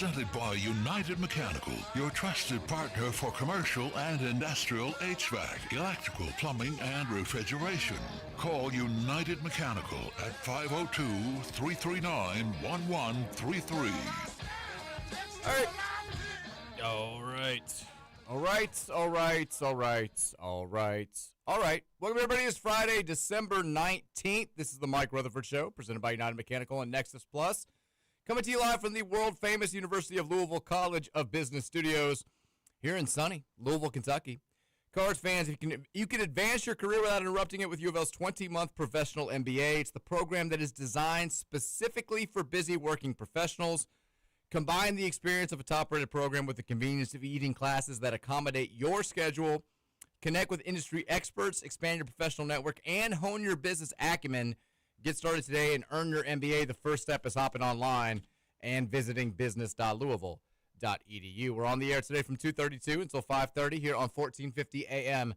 Presented by United Mechanical, your trusted partner for commercial and industrial HVAC, electrical, plumbing, and refrigeration. Call United Mechanical at 502-339-1133. All right. Welcome, everybody. It's Friday, December 19th. This is the Mike Rutherford Show, presented by United Mechanical and Nexus Plus. Coming to you live from the world-famous University of Louisville College of Business Studios here in sunny Louisville, Kentucky. Cards fans, you can advance your career without interrupting it with U of L's 20-month professional MBA. It's the program that is designed specifically for busy working professionals. Combine the experience of a top-rated program with the convenience of eating classes that accommodate your schedule. Connect with industry experts, expand your professional network, and hone your business acumen. Get started today and earn your MBA. The first step is hopping online and visiting business.louisville.edu. We're on the air today from 2:32 until 5:30 here on 1450 AM,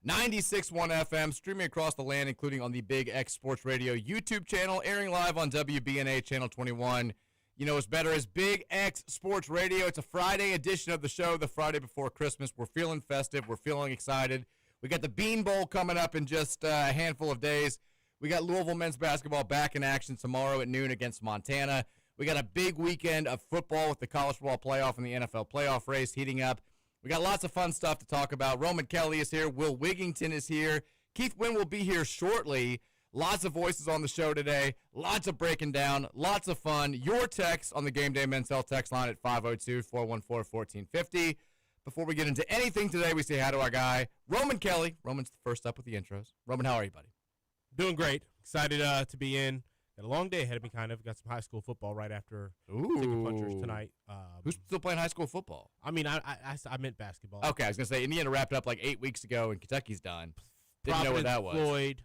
96.1 FM, streaming across the land, including on the Big X Sports Radio YouTube channel, airing live on WBNA Channel 21. You know what's better is Big X Sports Radio. It's a Friday edition of the show, the Friday before Christmas. We're feeling festive. We're feeling excited. We got the Bean Bowl coming up in just a handful of days. We got Louisville men's basketball back in action tomorrow at noon against Montana. We got a big weekend of football with the college football playoff and the NFL playoff race heating up. We got lots of fun stuff to talk about. Roman Kelly is here. Will Wigington is here. Keith Wynn will be here shortly. Lots of voices on the show today. Lots of breaking down. Lots of fun. Your text on the Game Day Men's Health text line at 502-414-1450. Before we get into anything today, we say hi to our guy, Roman Kelly. Roman's the first up with the intros. Roman, how are you, buddy? Doing great. Excited to be in. Got a long day ahead of me, kind of. Got some high school football right after Ticket Punchers tonight. Who's still playing high school football? I mean, I meant basketball. Okay, I was going to say, Indiana wrapped up like 8 weeks ago, and Kentucky's done. Didn't know what that was. Floyd.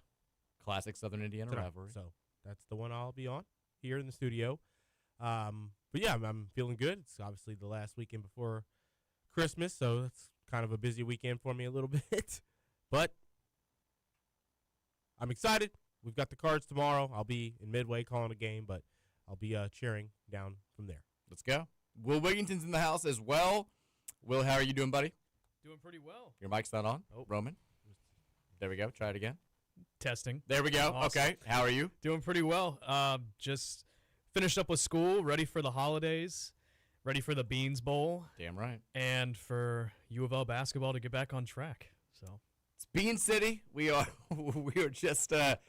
Classic Southern Indiana tonight. rivalry. So that's the one I'll be on here in the studio. But yeah, I'm feeling good. It's obviously the last weekend before Christmas, so it's kind of a busy weekend for me a little bit. But I'm excited. We've got the Cards tomorrow. I'll be in Midway calling a game, but I'll be cheering down from there. Let's go. Will Wigington's in the house as well. Will, how are you doing, buddy? Doing pretty well. Your mic's not on. Oh. Roman. There we go. Try it again. Testing. There we go. Awesome. Okay. How are you? Doing pretty well. Just finished up with school, ready for the holidays, ready for the Beans Bowl. Damn right. And for U of L basketball to get back on track. So it's Bean City. We are just a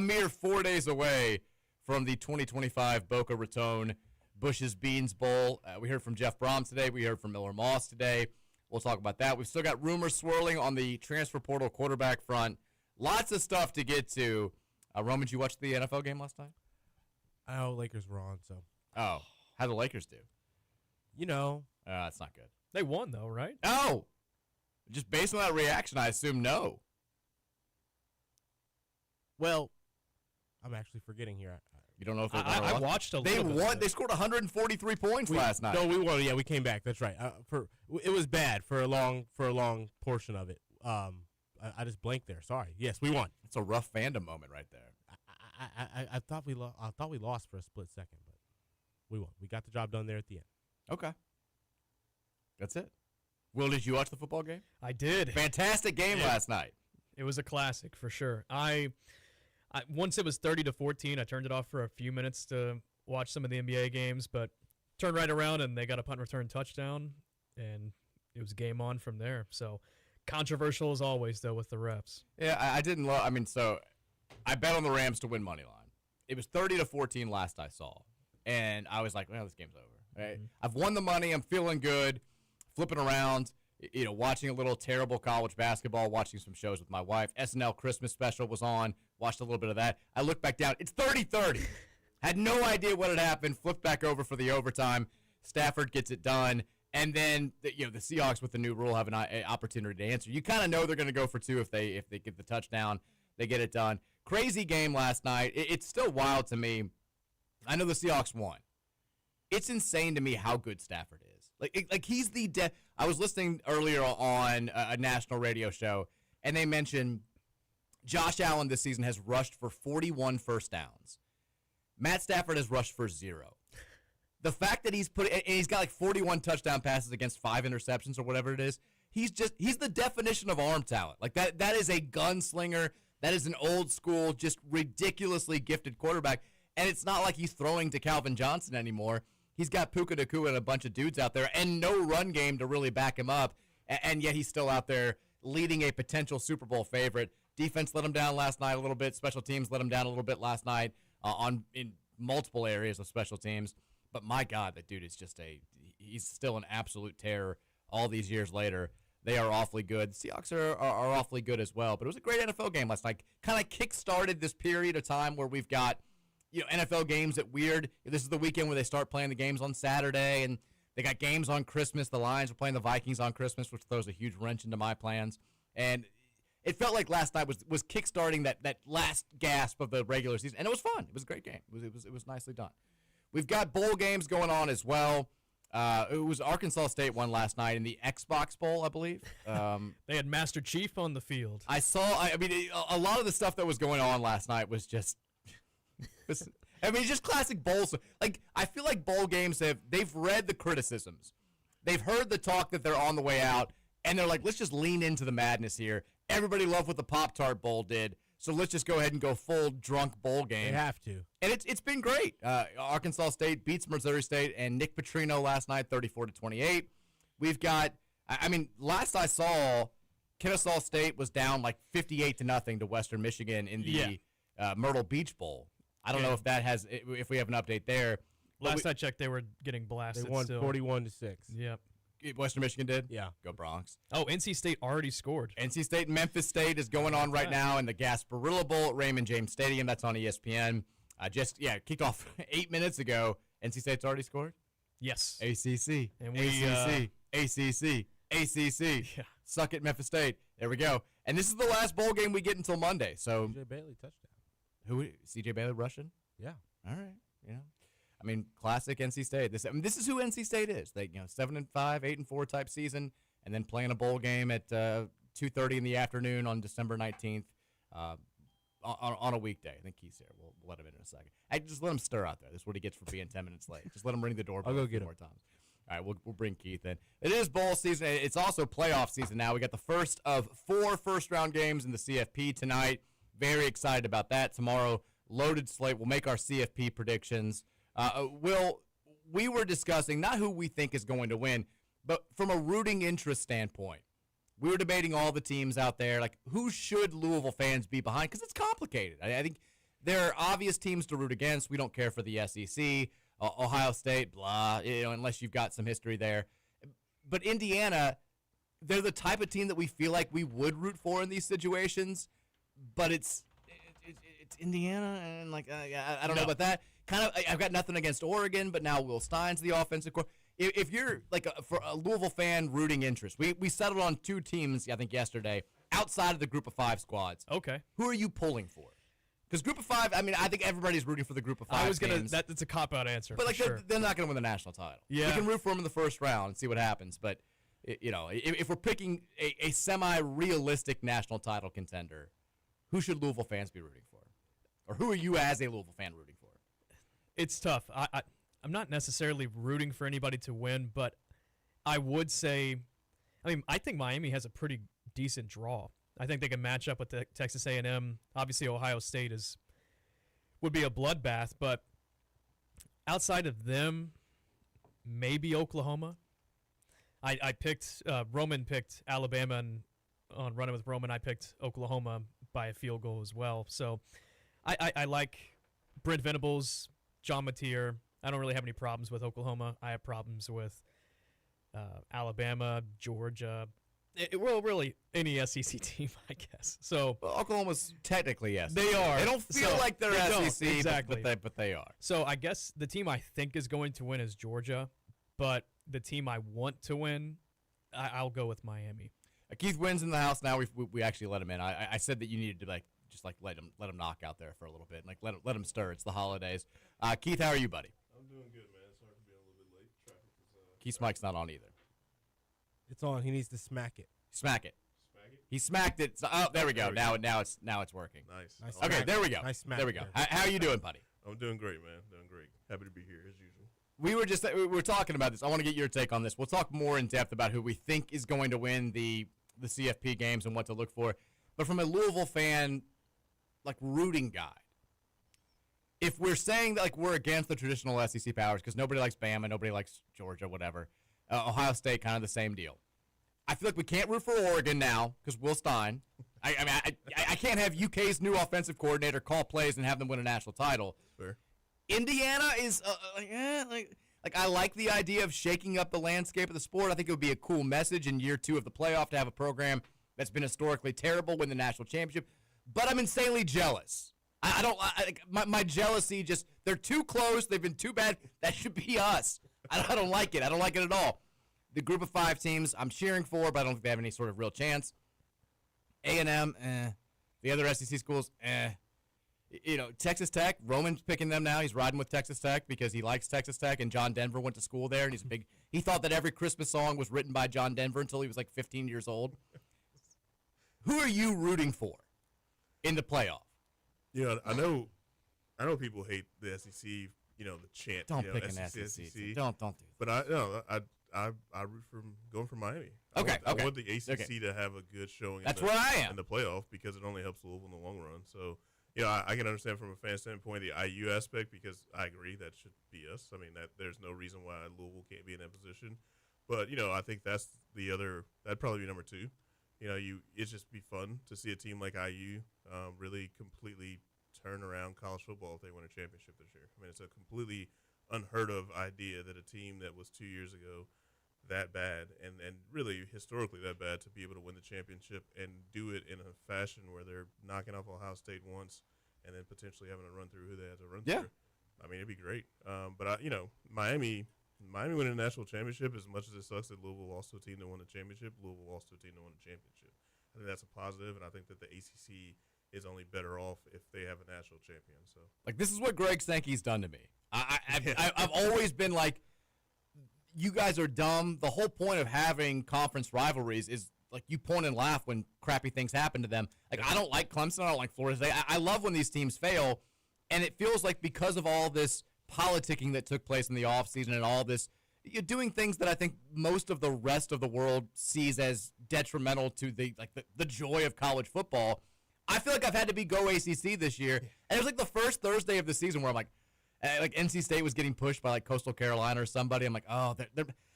mere 4 days away from the 2025 Boca Raton Bush's Beans Bowl. We heard from Jeff Brom today. We heard from Miller Moss today. We'll talk about that. We've still got rumors swirling on the transfer portal quarterback front. Lots of stuff to get to. Roman, did you watch the NFL game last night? I know Lakers were on, so. Oh, how'd the Lakers do? You know. That's not good. they won, though, right? Oh! Just based on that reaction, I assume no. Well, I'm actually forgetting here. You don't know if they won or I lost? watched a They little bit. won. They scored 143 points last night. No, we won. Yeah, we came back. That's right. It was bad for a long portion of it. I just blanked there. Sorry. Yes, we won. It's a rough fandom moment right there. I thought we lost for a split second, but we won. We got the job done there at the end. Okay. That's it. Will, did you watch the football game? I did. Fantastic game last night. It was a classic for sure. I once it was 30-14, I turned it off for a few minutes to watch some of the NBA games, but turned right around and they got a punt return touchdown, and it was game on from there. So controversial as always, though, with the refs. Yeah, I didn't love. I mean, so I bet on the Rams to win money line. It was 30-14 last I saw, and I was like, well, this game's over. Right? I've won the money. I'm feeling good. Flipping around, watching a little terrible college basketball, watching some shows with my wife. SNL Christmas special was on. Watched a little bit of that. I looked back down. It's 30-30. Had no idea what had happened. Flipped back over for the overtime. Stafford gets it done. And then the Seahawks with the new rule have an opportunity to answer. You kind of know they're going to go for two if they get the touchdown. They get it done. Crazy game last night. It's still wild to me. I know the Seahawks won. It's insane to me how good Stafford is. Like he's the I was listening earlier on a national radio show, and they mentioned Josh Allen this season has rushed for 41 first downs. Matt Stafford has rushed for 0. the fact that he's got like 41 touchdown passes against 5 interceptions or whatever it is, he's the definition of arm talent. Like that is a gunslinger. That is an old school, just ridiculously gifted quarterback. And it's not like he's throwing to Calvin Johnson anymore. He's got Puka Nacua and a bunch of dudes out there and no run game to really back him up. And yet he's still out there leading a potential Super Bowl favorite. Defense let him down last night a little bit. Special teams let him down a little bit last night in multiple areas of special teams. But my God, that dude is he's still an absolute terror all these years later. They are awfully good. The Seahawks are awfully good as well. But it was a great NFL game last night. Kind of kick-started this period of time where we've got NFL games at weird. This is the weekend where they start playing the games on Saturday, and they got games on Christmas. The Lions are playing the Vikings on Christmas, which throws a huge wrench into my plans. And it felt like last night was kick-starting that last gasp of the regular season. And it was fun. It was a great game. It was nicely done. We've got bowl games going on as well. It was Arkansas State won last night in the Xbox Bowl, I believe. They had Master Chief on the field. I mean, a lot of the stuff that was going on last night was just just classic bowls. Like, I feel like bowl games they've read the criticisms. They've heard the talk that they're on the way out, and they're like, let's just lean into the madness here. Everybody loved what the Pop-Tart Bowl did, so let's just go ahead and go full drunk bowl game. They have to. And it's been great. Arkansas State beats Missouri State and Nick Petrino last night, 34-28. We've got, last I saw, Kennesaw State was down like 58-0 to Western Michigan in the Myrtle Beach Bowl. I don't know if we have an update there. Last I checked, they were getting blasted. They won 41-6. Yep. Western Michigan did? Yeah. Go Bronx. Oh, NC State already scored. NC State and Memphis State is going on right now in the Gasparilla Bowl at Raymond James Stadium. That's on ESPN. Kicked off 8 minutes ago. NC State's already scored? Yes. ACC. And we, ACC. Yeah. Suck it, Memphis State. There we go. And this is the last bowl game we get until Monday. So CJ Bailey touchdown. CJ Bailey Russian? Yeah. All right. Classic NC State. This is who NC State is. They 7-5, 8-4 type season, and then playing a bowl game at 2:30 in the afternoon on December 19th on a weekday. I think Keith's here. We'll let him in a second. Just let him stir out there. This is what he gets for being 10 minutes late. Just let him ring the doorbell. I'll go get him more times. All right, we'll bring Keith in. It is bowl season. It's also playoff season now. We got the first of 4 first-round games in the CFP tonight. Very excited about that. Tomorrow, loaded slate. We'll make our CFP predictions. We were discussing not who we think is going to win, but from a rooting interest standpoint. We were debating all the teams out there, like who should Louisville fans be behind? Because it's complicated. I think there are obvious teams to root against. We don't care for the SEC, Ohio State, blah, unless you've got some history there. But Indiana, they're the type of team that we feel like we would root for in these situations, but it's Indiana, and I don't know about that. I've got nothing against Oregon, but now Will Stein's the offensive coordinator. If you're for a Louisville fan rooting interest, we settled on 2 teams, I think, yesterday, outside of the group of 5 squads. Okay. Who are you pulling for? Because group of 5, I think everybody's rooting for the group of 5 I was going teams. to, that's a cop-out answer. But sure. they're not going to win the national title. Yeah. We can root for them in the first round and see what happens. But, if we're picking a semi-realistic national title contender, who should Louisville fans be rooting for? Or who are you as a Louisville fan rooting for? It's tough. I'm not necessarily rooting for anybody to win, but I would say, I think Miami has a pretty decent draw. I think they can match up with Texas A&M. Obviously, Ohio State would be a bloodbath, but outside of them, maybe Oklahoma. I picked Roman picked Alabama, and on Running with Roman, I picked Oklahoma by a field goal as well. So I like Brent Venables, John Mateer. I don't really have any problems with Oklahoma. I have problems with Alabama, Georgia. Really any SEC team, I guess. So Oklahoma's technically yes. They are. They don't feel like they're SEC, exactly. but they are. So I guess the team I think is going to win is Georgia, but the team I want to win, I'll go with Miami. Keith Wynn's in the house now. We actually let him in. I said that you needed to just let him knock out there for a little bit, let him stir. It's the holidays. Keith, how are you, buddy? I'm doing good, man. Sorry for being a little bit late. Traffic is Keith's mic's not on either. It's on. He needs to smack it. Smack it. Smack it. He smacked it. Oh, there we go. Now it's working. Nice. Okay, there we go. Nice smack There we go. there. How are you doing, buddy? I'm doing great, man. Doing great. Happy to be here as usual. we were talking about this. I want to get your take on this. We'll talk more in depth about who we think is going to win the CFP games and what to look for. But from a Louisville fan, like rooting guide, if we're saying that like we're against the traditional SEC powers because nobody likes Bama, nobody likes Georgia, whatever, Ohio State, kind of the same deal. I feel like we can't root for Oregon now because Will Stein. I can't have UK's new offensive coordinator call plays and have them win a national title. Fair. Indiana is I like the idea of shaking up the landscape of the sport. I think it would be a cool message in year 2 of the playoff to have a program that's been historically terrible win the national championship. But I'm insanely jealous. My jealousy just, they're too close. They've been too bad. That should be us. I don't like it. I don't like it at all. The group of 5 teams I'm cheering for, but I don't think they have any sort of real chance. A&M, The other SEC schools, Texas Tech, Roman's picking them now. He's riding with Texas Tech because he likes Texas Tech, and John Denver went to school there, and he thought that every Christmas song was written by John Denver until he was like 15 years old. Who are you rooting for in the playoff? I know people hate the SEC, the chant. Don't pick an SEC. SEC. Don't do that. But I root for going for Miami. I want the ACC to have a good showing. That's where I am in the playoff because it only helps Louisville in the long run. So I can understand from a fan standpoint the IU aspect because I agree that should be us. I mean that there's no reason why Louisville can't be in that position. But I think that's that'd probably be number 2. It's just be fun to see a team like IU really completely turn around college football if they win a championship this year. I mean, it's a completely unheard of idea that a team that was 2 years ago that bad and really historically that bad to be able to win the championship and do it in a fashion where they're knocking off Ohio State once and then potentially having to run through who they had to run through. I mean, it'd be great. But Miami winning a national championship, as much as it sucks that Louisville lost to a team that won the championship, Louisville lost to a team that won the championship. I think that's a positive, and I think that the ACC is only better off if they have a national champion. So, this is what Greg Sankey's done to me. I've always been like, you guys are dumb. The whole point of having conference rivalries is like you point and laugh when crappy things happen to them. I don't like Clemson. I don't like Florida State. I love when these teams fail, and it feels like because of all this politicking that took place in the offseason and all this, you're doing things that I think most of the rest of the world sees as detrimental to the joy of college football. I feel like I've had to be go ACC this year, and it was like the first Thursday of the season where I'm like NC State was getting pushed by like Coastal Carolina or somebody. I'm like, oh,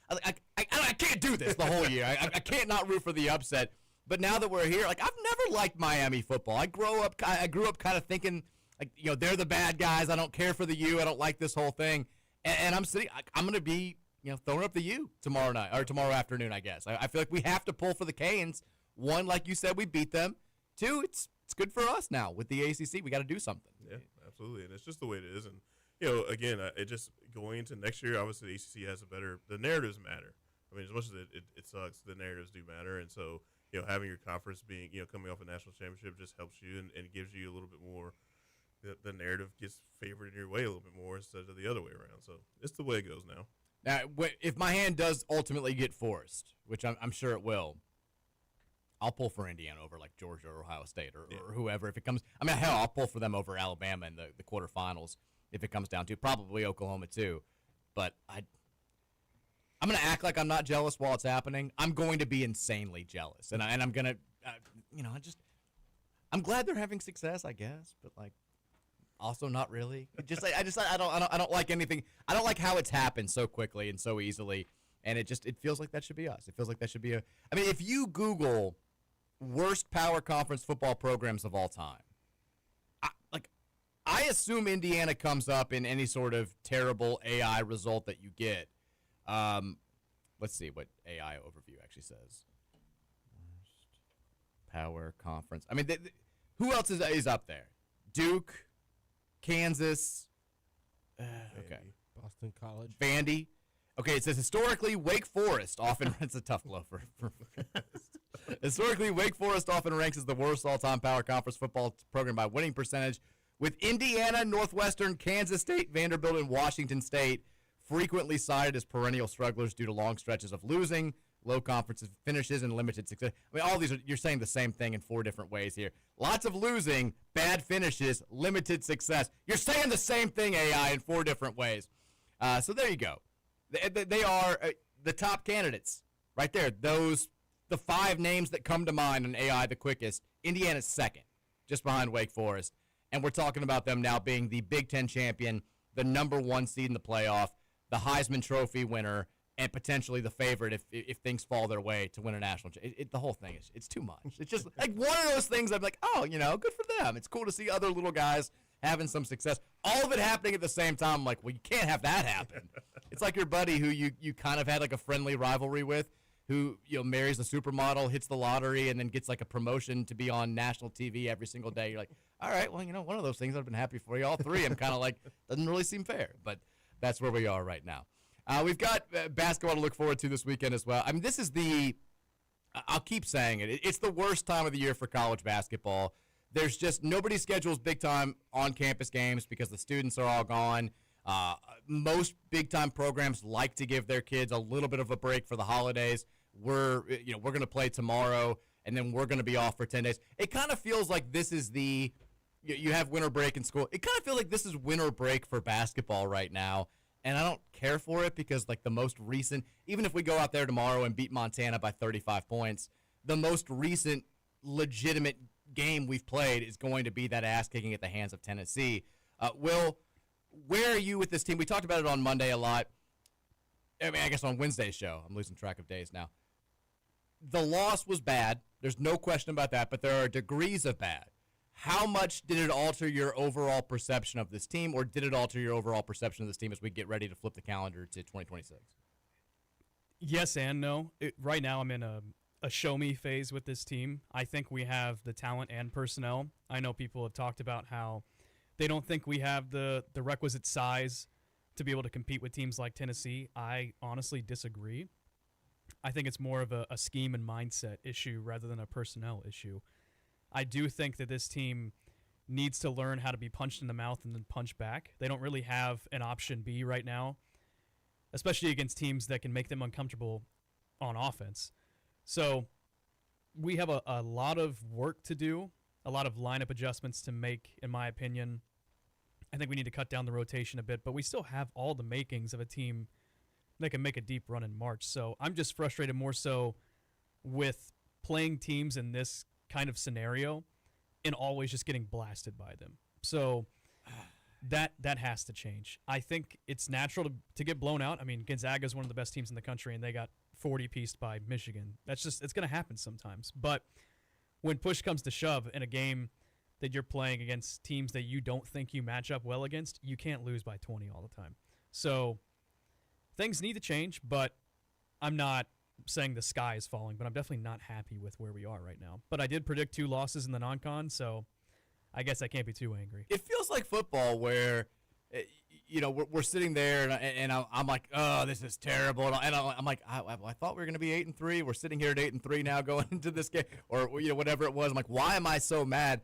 I can't do this the whole year. I can't not root for the upset. But now that we're here, I've never liked Miami football. I grew up kind of thinking they're the bad guys. I don't care for the U. I don't like this whole thing. And I'm going to be throwing up the U tomorrow night or tomorrow afternoon. I guess I feel like we have to pull for the Canes. 1, like you said, we beat them. 2, it's good for us now with the ACC. We got to do something. Yeah, absolutely, and it's just the way it is. And again, it just going into next year, obviously the ACC has the narratives matter. I mean, as much as it sucks, the narratives do matter. And so, having your conference being, coming off a national championship just helps you and gives you a little bit more, the narrative gets favored in your way a little bit more instead of the other way around. So it's the way it goes now. Now, if my hand does ultimately get forced, which I'm sure it will, I'll pull for Indiana over like Georgia or Ohio State or whoever. If it comes, hell, I'll pull for them over Alabama in the quarterfinals if it comes down to probably Oklahoma too. But I'm going to act like I'm not jealous while it's happening. I'm going to be insanely jealous, and I'm going to, I'm glad they're having success, I guess, but also not really. I don't like anything. I don't like how it's happened so quickly and so easily, and it feels like that should be us. It feels like that should be if you Google worst power conference football programs of all time, I assume Indiana comes up in any sort of terrible AI result that you get. Let's see what AI overview actually says. Worst power conference. Who else is up there? Duke, Kansas. Okay. Boston College. Vandy. Okay, it says historically Wake Forest often it's a tough blow for historically Wake Forest often ranks as the worst all-time power conference football program by winning percentage, with Indiana, Northwestern, Kansas State, Vanderbilt, and Washington State frequently cited as perennial strugglers due to long stretches of losing, low conference finishes, and limited success. All these you're saying the same thing in 4 different ways here. Lots of losing, bad finishes, limited success. You're saying the same thing, AI, in 4 different ways. So there you go. They are the top candidates right there. The 5 names that come to mind on AI the quickest. Indiana's second, just behind Wake Forest. And we're talking about them now being the Big Ten champion, the number 1 seed in the playoff, the Heisman Trophy winner, and potentially the favorite if things fall their way to win a national championship. The whole thing it's too much. It's just like one of those things I'm like, oh, good for them. It's cool to see other little guys having some success. All of it happening at the same time. I'm like, well, you can't have that happen. It's like your buddy who you kind of had like a friendly rivalry with, who marries a supermodel, hits the lottery, and then gets like a promotion to be on national TV every single day. You're like, all right, well, one of those things I've been happy for you. All 3, I'm kind of like, doesn't really seem fair, but that's where we are right now. We've got basketball to look forward to this weekend as well. I mean, this is I'll keep saying it. It's the worst time of the year for college basketball. There's just nobody schedules big time on campus games because the students are all gone. Most big time programs like to give their kids a little bit of a break for the holidays. We're going to play tomorrow and then we're going to be off for 10 days. It kind of feels like this is you have winter break in school. It kind of feels like this is winter break for basketball right now. And I don't care for it because like the most recent, even if we go out there tomorrow and beat Montana by 35 points, the most recent legitimate game we've played is going to be that ass kicking at the hands of Tennessee. Will, where are you with this team? We talked about it on Monday a lot. I mean, I guess on Wednesday's show. I'm losing track of days now. The loss was bad. There's no question about that, but there are degrees of bad. How much did it alter your overall perception of this team, or did it alter your overall perception of this team as we get ready to flip the calendar to 2026? Yes and no. Right now I'm in a show-me phase with this team. I think we have the talent and personnel. I know people have talked about how they don't think we have the requisite size to be able to compete with teams like Tennessee. I honestly disagree. I think it's more of a scheme and mindset issue rather than a personnel issue. I do think that this team needs to learn how to be punched in the mouth and then punch back. They don't really have an option B right now, especially against teams that can make them uncomfortable on offense. So we have a lot of work to do, a lot of lineup adjustments to make, in my opinion. I think we need to cut down the rotation a bit, but we still have all the makings of a team that can make a deep run in March. So I'm just frustrated more so with playing teams in this kind of scenario and always just getting blasted by them. So that has to change. I think it's natural to get blown out. I mean, Gonzaga is one of the best teams in the country, and they got 40-pieced by Michigan. It's going to happen sometimes. But when push comes to shove in a game that you're playing against teams that you don't think you match up well against, you can't lose by 20 all the time. So things need to change, but I'm not saying the sky is falling, but I'm definitely not happy with where we are right now. But I did predict 2 losses in the non-con, so I guess I can't be too angry. It feels like football where, we're sitting there and I'm like, oh, this is terrible. And I'm like, I thought we were going to be 8-3. We're sitting here at 8-3 now going into this game, or whatever it was. I'm like, why am I so mad?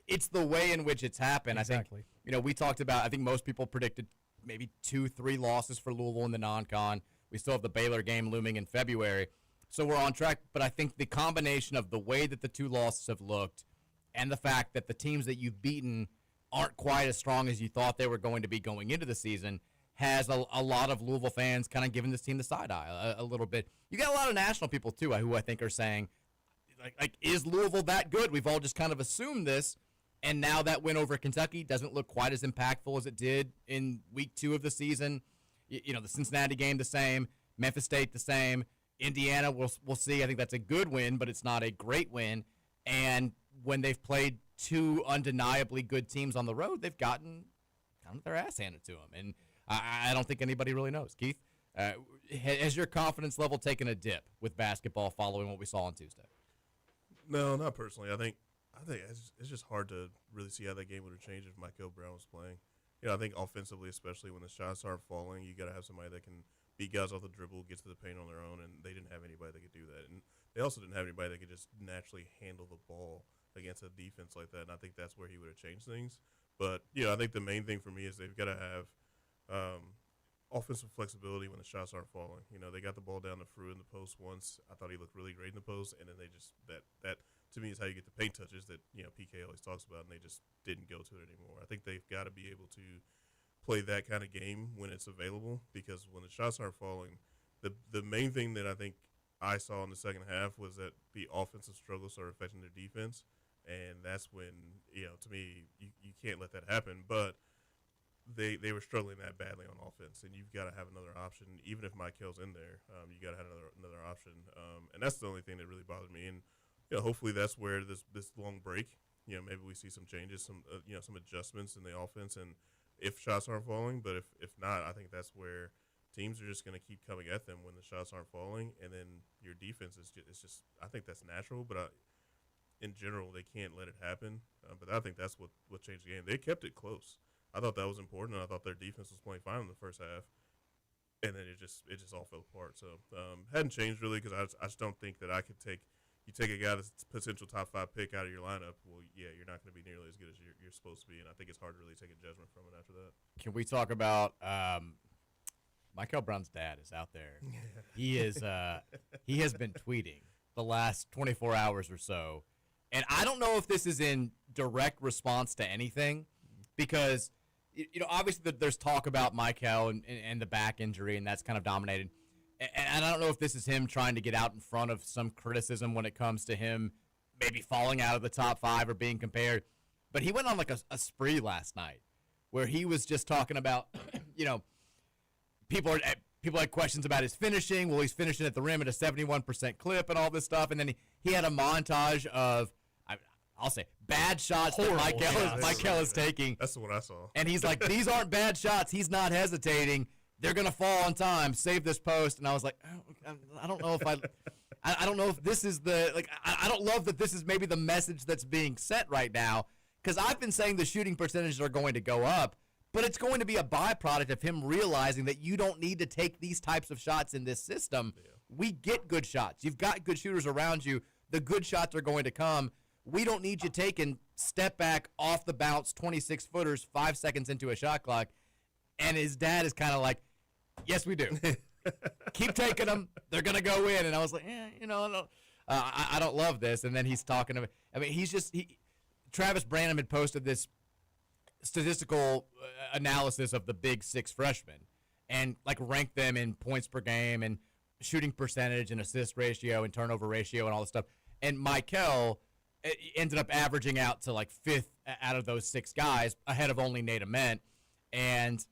It's the way in which it's happened. Exactly. I think, we talked about, I think most people predicted maybe 2-3 losses for Louisville in the non-con. We still have the Baylor game looming in February. So we're on track. But I think the combination of the way that the 2 losses have looked and the fact that the teams that you've beaten aren't quite as strong as you thought they were going to be going into the season has a lot of Louisville fans kind of giving this team the side eye a little bit. You got a lot of national people, too, who I think are saying, like, is Louisville that good? We've all just kind of assumed this. And now that win over Kentucky doesn't look quite as impactful as it did in week 2 of the season. The Cincinnati game the same, Memphis State the same, Indiana we'll see. I think that's a good win, but it's not a great win. And when they've played 2 undeniably good teams on the road, they've gotten kind of their ass handed to them. And I don't think anybody really knows. Keith, has your confidence level taken a dip with basketball following what we saw on Tuesday? No, not personally. I think it's just hard to really see how that game would have changed if Michael Brown was playing. I think offensively, especially when the shots aren't falling, you got to have somebody that can beat guys off the dribble, get to the paint on their own, and they didn't have anybody that could do that. And they also didn't have anybody that could just naturally handle the ball against a defense like that, and I think that's where he would have changed things. But, I think the main thing for me is they've got to have offensive flexibility when the shots aren't falling. They got the ball down to Frew in the post once. I thought he looked really great in the post, and then they just that to me is how you get the paint touches that PK always talks about, and they just didn't go to it anymore. I think they've got to be able to play that kind of game when it's available, because when the shots aren't falling, the main thing that I think I saw in the second half was that the offensive struggles are affecting their defense, and that's when, to me, you can't let that happen. But they were struggling that badly on offense, and you've got to have another option. Even if Michael's in there, you got to have another option, and that's the only thing that really bothered me. And hopefully that's where this long break, maybe we see some changes, some adjustments in the offense, and if shots aren't falling. But if not, I think that's where teams are just going to keep coming at them when the shots aren't falling, and then your defense is just I think that's natural, but in general they can't let it happen. But I think that's what changed the game. They kept it close. I thought that was important, and I thought their defense was playing fine in the first half, and then it just all fell apart. So hadn't changed really, because I just don't think that I could take a guy that's potential top 5 pick out of your lineup. Well, yeah, you're not going to be nearly as good as you're supposed to be, and I think it's hard to really take a judgment from it after that. Can we talk about Michael Brown's dad is out there. He has been tweeting the last 24 hours or so, and I don't know if this is in direct response to anything, because obviously there's talk about Michael and the back injury, and that's kind of dominated. And I don't know if this is him trying to get out in front of some criticism when it comes to him maybe falling out of the top 5 or being compared. But he went on like a spree last night where he was just talking about, people had questions about his finishing. Well, he's finishing at the rim at a 71% clip and all this stuff. And then he had a montage of, I'll say, bad shots that Michael is taking. That's the one I saw. And he's like, these aren't bad shots. He's not hesitating. They're going to fall on time. Save this post. And I was like, I don't know if I don't know if this is I don't love that this is maybe the message that's being sent right now, because I've been saying the shooting percentages are going to go up, but it's going to be a byproduct of him realizing that you don't need to take these types of shots in this system. Yeah. We get good shots. You've got good shooters around you. The good shots are going to come. We don't need you taking step back, off the bounce, 26-footers 5 seconds into a shot clock. And his dad is kind of like, yes, we do. Keep taking them. They're going to go in. And I was like, I don't love this. And then he's talking to me. I mean, Travis Branham had posted this statistical analysis of the big 6 freshmen and ranked them in points per game and shooting percentage and assist ratio and turnover ratio and all this stuff. And Michael ended up averaging out to 5th out of those 6 guys, ahead of only Nate Ament. And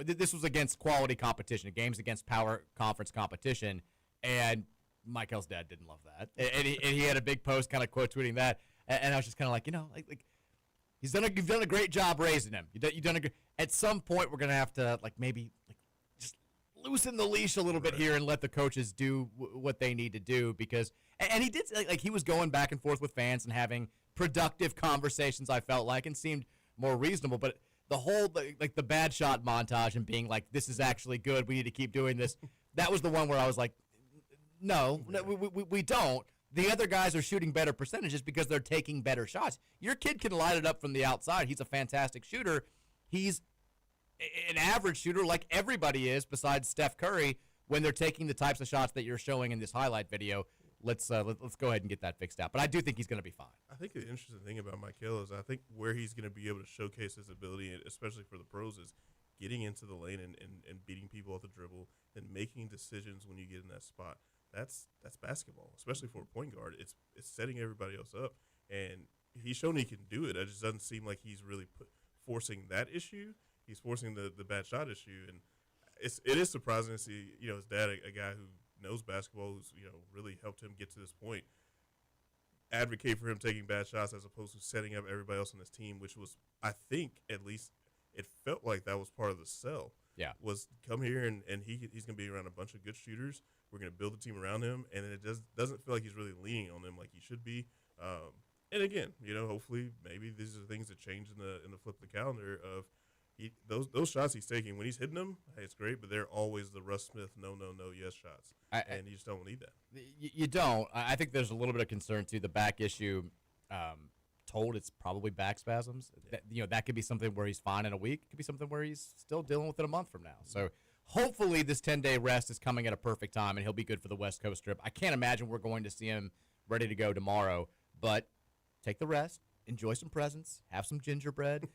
this was against quality competition, games against power conference competition, and Michael's dad didn't love that. And he had a big post kind of quote tweeting that, and I was just kind of like, you've done a great job raising him. You've done at some point we're gonna have to maybe just loosen the leash a little bit here and let the coaches do what they need to do, because and he did he was going back and forth with fans and having productive conversations, I felt like, and seemed more reasonable, but the whole the bad shot montage and being like, this is actually good, we need to keep doing this, that was the one where I was like, no, we don't. The other guys are shooting better percentages because they're taking better shots. Your kid can light it up from the outside. He's a fantastic shooter. He's an average shooter like everybody is besides Steph Curry when they're taking the types of shots that you're showing in this highlight video. Let's go ahead and get that fixed out. But I do think he's going to be fine. I think the interesting thing about Michael is I think where he's going to be able to showcase his ability, especially for the pros, is getting into the lane and beating people off the dribble and making decisions when you get in that spot. That's basketball, especially for a point guard. It's setting everybody else up, and he's shown he can do it. It just doesn't seem like he's really forcing that issue. He's forcing the bad shot issue, and it is surprising to see his dad, a guy who knows basketball, who's really helped him get to this point, advocate for him taking bad shots as opposed to setting up everybody else on his team, which was, I think, at least it felt like that was part of the sell. Yeah, was come here and he's going to be around a bunch of good shooters. We're going to build a team around him, and it doesn't feel like he's really leaning on them like he should be. And again, hopefully maybe these are things that change in the flip of the calendar of those shots he's taking. When he's hitting them, hey, it's great, but they're always the Russ Smith no, yes shots, and you just don't need that. You don't. I think there's a little bit of concern too. The back issue, told it's probably back spasms. That could be something where he's fine in a week. It could be something where he's still dealing with it a month from now. So hopefully this 10-day rest is coming at a perfect time, and he'll be good for the West Coast trip. I can't imagine we're going to see him ready to go tomorrow, but take the rest, enjoy some presents, have some gingerbread,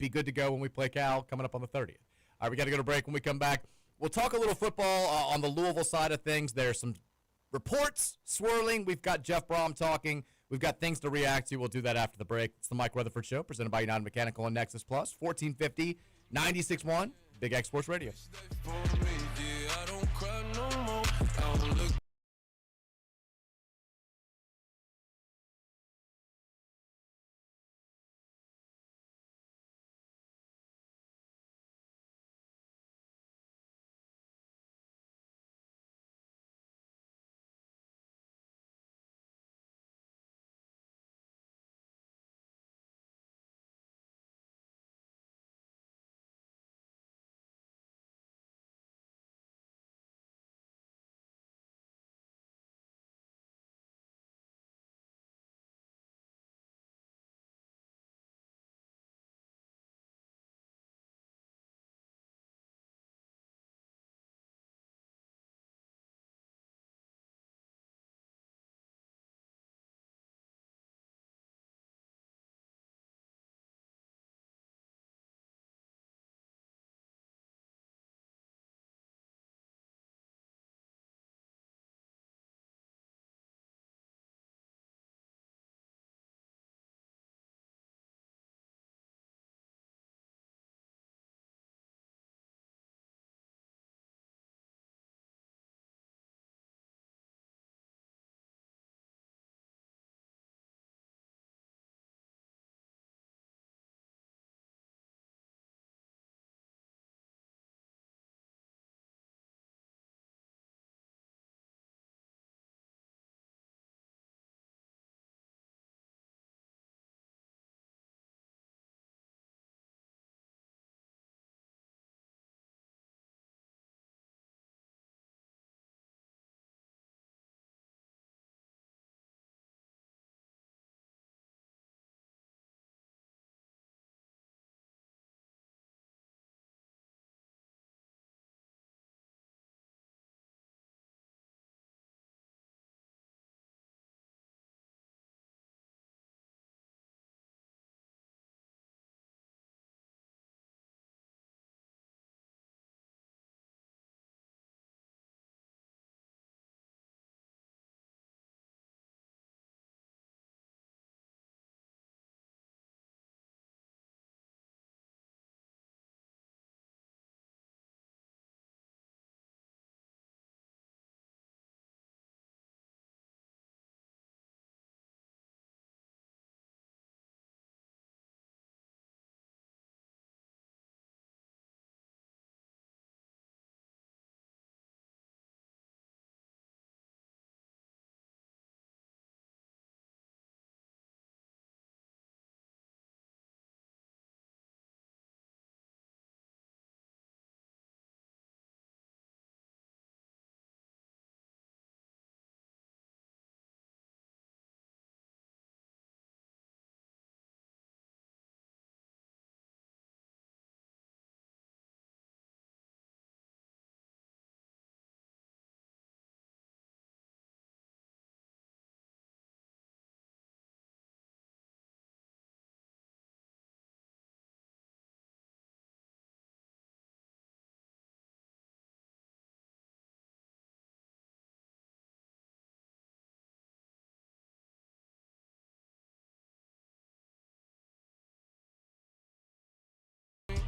be good to go when we play Cal coming up on the 30th. All right, we got to go to break. When we come back, we'll talk a little football on the Louisville side of things. There's some reports swirling. We've got Jeff Brom talking. We've got things to react to. We'll do that after the break. It's the Mike Rutherford Show, presented by United Mechanical and Nexus Plus, 1450, 96.1, Big X Sports Radio.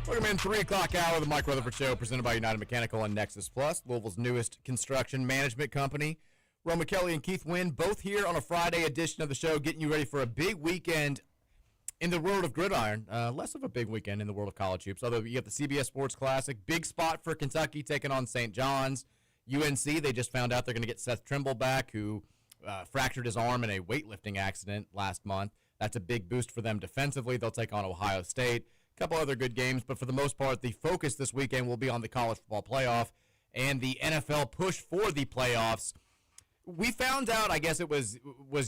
Welcome in 3 o'clock hour of the Mike Rutherford Show, presented by United Mechanical and Nexus Plus, Louisville's newest construction management company. Roma Kelly and Keith Wynn, both here on a Friday edition of the show, getting you ready for a big weekend in the world of gridiron. Less of a big weekend in the world of college hoops, although you have the CBS Sports Classic. Big spot for Kentucky taking on St. John's. UNC, they just found out they're going to get Seth Trimble back, who fractured his arm in a weightlifting accident last month. That's a big boost for them defensively. They'll take on Ohio State. A couple other good games, but for the most part, the focus this weekend will be on the college football playoff and the NFL push for the playoffs. We found out, I guess it was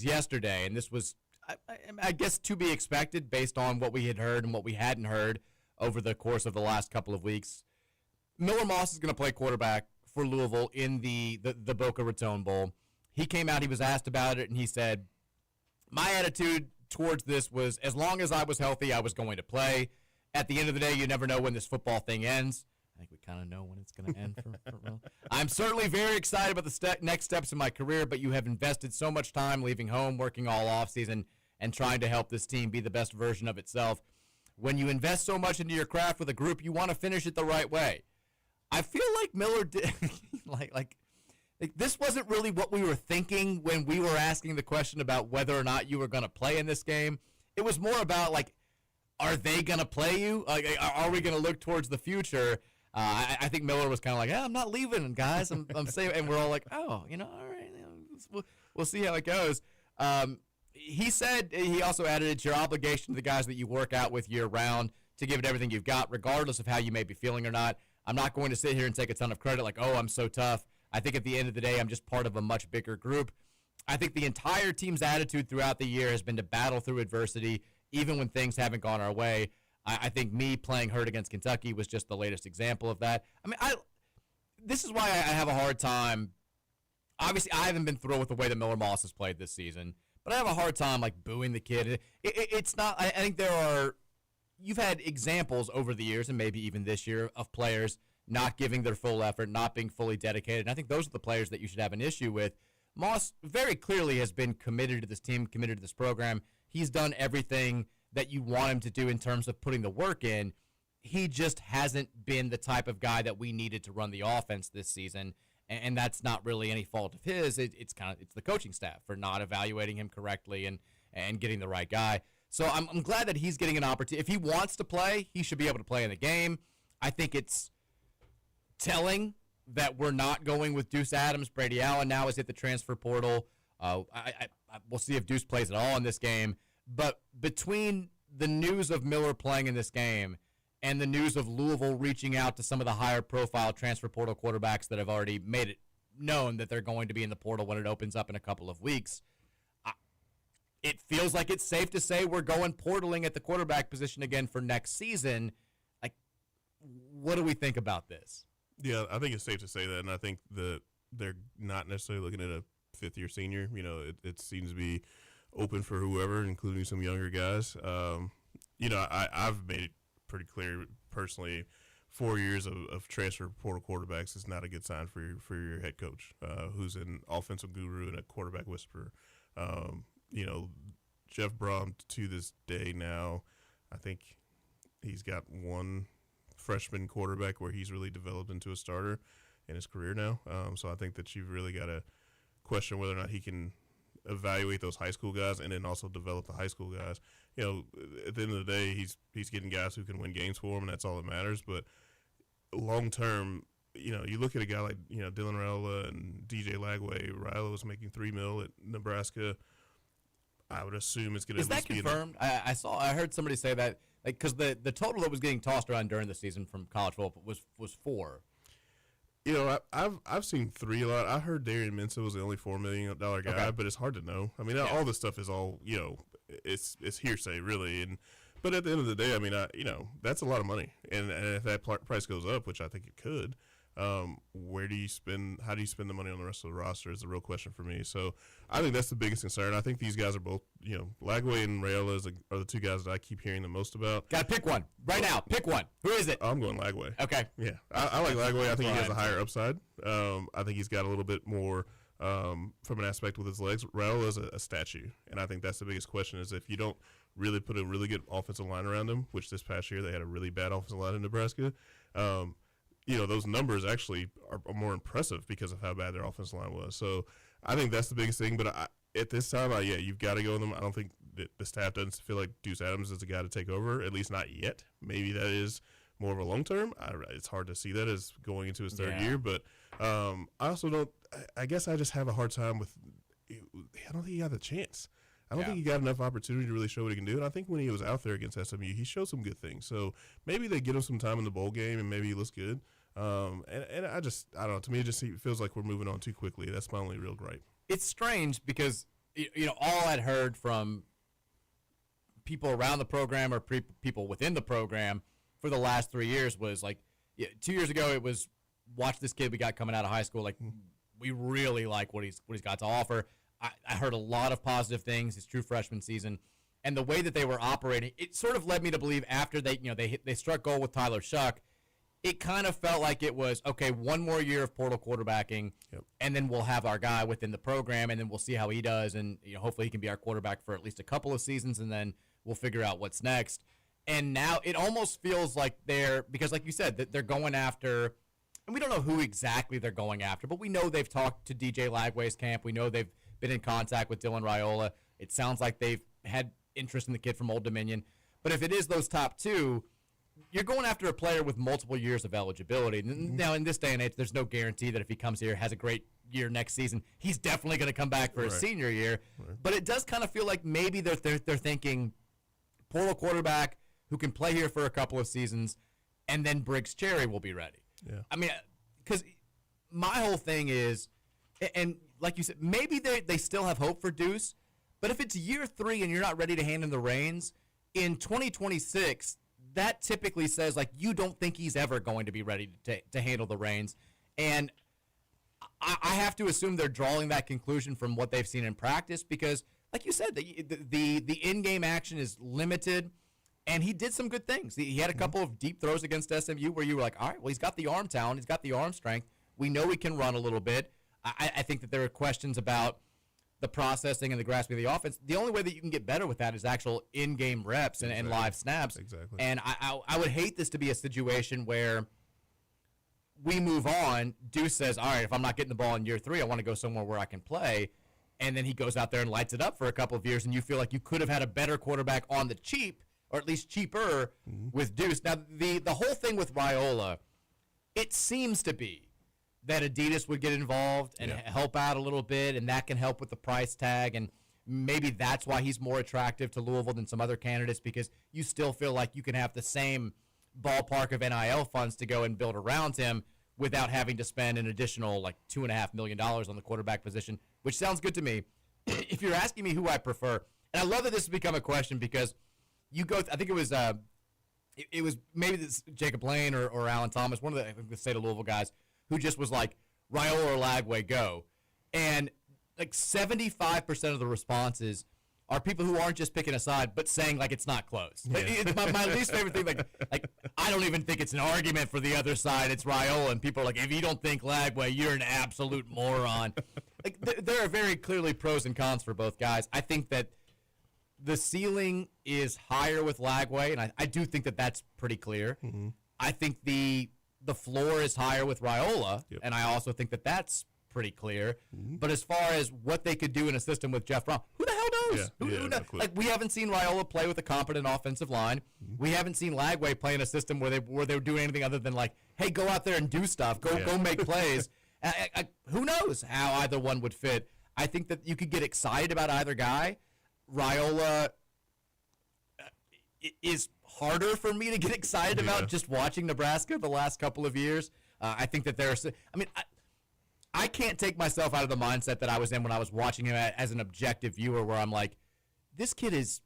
yesterday, and this was, I guess, to be expected based on what we had heard and what we hadn't heard over the course of the last couple of weeks. Miller Moss is going to play quarterback for Louisville in the Boca Raton Bowl. He came out, he was asked about it, and he said, my attitude towards this was, as long as I was healthy, I was going to play. At the end of the day, you never know when this football thing ends. I think we kind of know when it's going to end for real. I'm certainly very excited about the next steps in my career, but you have invested so much time leaving home, working all offseason, and trying to help this team be the best version of itself. When you invest so much into your craft with a group, you want to finish it the right way. I feel like Miller did like this wasn't really what we were thinking when we were asking the question about whether or not you were going to play in this game. It was more about, like, are they going to play you? Like, are we going to look towards the future? I think Miller was kind of like, I'm not leaving, guys. I'm saying, and we're all like, oh, all right, we'll see how it goes. He said, he also added, it's your obligation to the guys that you work out with year round to give it everything you've got, regardless of how you may be feeling or not. I'm not going to sit here and take a ton of credit like, oh, I'm so tough. I think at the end of the day, I'm just part of a much bigger group. I think the entire team's attitude throughout the year has been to battle through adversity, even when things haven't gone our way. I think me playing hurt against Kentucky was just the latest example of that. I mean, this is why I have a hard time. Obviously, I haven't been thrilled with the way that Miller Moss has played this season, but I have a hard time, like, booing the kid. It's not – I think there are – you've had examples over the years, and maybe even this year, of players not giving their full effort, not being fully dedicated. And I think those are the players that you should have an issue with. Moss very clearly has been committed to this team, committed to this program. He's done everything that you want him to do in terms of putting the work in. He just hasn't been the type of guy that we needed to run the offense this season, and that's not really any fault of his. It's the coaching staff for not evaluating him correctly and getting the right guy. So I'm glad that he's getting an opportunity. If he wants to play, he should be able to play in the game. I think it's telling that we're not going with Deuce Adams. Brady Allen now has hit the transfer portal. We'll see if Deuce plays at all in this game. But between the news of Miller playing in this game and the news of Louisville reaching out to some of the higher profile transfer portal quarterbacks that have already made it known that they're going to be in the portal when it opens up in a couple of weeks, it feels like it's safe to say we're going portaling at the quarterback position again for next season. Like, what do we think about this? Yeah, I think it's safe to say that, and I think that they're not necessarily looking at a fifth-year senior. It seems to be open for whoever, including some younger guys. I've made it pretty clear personally, 4 years of transfer portal quarterbacks is not a good sign for your head coach, who's an offensive guru and a quarterback whisperer. Jeff Brom, to this day now, I think he's got one freshman quarterback where he's really developed into a starter in his career now. So I think that you've really got to question whether or not he can evaluate those high school guys and then also develop the high school guys. At the end of the day, he's getting guys who can win games for him, and that's all that matters. But long term, you look at a guy like Dylan Raiola and DJ Lagway. Raiola was making $3 million at Nebraska. I would assume it's going to at least be confirmed. I heard somebody say that, like, because the total that was getting tossed around during the season from college football was 4. I've seen 3 a lot. I heard Darian Mensah was the only $4 million guy, but it's hard to know. I mean, all this stuff is all it's hearsay really. But at the end of the day, I mean, that's a lot of money, and if that price goes up, which I think it could, where do you spend? How do you spend the money on the rest of the roster is the real question for me. So I think that's the biggest concern. I think these guys are both, Lagway and Raiola are the 2 guys that I keep hearing the most about. Got to pick one right now. Pick one. Who is it? I'm going Lagway. Okay. Yeah, I like Lagway. I think he has a higher upside. I think he's got a little bit more from an aspect with his legs. Raiola is a statue, and I think that's the biggest question is if you don't really put a really good offensive line around him, which this past year they had a really bad offensive line in Nebraska. Those numbers actually are more impressive because of how bad their offensive line was. So I think that's the biggest thing. But at this time, you've got to go with them. I don't think that the staff doesn't feel like Deuce Adams is the guy to take over, at least not yet. Maybe that is more of a long term. It's hard to see that as going into his third year. But I also don't – I guess I just have a hard time with – I don't think he got the chance. I don't think he got enough opportunity to really show what he can do. And I think when he was out there against SMU, he showed some good things. So maybe they get him some time in the bowl game and maybe he looks good. And I don't know. To me, it just feels like we're moving on too quickly. That's my only real gripe. It's strange because, all I'd heard from people around the program or people within the program for the last 3 years was like, 2 years ago it was watch this kid we got coming out of high school. Like, we really like what he's got to offer. I heard a lot of positive things his true freshman season. and the way that they were operating, it sort of led me to believe after they struck gold with Tyler Shuck, it kind of felt like it was, okay, one more year of portal quarterbacking, and then we'll have our guy within the program, and then we'll see how he does, and hopefully he can be our quarterback for at least a couple of seasons, and then we'll figure out what's next. And now it almost feels like because like you said, that they're going after, and we don't know who exactly they're going after, but we know they've talked to DJ Lagway's camp. We know they've been in contact with Dylan Raiola. It sounds like they've had interest in the kid from Old Dominion. But if it is those top two, you're going after a player with multiple years of eligibility. Now, in this day and age, there's no guarantee that if he comes here, has a great year next season, he's definitely going to come back for his senior year. Right. But it does kind of feel like maybe they're thinking portal quarterback who can play here for a couple of seasons, and then Briggs Cherry will be ready. Yeah. I mean, because my whole thing is, and like you said, maybe they still have hope for Deuce, but if it's year 3 and you're not ready to hand him the reins, in 2026, that typically says, like, you don't think he's ever going to be ready to handle the reins. And I have to assume they're drawing that conclusion from what they've seen in practice because, like you said, the in-game action is limited, and he did some good things. He had a couple of deep throws against SMU where you were like, all right, well, he's got the arm talent. He's got the arm strength. We know he can run a little bit. I think that there are questions about the processing and the grasping of the offense. The only way that you can get better with that is actual in-game reps and live snaps. Exactly. And I would hate this to be a situation where we move on. Deuce says, all right, if I'm not getting the ball in year 3, I want to go somewhere where I can play. And then he goes out there and lights it up for a couple of years, and you feel like you could have had a better quarterback on the cheap, or at least cheaper, with Deuce. Now, the whole thing with Raiola, it seems to be that Adidas would get involved and help out a little bit, and that can help with the price tag, and maybe that's why he's more attractive to Louisville than some other candidates, because you still feel like you can have the same ballpark of NIL funds to go and build around him without having to spend an additional like $2.5 million on the quarterback position, which sounds good to me. If you're asking me who I prefer, and I love that this has become a question because you go, I think it was maybe this Jacob Lane or Alan Thomas, one of the state of Louisville guys, who just was like, Raiola or Lagway, go. And like 75% of the responses are people who aren't just picking a side, but saying like it's not close. Yeah. It's my least favorite thing. Like I don't even think it's an argument for the other side. It's Raiola, and people are like, if you don't think Lagway, you're an absolute moron. Like there are very clearly pros and cons for both guys. I think that the ceiling is higher with Lagway, and I do think that that's pretty clear. Mm-hmm. I think the floor is higher with Raiola, and I also think that that's pretty clear. Mm-hmm. But as far as what they could do in a system with Jeff Brown, who the hell knows? Who knows? Like, we haven't seen Raiola play with a competent offensive line. Mm-hmm. We haven't seen Lagway play in a system where they were doing anything other than like, hey, go out there and do stuff. Go make plays. Who knows how either one would fit? I think that you could get excited about either guy. Raiola is harder for me to get excited about just watching Nebraska the last couple of years. I think that I can't take myself out of the mindset that I was in when I was watching him as an objective viewer, where I'm like, this kid is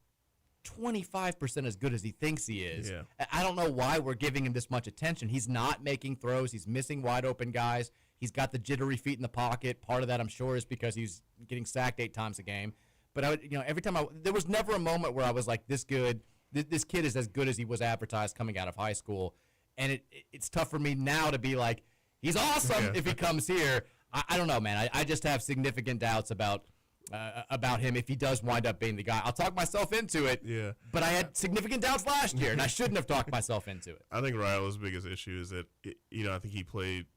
25% as good as he thinks he is. Yeah. I don't know why we're giving him this much attention. He's not making throws. He's missing wide open guys. He's got the jittery feet in the pocket. Part of that, I'm sure, is because he's getting sacked 8 times a game. But every time there was never a moment where I was like, this kid is as good as he was advertised coming out of high school. And it's tough for me now to be like, he's awesome if he comes here. I don't know, man. I just have significant doubts about him if he does wind up being the guy. I'll talk myself into it. Yeah. But I had significant doubts last year, and I shouldn't have talked myself into it. I think Raio's biggest issue is that I think he played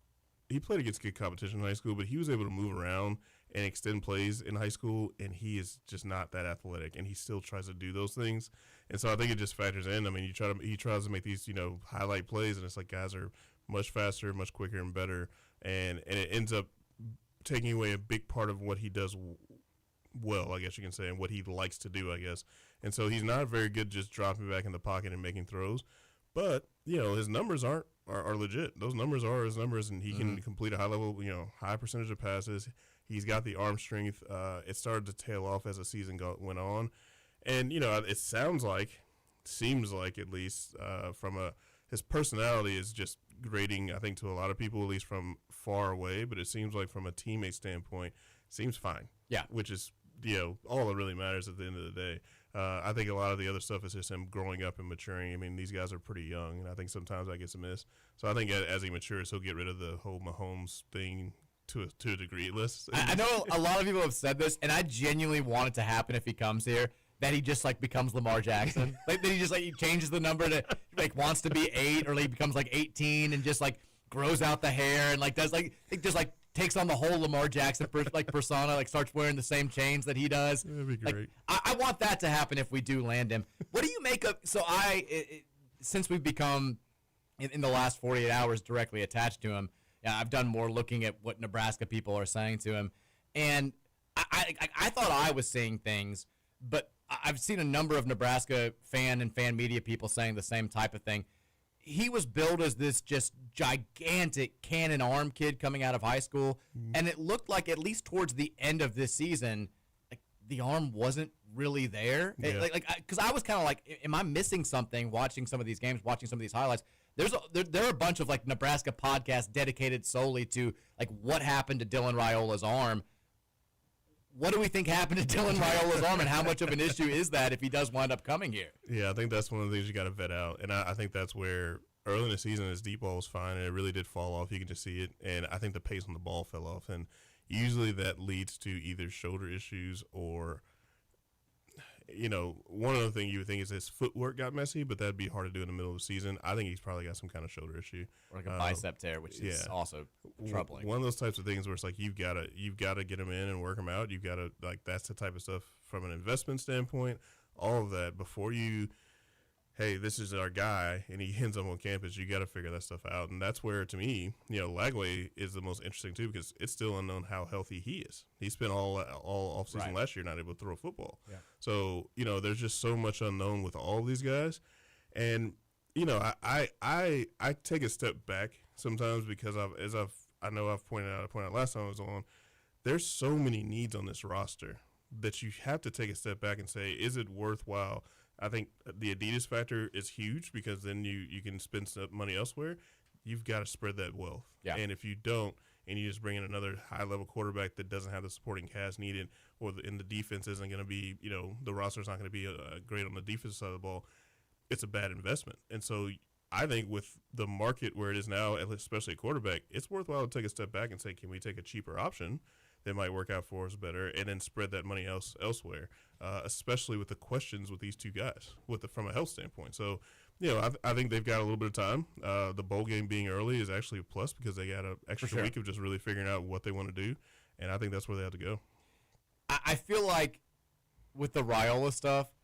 against good competition in high school, but he was able to move around and extend plays in high school, and he is just not that athletic, and he still tries to do those things. And so I think it just factors in. I mean, he tries to make these, highlight plays, and it's like guys are much faster, much quicker, and better, and it ends up taking away a big part of what he does well, I guess you can say, and what he likes to do, I guess. And so he's not very good just dropping back in the pocket and making throws. But, his numbers are legit. Those numbers are his numbers, and he can complete a high level, high percentage of passes. He's got the arm strength. It started to tail off as the season went on. And, it seems like at least his personality is just grating, I think, to a lot of people, at least from far away. But it seems like from a teammate standpoint, seems fine. Yeah. Which is, all that really matters at the end of the day. I think a lot of the other stuff is just him growing up and maturing. I mean, these guys are pretty young, and I think sometimes that gets missed. So I think as he matures, he'll get rid of the whole Mahomes thing to a degree. I know a lot of people have said this, and I genuinely want it to happen if he comes here, that he just like becomes Lamar Jackson. Like that he just like he changes the number to like wants to be 8, or he becomes like 18 and just like grows out the hair and like does like it just like takes on the whole Lamar Jackson persona, like starts wearing the same chains that he does. That'd be great. Like, I want that to happen if we do land him. What do you make of? So since we've become in the last 48 hours directly attached to him, I've done more looking at what Nebraska people are saying to him, and I thought I was seeing things, but I've seen a number of Nebraska fan and fan media people saying the same type of thing. He was billed as this just gigantic cannon arm kid coming out of high school, and it looked like at least towards the end of this season, like the arm wasn't really there. Yeah. Because I was kind of like, am I missing something watching some of these games, watching some of these highlights? There are a bunch of like Nebraska podcasts dedicated solely to like what happened to Dylan Raiola's arm. What do we think happened to Dylan Raiola's arm, and how much of an issue is that if he does wind up coming here? Yeah, I think that's one of the things you got to vet out, and I think that's where early in the season his deep ball was fine, and it really did fall off. You can just see it, and I think the pace on the ball fell off, and usually that leads to either shoulder issues or, one other thing you would think is his footwork got messy, but that'd be hard to do in the middle of the season. I think he's probably got some kind of shoulder issue, or like a bicep tear, which is also troubling. One of those types of things where it's like you've got to get him in and work him out. You've got to that's the type of stuff from an investment standpoint. All of that before you. Hey, this is our guy, and he ends up on campus. You got to figure that stuff out, and that's where, to me, Lagway is the most interesting too, because it's still unknown how healthy he is. He spent all off season last year not able to throw a football. Yeah. So there's just so much unknown with all of these guys, and I take a step back sometimes because I know I've pointed out last time I was on. There's so many needs on this roster that you have to take a step back and say, is it worthwhile? I think the Adidas factor is huge because then you can spend some money elsewhere. You've got to spread that wealth. Yeah. And if you don't, and you just bring in another high-level quarterback that doesn't have the supporting cast needed, or the defense isn't going to be, the roster's not going to be great on the defensive side of the ball, it's a bad investment. And so I think with the market where it is now, especially a quarterback, it's worthwhile to take a step back and say, can we take a cheaper option that might work out for us better, and then spread that money elsewhere, especially with the questions with these two guys from a health standpoint. So, I think they've got a little bit of time. The bowl game being early is actually a plus because they got an extra week of just really figuring out what they want to do, and I think that's where they have to go. I feel like with the Raiola stuff,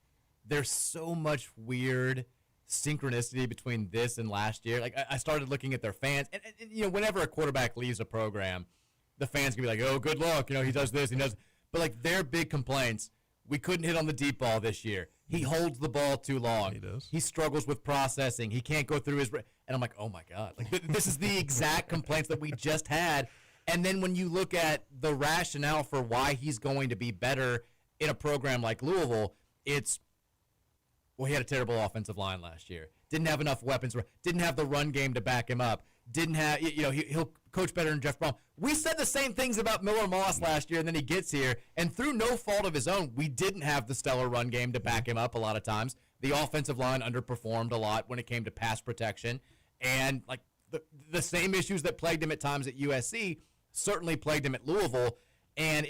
there's so much weird synchronicity between this and last year. Like I started looking at their fans, and whenever a quarterback leaves a program, the fans can be like, oh, good luck. He does this, he does. But, like, their big complaints, we couldn't hit on the deep ball this year. He holds the ball too long. He does. He struggles with processing. He can't go through his – and I'm like, oh, my God. Like, this is the exact complaints that we just had. And then when you look at the rationale for why he's going to be better in a program like Louisville, it's, well, he had a terrible offensive line last year. Didn't have enough weapons. Didn't have the run game to back him up. Didn't have, he'll coach better than Jeff Brom. We said the same things about Miller Moss last year, and then he gets here, and through no fault of his own, we didn't have the stellar run game to back him up a lot of times. The offensive line underperformed a lot when it came to pass protection, and like the same issues that plagued him at times at USC certainly plagued him at Louisville. And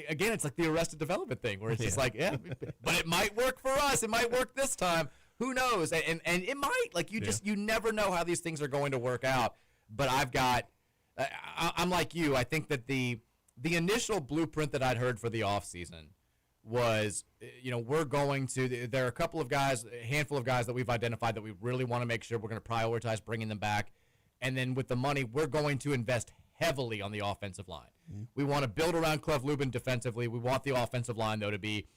again, it's like the Arrested Development thing, where it's just like, but it might work for us. It might work this time. Who knows? And it might. Like you never know how these things are going to work out. But I'm like you. I think that the initial blueprint that I'd heard for the offseason was, we're going to. There are a handful of guys that we've identified that we really want to make sure we're going to prioritize bringing them back, and then with the money, we're going to invest heavily on the offensive line. Mm-hmm. We want to build around Clef Lubin defensively. We want the offensive line though to be,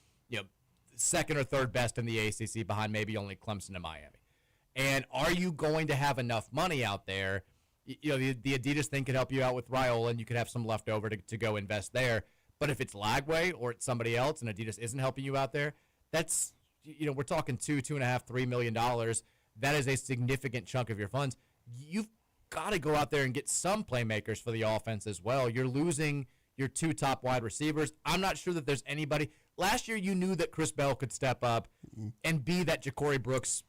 second or third best in the ACC behind maybe only Clemson and Miami. And are you going to have enough money out there? The Adidas thing could help you out with Raiola, and you could have some left over to go invest there. But if it's Lagway or it's somebody else and Adidas isn't helping you out there, that's, we're talking $2.5 million, $3 million. That is a significant chunk of your funds. You've got to go out there and get some playmakers for the offense as well. You're losing your 2 top wide receivers. I'm not sure that there's anybody. Last year, you knew that Chris Bell could step up and be that Ja'Cory Brooks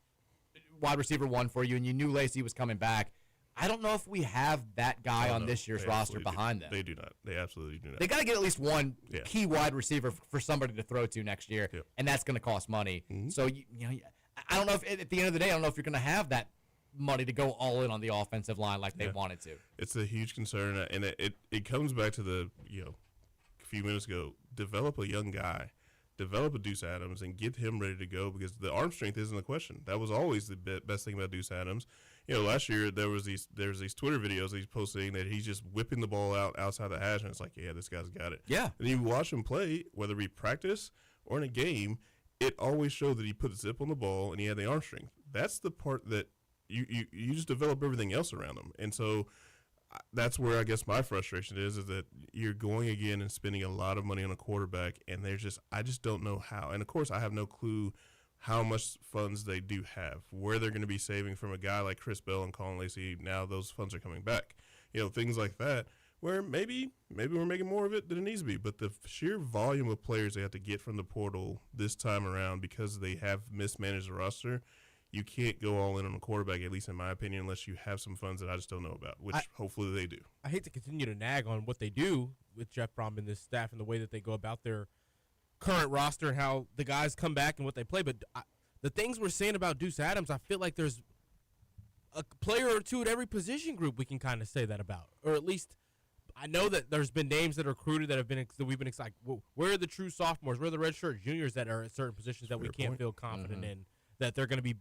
wide receiver 1 for you, and you knew Lacey was coming back. I don't know if we have that guy on this year's roster behind them. They do not. They absolutely do not. They got to get at least one key wide receiver for somebody to throw to next year, and that's going to cost money. So, I don't know if at the end of the day, I don't know if you're going to have that money to go all in on the offensive line like they wanted to. It's a huge concern, and it comes back to the a few minutes ago. Develop a young guy, develop a Deuce Adams, and get him ready to go because the arm strength isn't a question. That was always the best thing about Deuce Adams. Last year there was these Twitter videos he's posting that he's just whipping the ball outside the hash, and it's like, yeah, this guy's got it. Yeah. And you watch him play, whether we practice or in a game, it always showed that he put a zip on the ball and he had the arm strength. That's the part that you just develop everything else around him. And so that's where I guess my frustration is that you're going again and spending a lot of money on a quarterback, and I just don't know how. And of course, I have no clue how much funds they do have, where they're going to be saving from a guy like Chris Bell and Colin Lacey. Now those funds are coming back, things like that, where maybe we're making more of it than it needs to be. But the sheer volume of players they have to get from the portal this time around because they have mismanaged the roster, you can't go all in on a quarterback, at least in my opinion, unless you have some funds that I just don't know about, which hopefully they do. I hate to continue to nag on what they do with Jeff Brom and this staff and the way that they go about their current roster and how the guys come back and what they play, but the things we're saying about Deuce Adams, I feel like there's a player or two at every position group we can kind of say that about, or at least I know that there's been names that are recruited that we've been excited. Where are the true sophomores? Where are the redshirt juniors that are at certain positions that we can't feel confident in that they're going to be?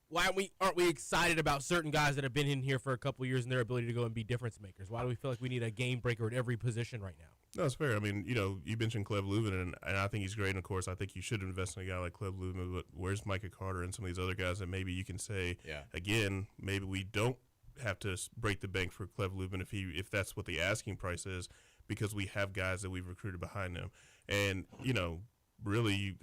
Why aren't we excited about certain guys that have been in here for a couple of years and their ability to go and be difference makers? Why do we feel like we need a game breaker at every position right now? No, it's fair. I mean, you mentioned Cleve Lubin, and I think he's great. And, of course, I think you should invest in a guy like Cleve Lubin. But where's Micah Carter and some of these other guys that maybe you can say, again, maybe we don't have to break the bank for Cleve Lubin if that's what the asking price is, because we have guys that we've recruited behind them. And, really,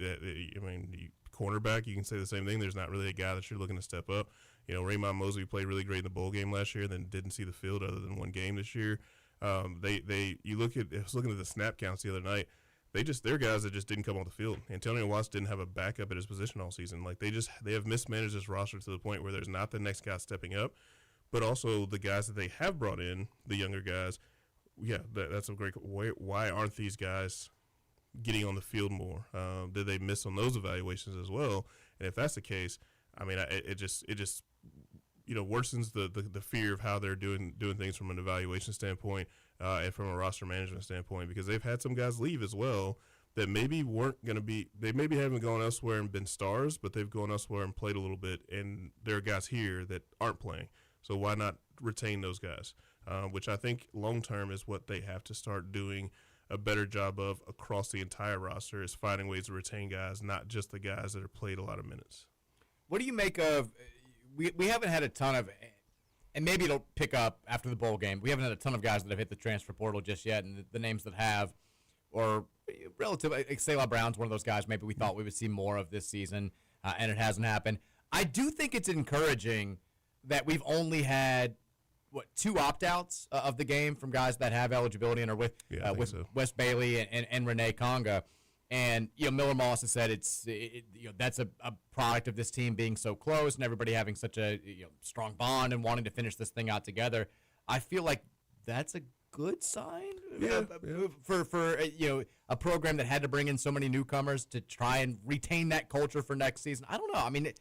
cornerback, you can say the same thing. There's not really a guy that you're looking to step up. Raymond Mosley played really great in the bowl game last year, then didn't see the field other than one game this year. I was looking at the snap counts the other night. They're guys that just didn't come on the field. Antonio Watts didn't have a backup at his position all season. Like they have mismanaged this roster to the point where there's not the next guy stepping up, but also the guys that they have brought in, the younger guys. Yeah, that's a great. Why aren't these guys getting on the field more? Did they miss on those evaluations as well? And if that's the case, I mean, it just worsens the fear of how they're doing things from an evaluation standpoint and from a roster management standpoint, because they've had some guys leave as well that maybe weren't going to be. They maybe haven't gone elsewhere and been stars, but they've gone elsewhere and played a little bit, and there are guys here that aren't playing. So why not retain those guys? Which I think long term is what they have to start doing a better job of across the entire roster, is finding ways to retain guys, not just the guys that have played a lot of minutes. What do you make of we haven't had a ton of, and maybe it'll pick up after the bowl game, we haven't had a ton of guys that have hit the transfer portal just yet, and the names that have, or relatively, like Selah Brown's one of those guys maybe we thought we would see more of this season, and it hasn't happened. I do think it's encouraging that we've only had two opt-outs of the game from guys that have eligibility and are with Wes Bailey and Renee Conga. And Miller Moss has said that's a product of this team being so close and everybody having such a strong bond and wanting to finish this thing out together. I feel like that's a good sign for a program that had to bring in so many newcomers to try and retain that culture for next season. I don't know. I mean,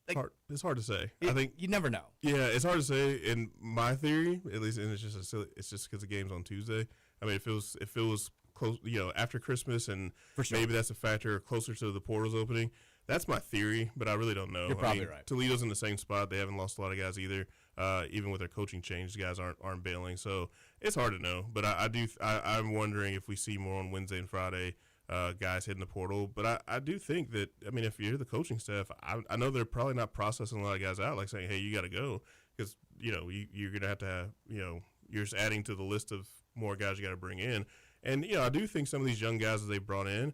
it's hard to say. I think you never know. Yeah, it's hard to say. In my theory, at least, and it's just because the game's on Tuesday. I mean, if it was close, after Christmas, and sure. Maybe that's a factor closer to the portals opening. That's my theory, but I really don't know. You're probably right. Toledo's in the same spot. They haven't lost a lot of guys either. Even with their coaching change, guys aren't bailing. So it's hard to know. But I'm wondering if we see more on Wednesday and Friday. Guys hitting the portal, but I do think that, I mean, if you're the coaching staff, I know they're probably not processing a lot of guys out, like saying, hey, you got to go, because you're gonna have to have, you're just adding to the list of more guys you got to bring in. And I do think some of these young guys that they brought in,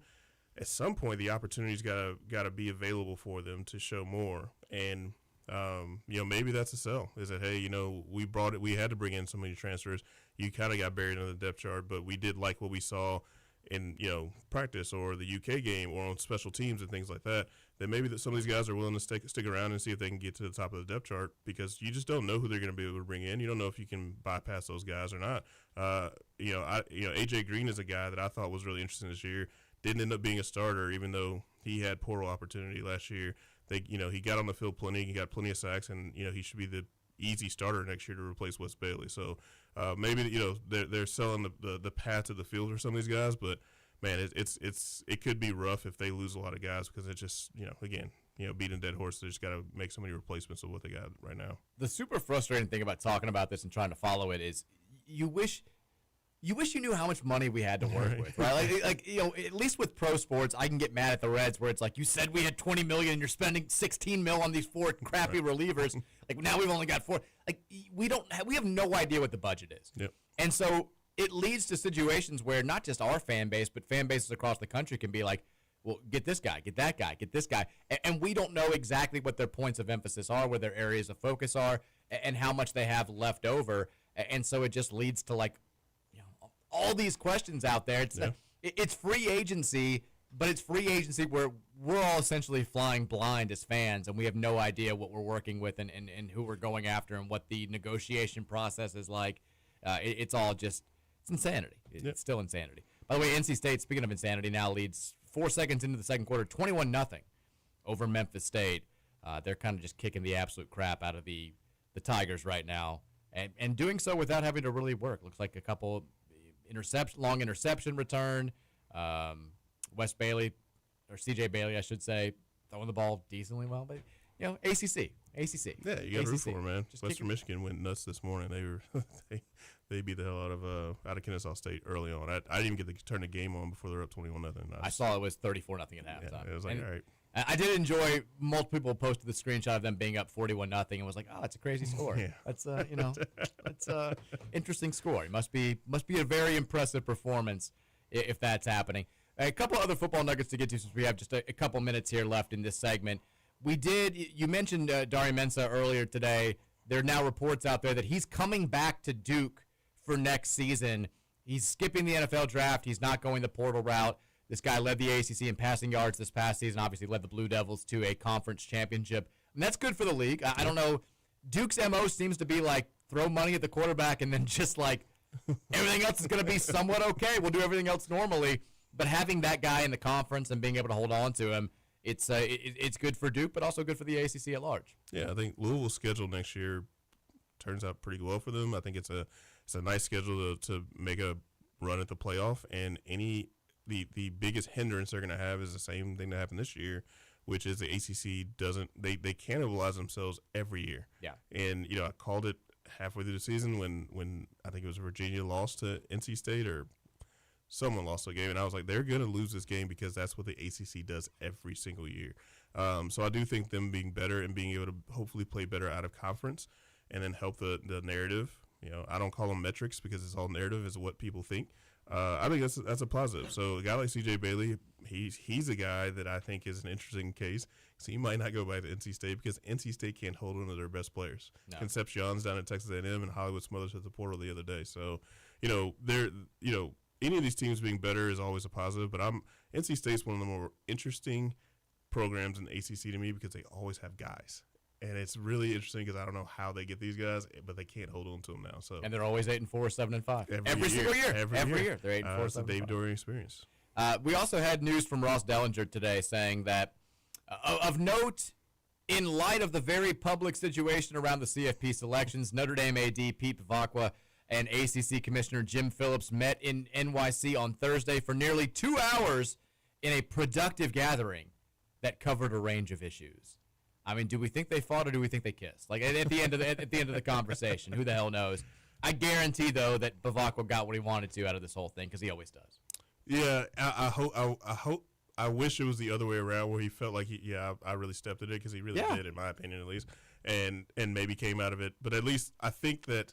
at some point the opportunity's got to be available for them to show more. And Maybe that's a sell. Is that, hey, we had to bring in so many transfers. You kind of got buried in the depth chart, but we did like what we saw in practice or the UK game or on special teams and things like that. That maybe that some of these guys are willing to stick around and see if they can get to the top of the depth chart, because you just don't know who they're going to be able to bring in. You don't know if you can bypass those guys or not. AJ Green is a guy that I thought was really interesting this year. Didn't end up being a starter, even though he had portal opportunity last year. He got on the field plenty. He got plenty of sacks, and he should be the easy starter next year to replace Wes Bailey. So maybe they're selling the path to the field for some of these guys, but man, it could be rough if they lose a lot of guys, because it's just beating a dead horse. They just got to make so many replacements of what they got right now. The super frustrating thing about talking about this and trying to follow it is you wish you knew how much money we had to work with, right? Like at least with pro sports, I can get mad at the Reds where it's like, you said we had $20 million, you're spending $16 million on these 4 crappy relievers. Like now we've only got 4. Like we have no idea what the budget is. Yep. And so it leads to situations where not just our fan base, but fan bases across the country can be like, well, get this guy, get that guy, get this guy. And we don't know exactly what their points of emphasis are, where their areas of focus are, and how much they have left over. And so it just leads to all these questions out there. It's free agency, but it's free agency where we're all essentially flying blind as fans, and we have no idea what we're working with and who we're going after and what the negotiation process is like. It's all just it's insanity. It's still insanity. By the way, NC State, speaking of insanity, now leads 4 seconds into the second quarter, 21-0 over Memphis State. They're kind of just kicking the absolute crap out of the Tigers right now, and doing so without having to really work. Looks like a couple long interception return. Wes Bailey, or CJ Bailey, I should say, throwing the ball decently well. But ACC. Yeah, you got to root for them, man. Western Michigan went nuts this morning. They beat the hell out of Kennesaw State early on. I didn't even get to turn the game on before they were up 21-0. I saw it was 34-0 at halftime. Yeah, it was like, all right. I did enjoy, multiple people posted the screenshot of them being up 41-0 and was like, oh, that's a crazy score. Yeah. That's that's interesting score. It must be a very impressive performance if that's happening. A couple other football nuggets to get to since we have just a couple minutes here left in this segment. You mentioned Dari Mensah earlier today. There are now reports out there that he's coming back to Duke for next season. He's skipping the NFL draft. He's not going the portal route. This guy led the ACC in passing yards this past season, obviously led the Blue Devils to a conference championship. And that's good for the league. I don't know. Duke's MO seems to be like throw money at the quarterback and then just like everything else is going to be somewhat okay. We'll do everything else normally. But having that guy in the conference and being able to hold on to him, it's good for Duke, but also good for the ACC at large. Yeah, I think Louisville's schedule next year turns out pretty well for them. I think it's a nice schedule to make a run at the playoff, and the biggest hindrance they're going to have is the same thing that happened this year, which is the ACC they cannibalize themselves every year. Yeah. And I called it halfway through the season when I think it was Virginia lost to NC State or someone lost a game, and I was like, they're going to lose this game because that's what the ACC does every single year. So I do think them being better and being able to hopefully play better out of conference and then help the narrative. I don't call them metrics because it's all narrative is what people think. I think that's a positive. So a guy like CJ Bailey, he's a guy that I think is an interesting case. So he might not go back to NC State because NC State can't hold on to their best players. No. Concepcion's down at Texas A&M and Hollywood Smothers at the portal the other day. So any of these teams being better is always a positive. But NC State's one of the more interesting programs in the ACC to me because they always have guys. And it's really interesting because I don't know how they get these guys, but they can't hold on to them now. So and they're always 8-4, 7-5 every single year. Every year they're 8-4. It's a Dave Dorian experience. We also had news from Ross Dellinger today saying that, of note, in light of the very public situation around the CFP selections, Notre Dame AD Pete Pavakwa and ACC Commissioner Jim Phillips met in NYC on Thursday for nearly 2 hours in a productive gathering that covered a range of issues. I mean, do we think they fought or do we think they kissed? Like at the end of the conversation, who the hell knows? I guarantee though that Bavakwa got what he wanted to out of this whole thing because he always does. Yeah, I hope. I wish it was the other way around where he felt like I really stepped in it because he really did, in my opinion at least, and maybe came out of it. But at least I think that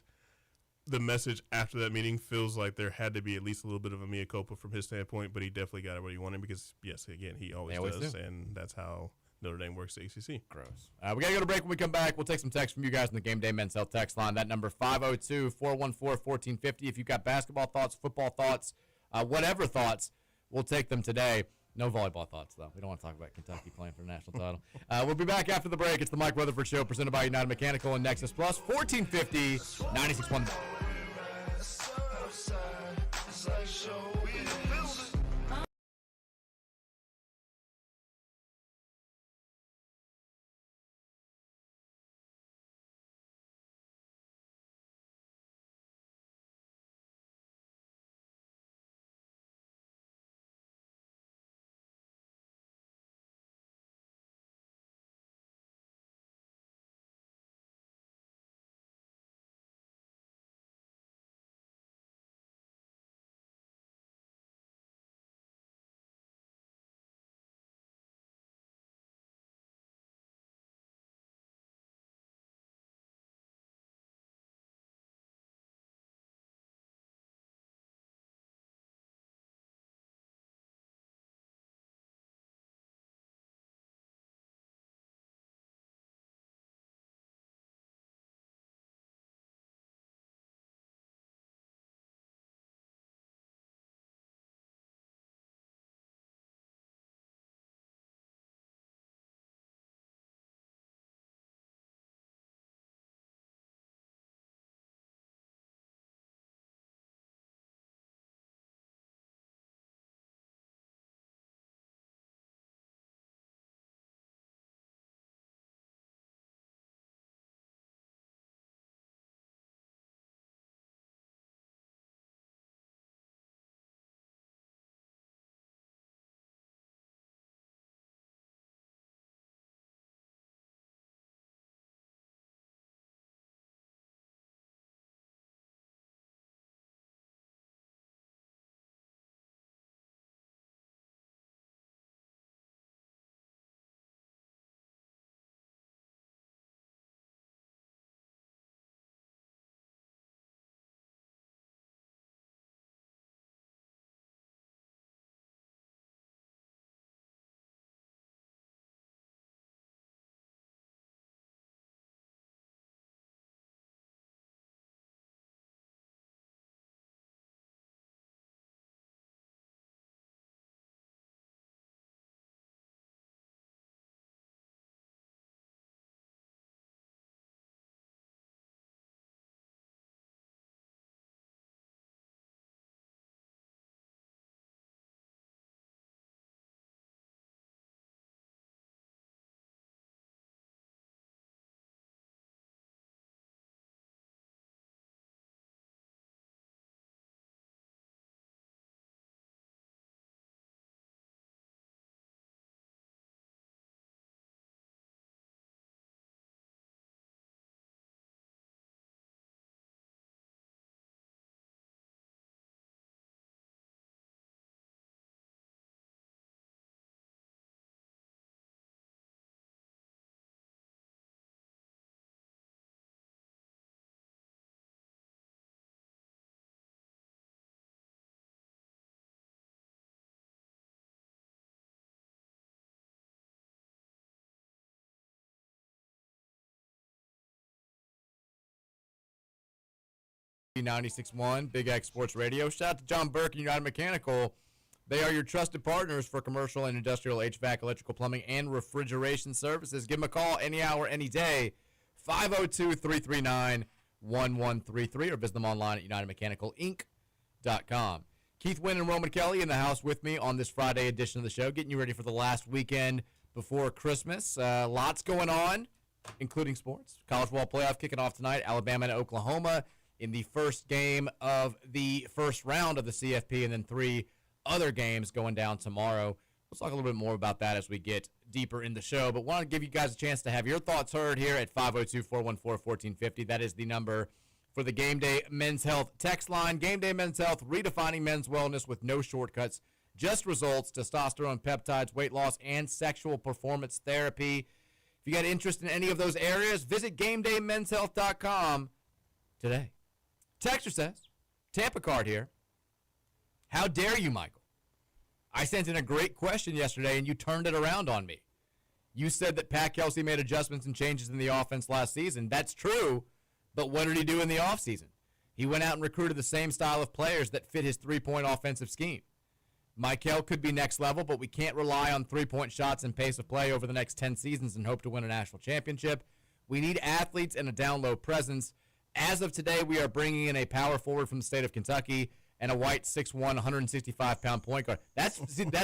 the message after that meeting feels like there had to be at least a little bit of a mea culpa from his standpoint. But he definitely got what he wanted because yes, again, he always does, and that's how Notre Dame works the ACC. Gross. We got to go to break. When we come back, we'll take some text from you guys on the Game Day Men's Health text line. That number, 502-414-1450. If you've got basketball thoughts, football thoughts, whatever thoughts, we'll take them today. No volleyball thoughts, though. We don't want to talk about Kentucky playing for the national title. We'll be back after the break. It's the Mike Rutherford Show, presented by United Mechanical and Nexus Plus, 1450, 96.1. .96.1 Big X Sports Radio. Shout out to John Burke and United Mechanical. They are your trusted partners for commercial and industrial HVAC, electrical, plumbing, and refrigeration services. Give them a call any hour, any day. 502-339-1133 or visit them online at UnitedMechanicalInc.com. Keith Wynn and Roman Kelly in the house with me on this Friday edition of the show, getting you ready for the last weekend before Christmas. Lots going on, including sports. College football playoff kicking off tonight. Alabama and Oklahoma in the first game of the first round of the CFP, and then 3 other games going down tomorrow. We'll talk a little bit more about that as we get deeper in the show, but want to give you guys a chance to have your thoughts heard here at 502-414-1450. That is the number for the Game Day Men's Health text line. Game Day Men's Health, redefining men's wellness with no shortcuts, just results, testosterone, peptides, weight loss, and sexual performance therapy. If you got interest in any of those areas, visit GameDayMen'sHealth.com today. Texter says, Tampa card here. How dare you, Michael? I sent in a great question yesterday, and you turned it around on me. You said that Pat Kelsey made adjustments and changes in the offense last season. That's true, but what did he do in the offseason? He went out and recruited the same style of players that fit his three-point offensive scheme. Michael could be next level, but we can't rely on three-point shots and pace of play over the next 10 seasons and hope to win a national championship. We need athletes and a down-low presence. As of today, we are bringing in a power forward from the state of Kentucky and a white 6'1", 165-pound point guard. That's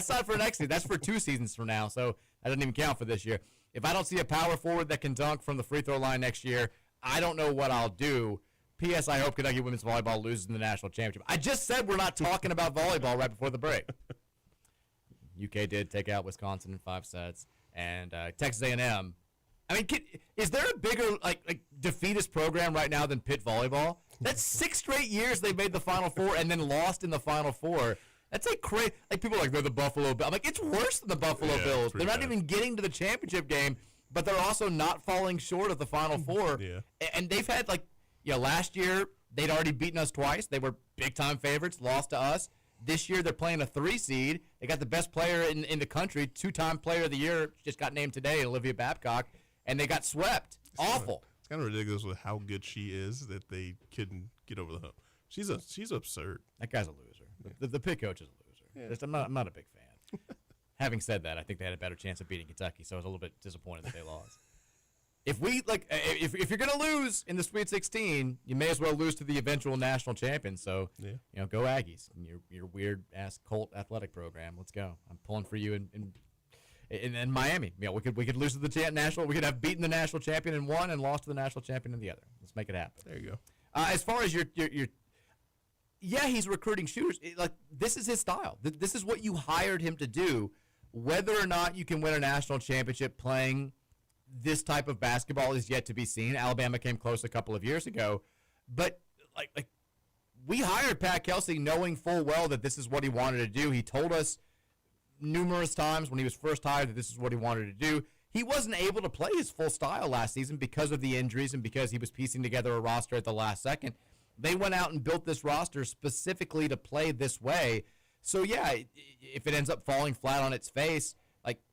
not for next season. That's for 2 seasons from now, so that doesn't even count for this year. If I don't see a power forward that can dunk from the free throw line next year, I don't know what I'll do. P.S. I hope Kentucky women's volleyball loses in the national championship. I just said we're not talking about volleyball right before the break. UK did take out Wisconsin in 5 sets, and Texas A&M. I mean, is there a bigger like defeatist program right now than Pitt volleyball? That's 6 straight years they've made the Final Four and then lost in the Final Four. That's like crazy. Like people are like, they're the Buffalo Bills. I'm like, it's worse than the Buffalo Bills. They're not even getting to the championship game, but they're also not falling short of the Final Four. Yeah. And they've had last year they'd already beaten us twice. They were big-time favorites, lost to us. This year they're playing a 3 seed. They got the best player in the country, 2-time player of the year, just got named today, Olivia Babcock, and they got swept. Awful. It's kind of ridiculous with how good she is that they couldn't get over the hump. She's absurd. That guy's a loser. The Pitt coach is a loser. Yeah. I'm not a big fan. Having said that, I think they had a better chance of beating Kentucky, so I was a little bit disappointed that they lost. If you're gonna lose in the Sweet 16, you may as well lose to the eventual national champion. So go Aggies. Your weird ass Colt athletic program. Let's go. I'm pulling for you in Miami. We could lose to the national. We could have beaten the national champion in one and lost to the national champion in the other. Let's make it happen. There you go. As far as your he's recruiting shooters. This is his style. This is what you hired him to do. Whether or not you can win a national championship playing this type of basketball is yet to be seen. Alabama came close a couple of years ago, but we hired Pat Kelsey knowing full well that this is what he wanted to do. He told us numerous times when he was first hired that this is what he wanted to do. He wasn't able to play his full style last season because of the injuries and because he was piecing together a roster at the last second. They went out and built this roster specifically to play this way. So yeah, if it ends up falling flat on its face,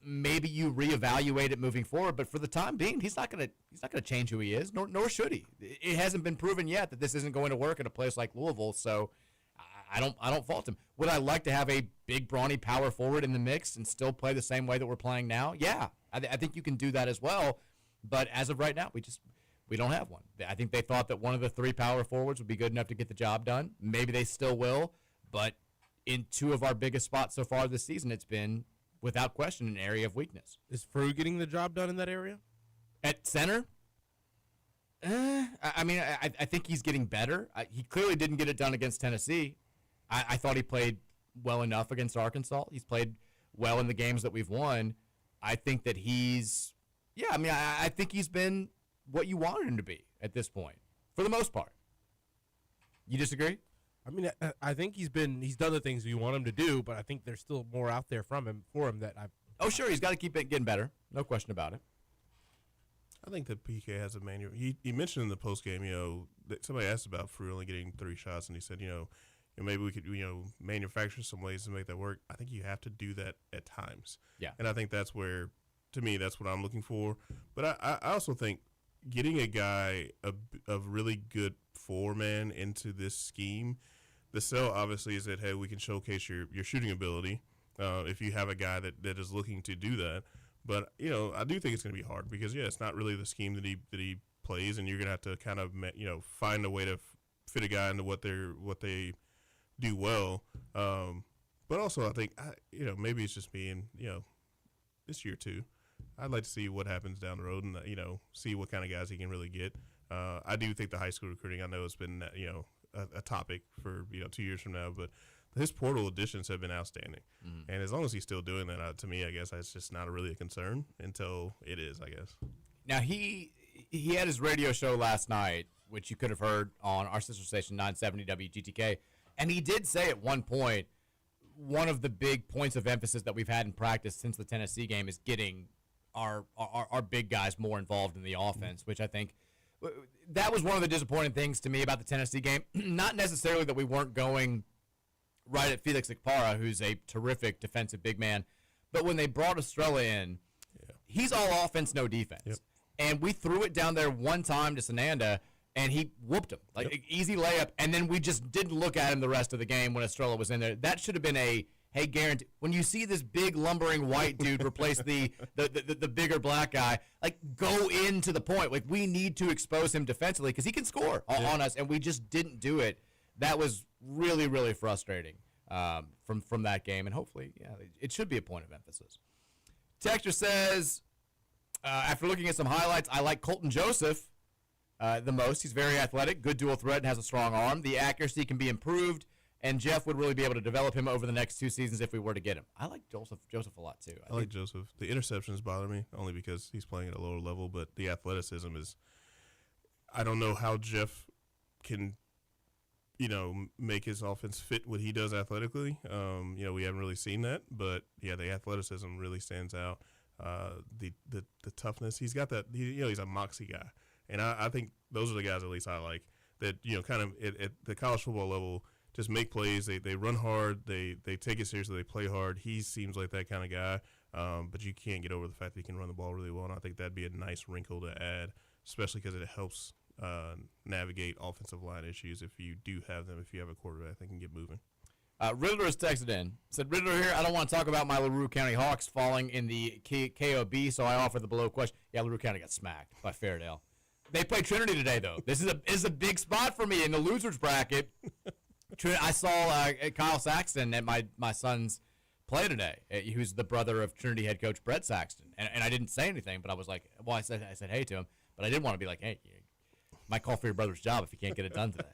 maybe you reevaluate it moving forward, but for the time being, he's not gonna change who he is, nor should he. It hasn't been proven yet that this isn't going to work at a place like Louisville, so I don't fault him. Would I like to have a big, brawny power forward in the mix and still play the same way that we're playing now? Yeah, I think you can do that as well, but as of right now, we don't have one. I think they thought that one of the 3 power forwards would be good enough to get the job done. Maybe they still will, but in 2 of our biggest spots so far this season, it's been without question an area of weakness. Is Frew getting the job done in that area? At center? I think he's getting better. He clearly didn't get it done against Tennessee. I thought he played well enough against Arkansas. He's played well in the games that we've won. I think that I think he's been what you wanted him to be at this point, for the most part. You disagree? I mean, I think he's done the things you want him to do, but I think there's still more out there for him that I've. Oh, sure, he's got to keep it getting better. No question about it. I think that PK has a manual. He mentioned in the post game, that somebody asked about Frew only getting 3 shots, and he said, maybe we could, manufacture some ways to make that work. I think you have to do that at times. Yeah. And I think that's where, to me, that's what I'm looking for. But I also think getting a guy of really good 4-man into this scheme, the sell obviously is that, hey, we can showcase your shooting ability if you have a guy that is looking to do that. But, I do think it's going to be hard because, it's not really the scheme that he plays, and you're going to have to kind of, find a way to fit a guy into what they do well. But also I think, maybe it's just me and, this year too. I'd like to see what happens down the road and, see what kind of guys he can really get. I do think the high school recruiting, I know it's been, a topic for 2 years from now, but his portal additions have been outstanding. Mm-hmm. And as long as he's still doing that, to me, I guess it's just not really a concern until it is, I guess. Now, he had his radio show last night, which you could have heard on our sister station, 970 WGTK, and he did say at one point, one of the big points of emphasis that we've had in practice since the Tennessee game is getting our big guys more involved in the offense, which I think that was one of the disappointing things to me about the Tennessee game. Not necessarily that we weren't going right at Felix Ikpara, who's a terrific defensive big man, but when they brought Estrella in, he's all offense, no defense. Yep. And we threw it down there one time to Sananda, and he whooped him. Like, easy layup, and then we just didn't look at him the rest of the game when Estrella was in there. That should have been a, hey, guarantee. When you see this big, lumbering white dude replace the bigger black guy, like, go into the point. Like, we need to expose him defensively because he can score on us, and we just didn't do it. That was really, really frustrating from that game, and hopefully, it should be a point of emphasis. Texture says, after looking at some highlights, I like Colton Joseph the most. He's very athletic, good dual threat, and has a strong arm. The accuracy can be improved, and Jeff would really be able to develop him over the next 2 seasons if we were to get him. I like Joseph a lot, too. I like Joseph. The interceptions bother me, only because he's playing at a lower level, but the athleticism is – I don't know how Jeff can – make his offense fit what he does athletically. We haven't really seen that, but the athleticism really stands out. The toughness, he's got that. He's a moxie guy, and I think those are the guys at least I like that. Kind of at the college football level, just make plays. They run hard. They take it seriously. They play hard. He seems like that kind of guy. But you can't get over the fact that he can run the ball really well, and I think that'd be a nice wrinkle to add, especially because it helps navigate offensive line issues if you do have them, if you have a quarterback that can get moving. Riddler has texted in. Said, Riddler here, I don't want to talk about my LaRue County Hawks falling in the KOB, so I offer the below question. Yeah, LaRue County got smacked by Fairdale. They play Trinity today, though. This is a big spot for me in the losers bracket. I saw Kyle Saxton at my son's play today. Who's the brother of Trinity head coach Brett Saxton. And I didn't say anything, but I was like, I said hey to him, but I didn't want to be like, hey, might call for your brother's job if you can't get it done today.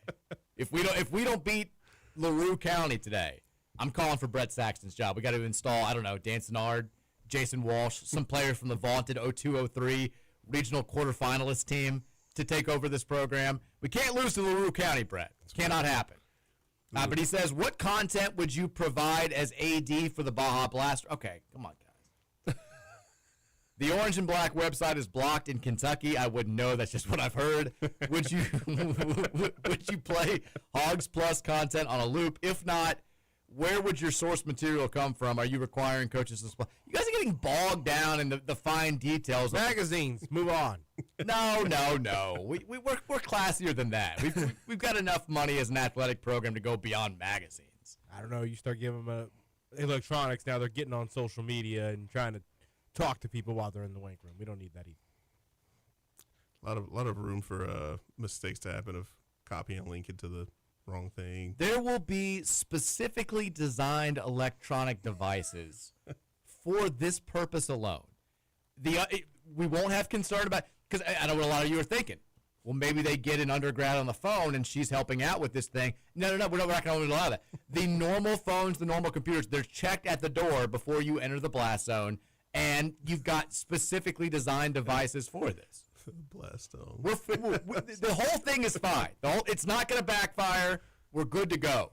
If we don't beat LaRue County today, I'm calling for Brett Saxton's job. We got to install, I don't know, Dan Senard, Jason Walsh, some players from the vaunted 02-03 regional quarterfinalist team to take over this program. We can't lose to LaRue County, Brett. Cannot happen. But he says, what content would you provide as AD for the Baja Blast? Okay, come on, guys. The Orange and Black website is blocked in Kentucky. I wouldn't know. That's just what I've heard. Would you play Hogs Plus content on a loop? If not, where would your source material come from? Are you requiring coaches to – you guys are getting bogged down in the fine details. Magazines. Move on. No. We're classier than that. We've got enough money as an athletic program to go beyond magazines. I don't know. You start giving them electronics now. They're getting on social media and trying to talk to people while they're in the weight room. We don't need that either. A lot of room for mistakes to happen of copying and linking to the wrong thing. There will be specifically designed electronic devices for this purpose alone. We won't have concern about, because I know what a lot of you are thinking. Well, maybe they get an undergrad on the phone and she's helping out with this thing. No, we're not going to allow that. The normal phones, the normal computers, they're checked at the door before you enter the blast zone, and you've got specifically designed devices for this. Blast zone. The whole thing is fine. It's not going to backfire. We're good to go.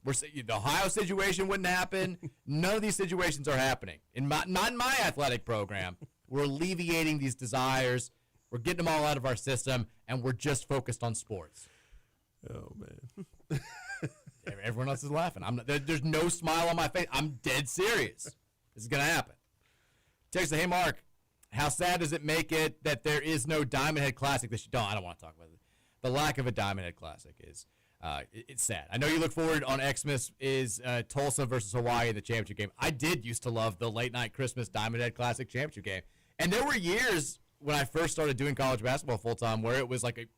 The Ohio situation wouldn't happen. None of these situations are happening. Not in my athletic program. We're alleviating these desires. We're getting them all out of our system, and we're just focused on sports. Oh, man. Everyone else is laughing. There's no smile on my face. I'm dead serious. This is going to happen. Text, hey, Mark, how sad does it make it that there is no Diamond Head Classic this year? I don't want to talk about it. The lack of a Diamond Head Classic is it's sad. I know you look forward on Xmas is Tulsa versus Hawaii in the championship game. I did used to love the late night Christmas Diamond Head Classic championship game. And there were years when I first started doing college basketball full time where it was like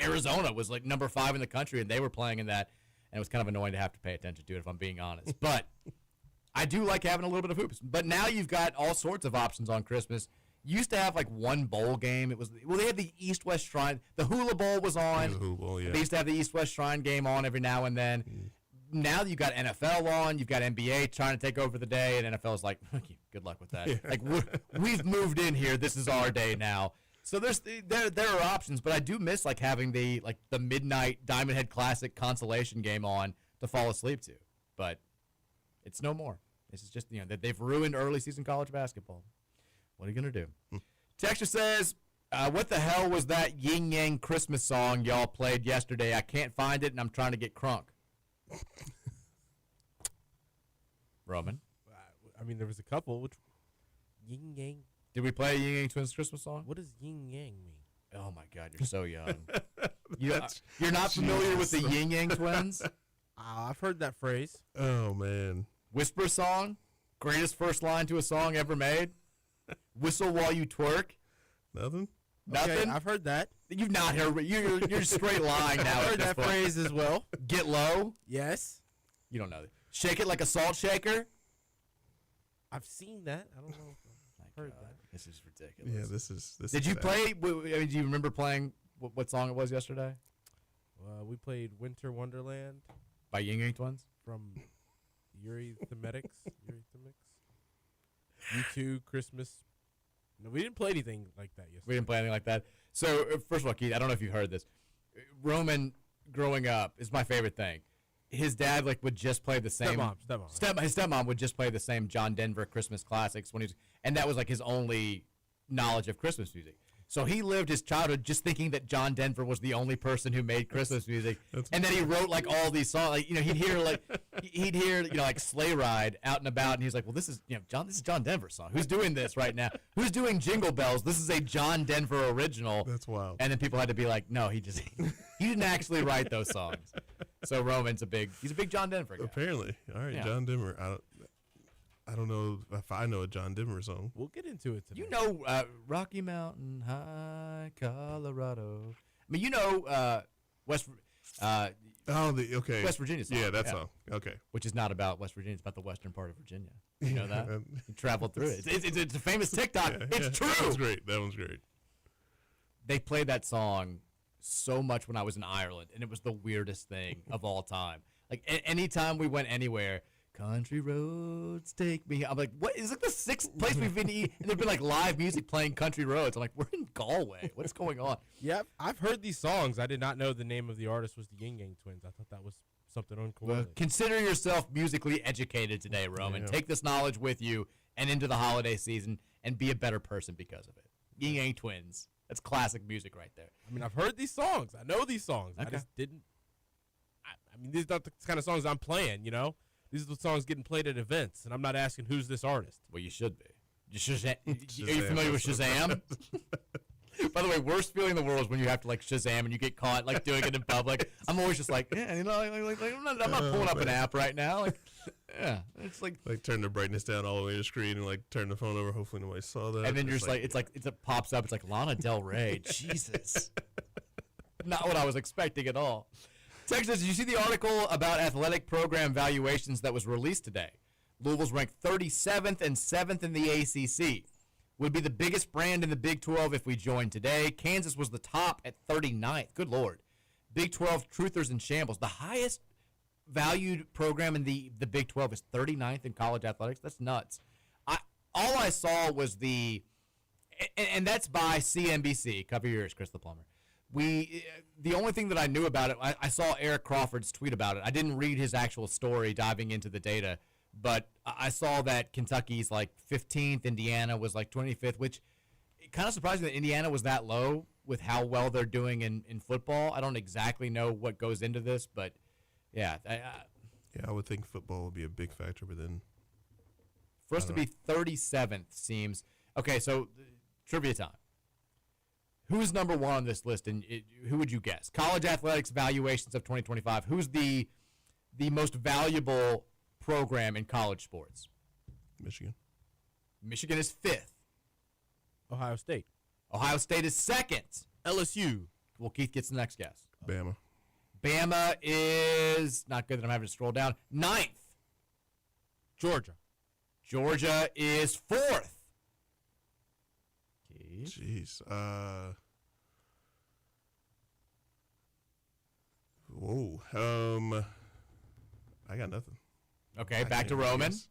Arizona was like number 5 in the country and they were playing in that. And it was kind of annoying to have to pay attention to it if I'm being honest. But I do like having a little bit of hoops. But now you've got all sorts of options on Christmas. You used to have like one bowl game. They had the East-West Shrine. The Hula Bowl was on. The Hula Bowl, yeah. They used to have the East-West Shrine game on every now and then. Now you've got NFL on. You've got NBA trying to take over the day, and NFL's like, good luck with that. Yeah. Like we've moved in here. This is our day now. So there are options, but I do miss like having the midnight Diamond Head Classic consolation game on to fall asleep to. But it's no more. This is just that they've ruined early season college basketball. What are you gonna do? Texture says, what the hell was that Yin Yang Christmas song y'all played yesterday? I can't find it, and I'm trying to get crunk. Roman? I mean, there was a couple. Which Yin Yang Did we play a Ying Yang Twins Christmas song? What does yin yang mean? Oh my God, you're so young. You're not familiar with the Ying Yang Twins? I've heard that phrase. Oh man. Whisper song, greatest first line to a song ever made. Whistle while you twerk. Nothing. Nothing. Okay, I've heard that. You've not heard. You're straight lying now. I've heard that phrase as well. Get low. Yes. You don't know that. Shake it like a salt shaker. I've seen that. I don't know if I've heard that. This is ridiculous. Yeah, this is. Did you sad. play? I mean, do you remember playing what song it was yesterday? We played Winter Wonderland By Ying Yang Twins. from Eurythmics. U2 Christmas. No, we didn't play anything like that yesterday. We didn't play anything like that. So first of all, Keith, I don't know if you've heard this. Roman, growing up, is my favorite thing. His dad would just play the same. His stepmom would just play the same John Denver Christmas classics when he was, and that was like his only knowledge of Christmas music. So he lived his childhood just thinking that John Denver was the only person who made Christmas music, and then he wrote like all these songs. Like he'd hear like Sleigh Ride out and about, and he's like, well, this is John Denver's song. Who's doing this right now? Who's doing Jingle Bells? This is a John Denver original. That's wild. And then people had to be like, no, he didn't actually write those songs. So Roman's he's a big John Denver guy. Apparently, all right, Yeah. John Denver. I don't know if I know a John Denver song. We'll get into it today. You know Rocky Mountain High, Colorado. I mean, you know West Virginia song. Yeah, that song. Okay. Which is not about West Virginia. It's about the western part of Virginia. You know that? You traveled through it. It's a famous TikTok. It's true. That one's great. That one's great. They played that song so much when I was in Ireland, and it was the weirdest thing of all time. Like, anytime we went anywhere, country roads take me. I'm like, what? It's like the sixth place we've been to eat, and there've been like live music playing country roads. I'm like, we're in Galway. What's going on? Yeah, I've heard these songs. I did not know the name of the artist was the Ying Yang Twins. I thought that was something uncool. Consider yourself musically educated today, Roman. Yeah. Take this knowledge with you and into the holiday season, and be a better person because of it. Ying Yang Twins. That's classic music right there. I mean, I've heard these songs. I know these songs. Okay. I just didn't. I mean, these are not the kind of songs I'm playing, you know? These are the songs getting played at events, and I'm not asking who's this artist. Well, you should be. Are you familiar with Shazam? By the way, worst feeling in the world is when you have to like Shazam and you get caught like doing it in public. I'm always just like, yeah, you know, I'm not pulling up an app right now. Like, yeah, it's like turn the brightness down all the way to the screen and like turn the phone over. Hopefully nobody saw that. And then you're just like, it pops up. It's like Lana Del Rey. Jesus, not what I was expecting at all. Texas, did you see the article about athletic program valuations that was released today? Louisville's ranked 37th and 7th in the ACC. Would be the biggest brand in the Big 12 if we joined today. Kansas was the top at 39th. Good Lord. Big 12 truthers in shambles. The highest valued program in the Big 12 is 39th in college athletics. That's nuts. All I saw was and that's by CNBC. Cover your ears, Chris the Plumber. The only thing that I knew about it, I saw Eric Crawford's tweet about it. I didn't read his actual story diving into the data, but I saw that Kentucky's like 15th, Indiana was like 25th, which kind of surprising that Indiana was that low with how well they're doing in football. I don't exactly know what goes into this, but yeah. I would think football would be a big factor, but then for us to be 37th seems okay. So trivia time. Who's number one on this list, and who would you guess? College athletics valuations of 2025. Who's the most valuable program in college sports? Michigan. Michigan is 5th. Ohio State. Ohio State is 2nd. LSU. Well, Keith gets the next guess. Bama. Bama is not good that I'm having to scroll down. 9th. Georgia. Georgia is 4th. Keith? Jeez. Whoa. I got nothing. Okay, I back to can't Roman. guess.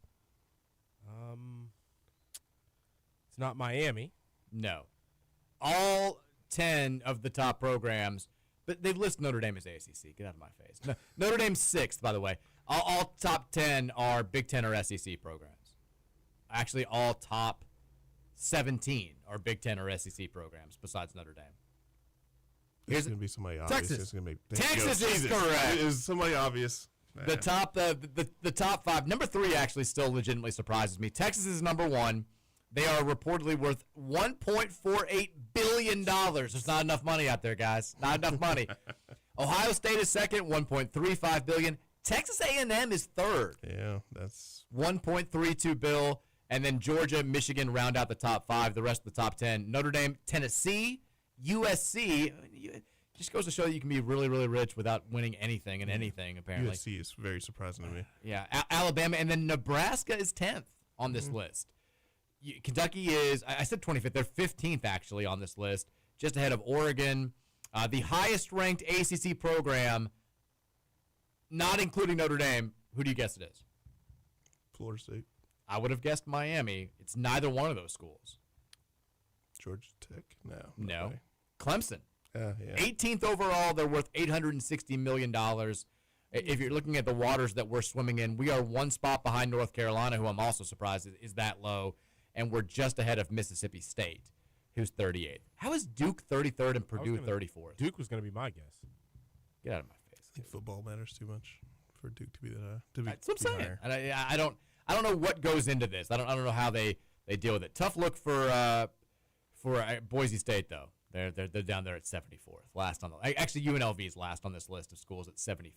It's not Miami. No. All 10 of the top programs, but they've listed Notre Dame as ACC. Get out of my face. No, Notre Dame's 6th, by the way. All top 10 are Big 10 or SEC programs. Actually, all top 17 are Big 10 or SEC programs besides Notre Dame. It's going to be somebody obvious. Texas. It's gonna be, Texas is Jesus. correct. It is somebody obvious. The top 5. Number 3 actually still legitimately surprises me. Texas is number 1. They are reportedly worth $1.48 billion. There's not enough money out there, guys. Not enough money. Ohio State is second, $1.35 billion. Texas A&M is third. Yeah, that's $1.32 billion. And then Georgia, Michigan round out the top 5. The rest of the top 10. Notre Dame, Tennessee, USC. It just goes to show that you can be really, really rich without winning anything and anything, apparently. USC is very surprising to me. Yeah, Alabama. And then Nebraska is 10th on this list. Kentucky is, I said 25th. They're 15th, actually, on this list, just ahead of Oregon. The highest-ranked ACC program, not including Notre Dame. Who do you guess it is? Florida State. I would have guessed Miami. It's neither one of those schools. Georgia Tech? No. way. Clemson. Yeah. 18th overall. They're worth $860 million. If you're looking at the waters that we're swimming in, we are one spot behind North Carolina, who I'm also surprised is that low, and we're just ahead of Mississippi State, who's 38th. How is Duke 33rd and Purdue 34th? Duke was going to be my guess. Get out of my face. I think football matters too much for Duke to be that high. That's what I'm saying. And I don't know what goes into this. I don't know how they deal with it. Tough look for Boise State though. They're down there at 74th, last on the. Actually, UNLV is last on this list of schools at 75th.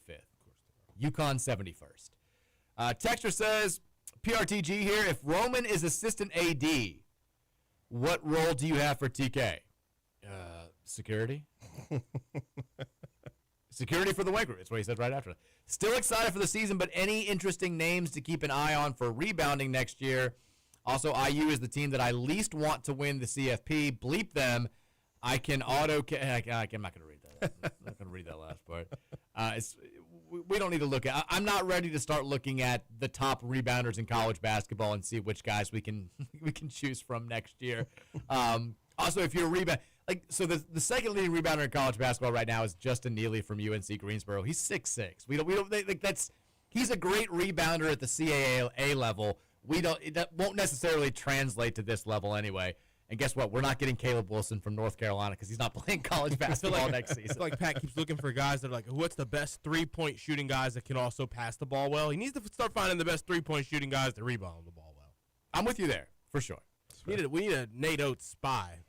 UConn 71st. Texture says, PRTG here. If Roman is assistant AD, what role do you have for TK? Security. Security for the weight group. That's what he said right after. Still excited for the season, but any interesting names to keep an eye on for rebounding next year? Also, IU is the team that I least want to win the CFP. Bleep them. I can I'm not going to read that. I'm not going to read that last part. We don't need to look at. I'm not ready to start looking at the top rebounders in college basketball and see which guys we can choose from next year. Also, if you're a rebound, the second leading rebounder in college basketball right now is Justin Neely from UNC Greensboro. He's 6'6". He's a great rebounder at the CAA level. That won't necessarily translate to this level anyway. And guess what? We're not getting Caleb Wilson from North Carolina because he's not playing college basketball next season. I feel like Pat keeps looking for guys that are like, what's the best three-point shooting guys that can also pass the ball well? He needs to start finding the best three-point shooting guys that rebound the ball well. I'm with you there, for sure. We need a Nate Oates spy.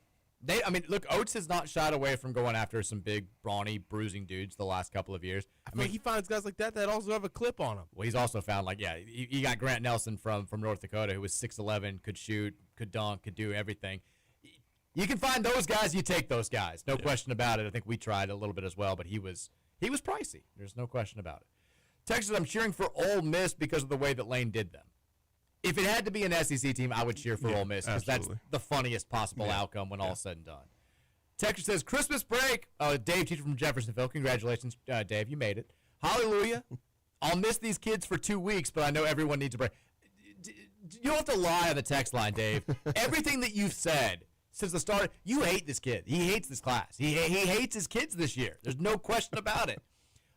Look, Oates has not shied away from going after some big, brawny, bruising dudes the last couple of years. I mean, he finds guys like that also have a clip on them. Well, he's also found, you got Grant Nelson from North Dakota, who was 6'11", could shoot, could dunk, could do everything. You can find those guys, you take those guys. No question about it. I think we tried a little bit as well, but he was pricey. There's no question about it. Texas, I'm cheering for Ole Miss because of the way that Lane did them. If it had to be an SEC team, I would cheer for Ole Miss because that's the funniest possible outcome when all said and done. Texas says, Christmas break. Dave, teacher from Jeffersonville. Congratulations, Dave. You made it. Hallelujah. I'll miss these kids for 2 weeks, but I know everyone needs a break. You don't have to lie on the text line, Dave. Everything that you've said since the start, you hate this kid. He hates this class. He hates his kids this year. There's no question about it.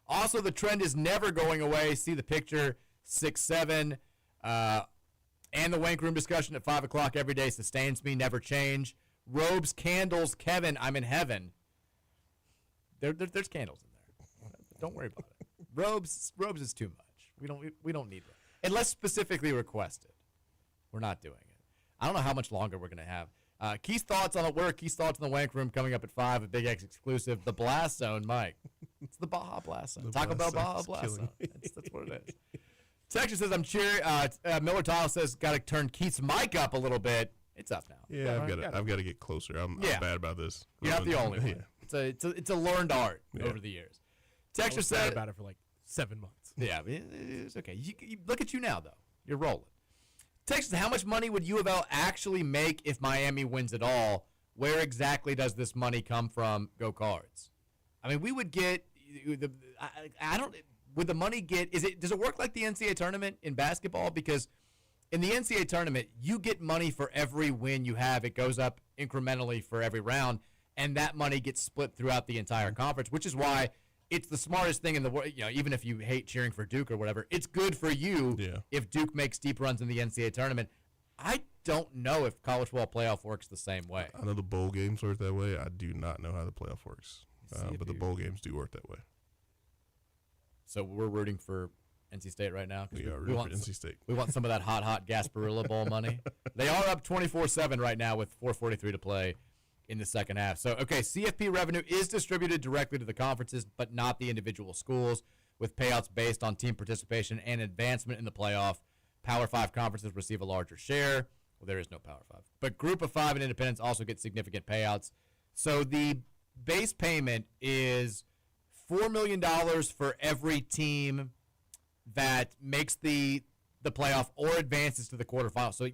Also, the trend is never going away. See the picture, 6'7", and the wank room discussion at 5 o'clock every day sustains me, never change. Robes, candles, Kevin, I'm in heaven. There's candles in there. Don't worry about it. Robes is too much. We don't need that unless specifically requested. We're not doing it. I don't know how much longer we're gonna have. Keith's thoughts on the wank room coming up at 5. A Big X exclusive. The Blast Zone, Mike. It's the Baja Blast Zone. Taco Bell Baja Blast Zone. That's what it is. Texas says, I'm cheering. Miller Tile says, got to turn Keith's mic up a little bit. It's up now. Yeah, I've got to get closer. I'm bad about this. You're not the only one. It's a learned art over the years. Texas said about it for 7 months. Yeah, it's okay. You look at you now, though. You're rolling. Texas, how much money would U of L actually make if Miami wins it all? Where exactly does this money come from? Go Cards. I mean, we would get would the money does it work like the NCAA tournament in basketball? Because in the NCAA tournament, you get money for every win you have. It goes up incrementally for every round, and that money gets split throughout the entire conference, which is why it's the smartest thing in the world. Even if you hate cheering for Duke or whatever, it's good for you if Duke makes deep runs in the NCAA tournament. I don't know if college football playoff works the same way. I know the bowl games work that way. I do not know how the playoff works, but the bowl games do work that way. So we're rooting for NC State right now? We are we want NC State. We want some of that hot Gasparilla Bowl money. They are up 24-7 right now with 4:43 to play in the second half. So, okay, CFP revenue is distributed directly to the conferences, but not the individual schools, with payouts based on team participation and advancement in the playoff. Power 5 conferences receive a larger share. Well, there is no Power 5. But Group of 5 and independents also get significant payouts. So the base payment is $4 million for every team that makes the playoff or advances to the quarterfinals. So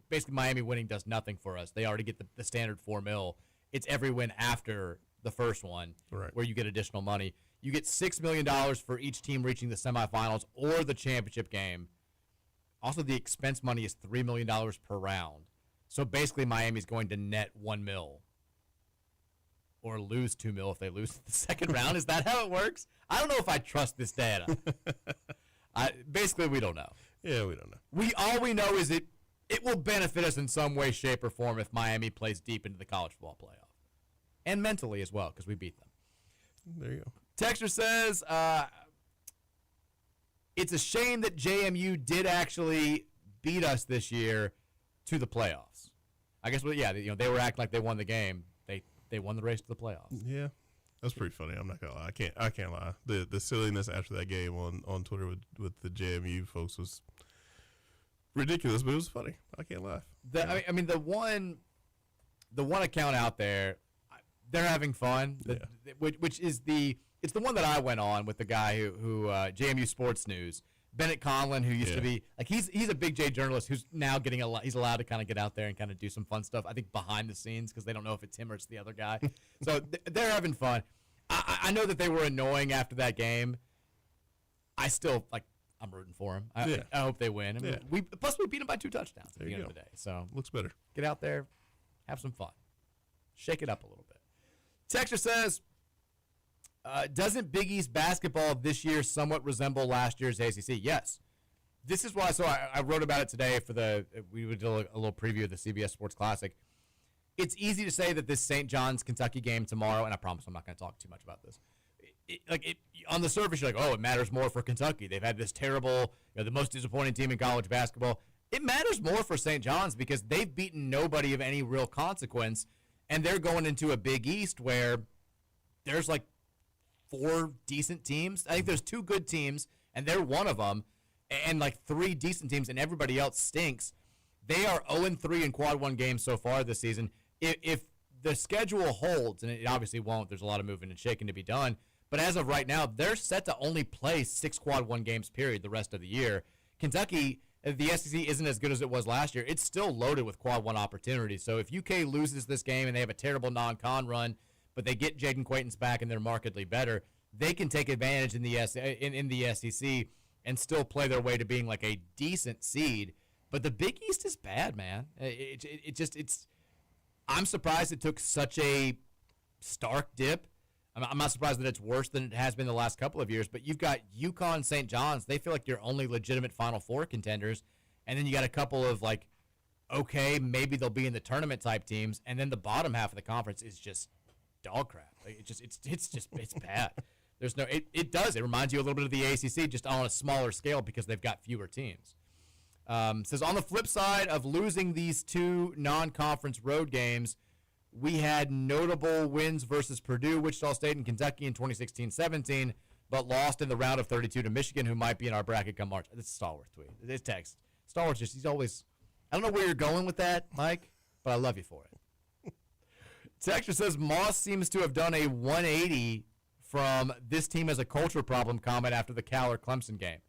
basically Miami winning does nothing for us. They already get the standard $4 million. It's every win after the first one where you get additional money. You get $6 million for each team reaching the semifinals or the championship game. Also, the expense money is $3 million per round. So basically Miami's going to net $1 million. Or lose $2 million if they lose the second round. Is that how it works? I don't know if I trust this data. Basically, we don't know. Yeah, we don't know. All we know is it will benefit us in some way, shape, or form if Miami plays deep into the college football playoff. And mentally as well, because we beat them. There you go. Texture says, it's a shame that JMU did actually beat us this year to the playoffs. I guess, they were acting like they won the game. They won the race to the playoffs. Yeah, that's pretty funny. I'm not gonna lie. I can't lie. The silliness after that game on Twitter with the JMU folks was ridiculous, but it was funny. I can't laugh. I mean, the one account out there, they're having fun. Which is it's the one that I went on with the guy who JMU Sports News. Bennett Conlon, who used to be he's a Big J journalist who's now getting he's allowed to kind of get out there and kind of do some fun stuff. I think behind the scenes because they don't know if it's him or it's the other guy. So they're having fun. I know that they were annoying after that game. I still I'm rooting for them. I hope they win. I mean, we beat them by 2 touchdowns at the end of the day. So looks better. Get out there, have some fun, shake it up a little bit. Texture says, doesn't Big East basketball this year somewhat resemble last year's ACC? Yes. This is why. So I wrote about it today we would do a little preview of the CBS Sports Classic. It's easy to say that this St. John's Kentucky game tomorrow, and I promise I'm not going to talk too much about this. On the surface, you're like, oh, it matters more for Kentucky. They've had this terrible, the most disappointing team in college basketball. It matters more for St. John's because they've beaten nobody of any real consequence, and they're going into a Big East where there's 4 decent teams. I think there's 2 good teams, and they're one of them, and 3 decent teams, and everybody else stinks. They are 0-3 in quad 1 games so far this season. If the schedule holds, and it obviously won't, there's a lot of moving and shaking to be done, but as of right now, they're set to only play 6 quad 1 games, period, the rest of the year. Kentucky, the SEC isn't as good as it was last year. It's still loaded with quad 1 opportunities. So if UK loses this game and they have a terrible non-con run, but they get Jaden Quaintance back and they're markedly better, they can take advantage in the SEC and still play their way to being a decent seed. But the Big East is bad, man. I'm surprised it took such a stark dip. I'm not surprised that it's worse than it has been the last couple of years, but you've got UConn, St. John's. They feel like your only legitimate Final Four contenders. And then you got a couple of okay, maybe they'll be in the tournament type teams. And then the bottom half of the conference is just dog crap. It's bad. It reminds you a little bit of the ACC just on a smaller scale because they've got fewer teams. Says on the flip side of losing these 2 non-conference road games, we had notable wins versus Purdue, Wichita State, and Kentucky in 2016-17, but lost in the round of 32 to Michigan, who might be in our bracket come March. This is Stallworth tweet. This text. Stallworth he's always, I don't know where you're going with that, Mike, but I love you for it. Texture says Moss seems to have done a 180 from this team as a culture problem comment after the Cal or Clemson game.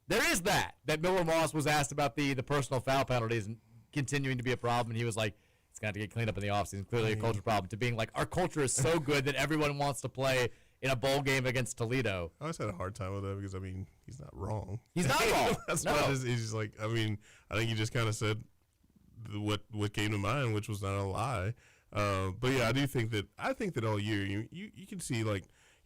There is that Miller Moss was asked about the personal foul penalties and continuing to be a problem, and he was like, it's going to get cleaned up in the offseason. Clearly a culture problem. To being our culture is so good that everyone wants to play in a bowl game against Toledo. I always had a hard time with that because, he's not wrong. He's not wrong. That's what he's just I think he just kind of said what came to mind, which was not a lie. But yeah, I think that all year you can see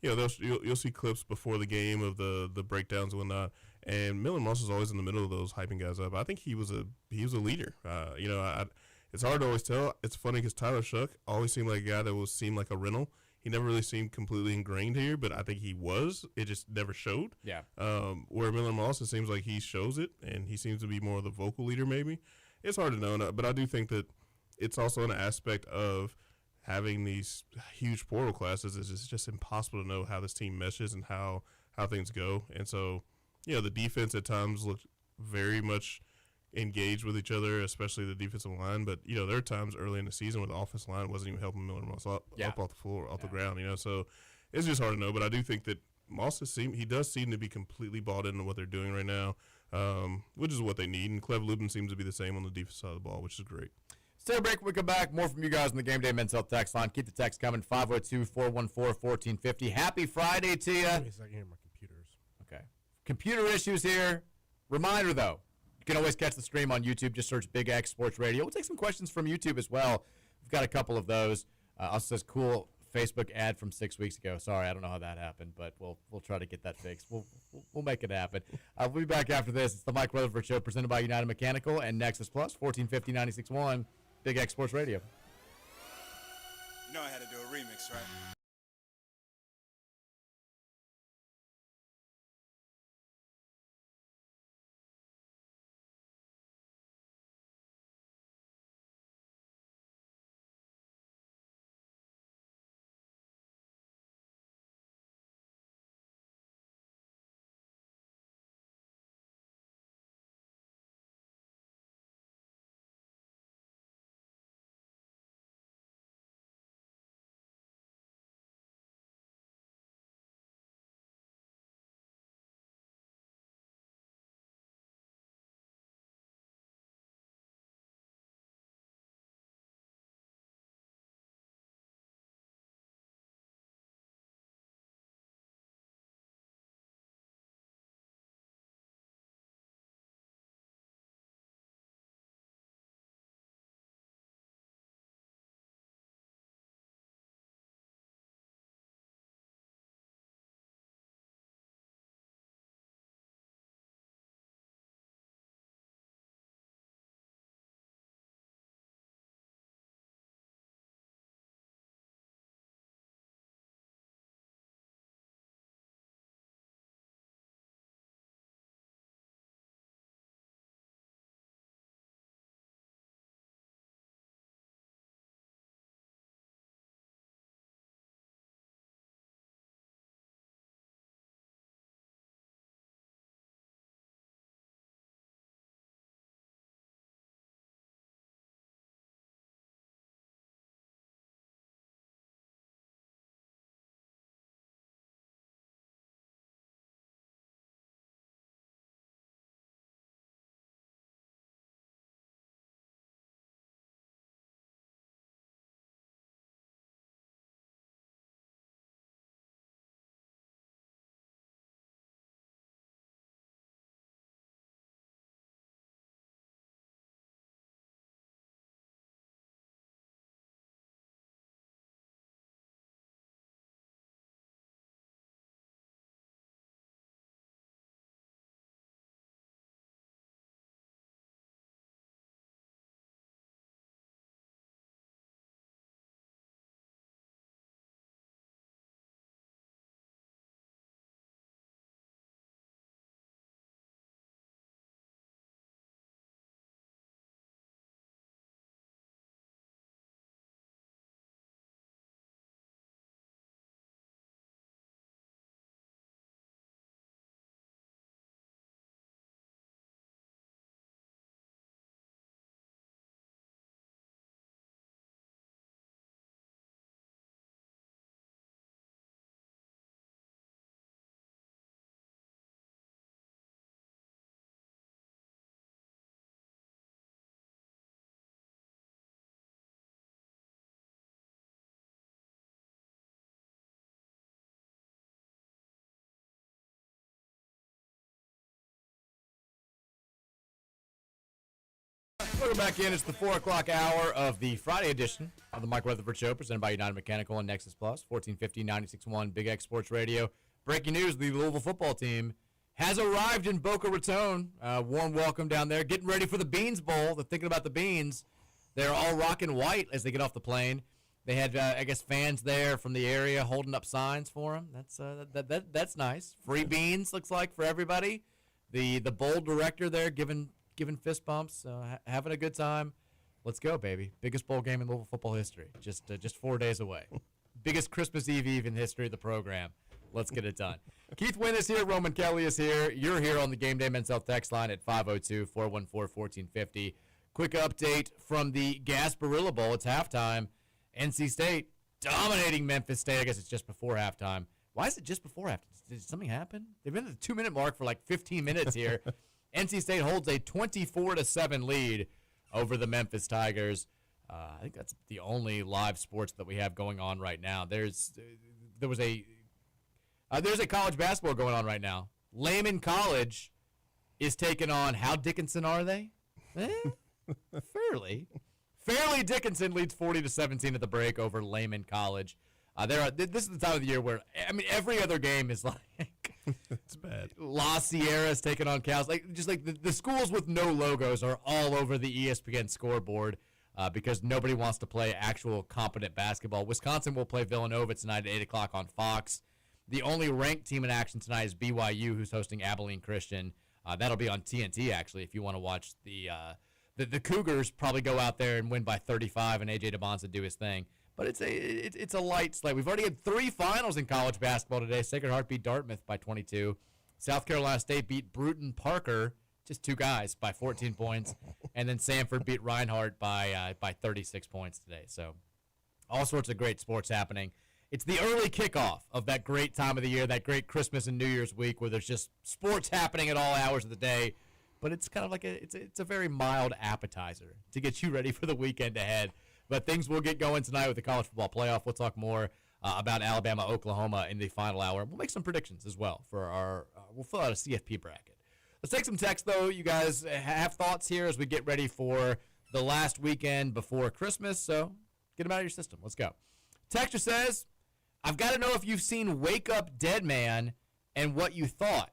you'll see clips before the game of the breakdowns and whatnot, and Miller Moss is always in the middle of those hyping guys up. I think he was a leader. It's hard to always tell. It's funny because Tyler Shuck always seemed like a guy that seemed like a rental. he never really seemed completely ingrained here, but I think he was. It just never showed. Yeah. Where Miller Moss, it seems like he shows it, and he seems to be more of the vocal leader maybe. It's hard to know, but I do think that it's also an aspect of having these huge portal classes. It's just impossible to know how this team meshes and how things go. And so, the defense at times looked very much engaged with each other, especially the defensive line. But, there are times early in the season where the offensive line wasn't even helping Miller Moss up off the floor, off the ground, So it's just hard to know. But I do think that Moss he does seem to be completely bought into what they're doing right now, which is what they need. And Cleve Lubin seems to be the same on the defensive side of the ball, which is great. Stay a break when we come back. More from you guys on the Game Day Men's Health text line. Keep the text coming, 502-414-1450. Happy Friday to you. Wait a second here, my computers. Okay. Computer issues here. Reminder, though, you can always catch the stream on YouTube. Just search Big X Sports Radio. We'll take some questions from YouTube as well. We've got a couple of those. Also says cool Facebook ad from 6 weeks ago. Sorry, I don't know how that happened, but we'll try to get that fixed. We'll make it happen. We'll be back after this. It's the Mike Rutherford Show presented by United Mechanical and Nexus Plus, 1450 96.1. Big X Sports Radio. You know I had to do a remix, right? Welcome back in. It's the 4 o'clock hour of the Friday edition of the Mike Rutherford Show, presented by United Mechanical and Nexus Plus, 1450 96.1 Big X Sports Radio. Breaking news, the Louisville football team has arrived in Boca Raton. Warm welcome down there. Getting ready for the Beans Bowl. They're thinking about the beans. They're all rocking white as they get off the plane. They had, I guess, fans there from the area holding up signs for him. That's nice. Free beans looks like for everybody. The bowl director there giving fist bumps, having a good time. Let's go, baby! Biggest bowl game in Louisville football history. Just 4 days away. Biggest Christmas Eve in the history of the program. Let's get it done. Keith Wynn is here. Roman Kelly is here. You're here on the Game Day Men's Health text line at 502-414-1450. Quick update from the Gasparilla Bowl. It's halftime. NC State dominating Memphis State. I guess it's just before halftime. Why is it just before halftime? Did something happen? They've been at the 2-minute mark for like 15 minutes here. NC State holds a 24-7 lead over the Memphis Tigers. I think that's the only live sports that we have going on right now. There's a college basketball going on right now. Lehman College is taking on, how Dickinson are they? Fairly Dickinson leads 40-17 at the break over Lehman College. This is the time of the year where, I mean, every other game is like it's bad. La Sierra's taking on Cal. The schools with no logos are all over the ESPN scoreboard because nobody wants to play actual competent basketball. Wisconsin will play Villanova tonight at 8 o'clock on Fox. The only ranked team in action tonight is BYU, who's hosting Abilene Christian. That'll be on TNT, actually, if you want to watch the Cougars probably go out there and win by 35 and A.J. DeBonza do his thing. But it's a light slate. We've already had 3 finals in college basketball today. Sacred Heart beat Dartmouth by 22. South Carolina State beat Bruton Parker, just 2 guys, by 14 points. And then Samford beat Reinhardt by 36 points today. So all sorts of great sports happening. It's the early kickoff of that great time of the year, that great Christmas and New Year's week where there's just sports happening at all hours of the day. But it's kind of like it's a very mild appetizer to get you ready for the weekend ahead. But things will get going tonight with the college football playoff. We'll talk more about Alabama, Oklahoma in the final hour. We'll make some predictions as well for our we'll fill out a CFP bracket. Let's take some text, though. You guys have thoughts here as we get ready for the last weekend before Christmas. So get them out of your system. Let's go. Texter says, I've got to know if you've seen Wake Up Dead Man and what you thought.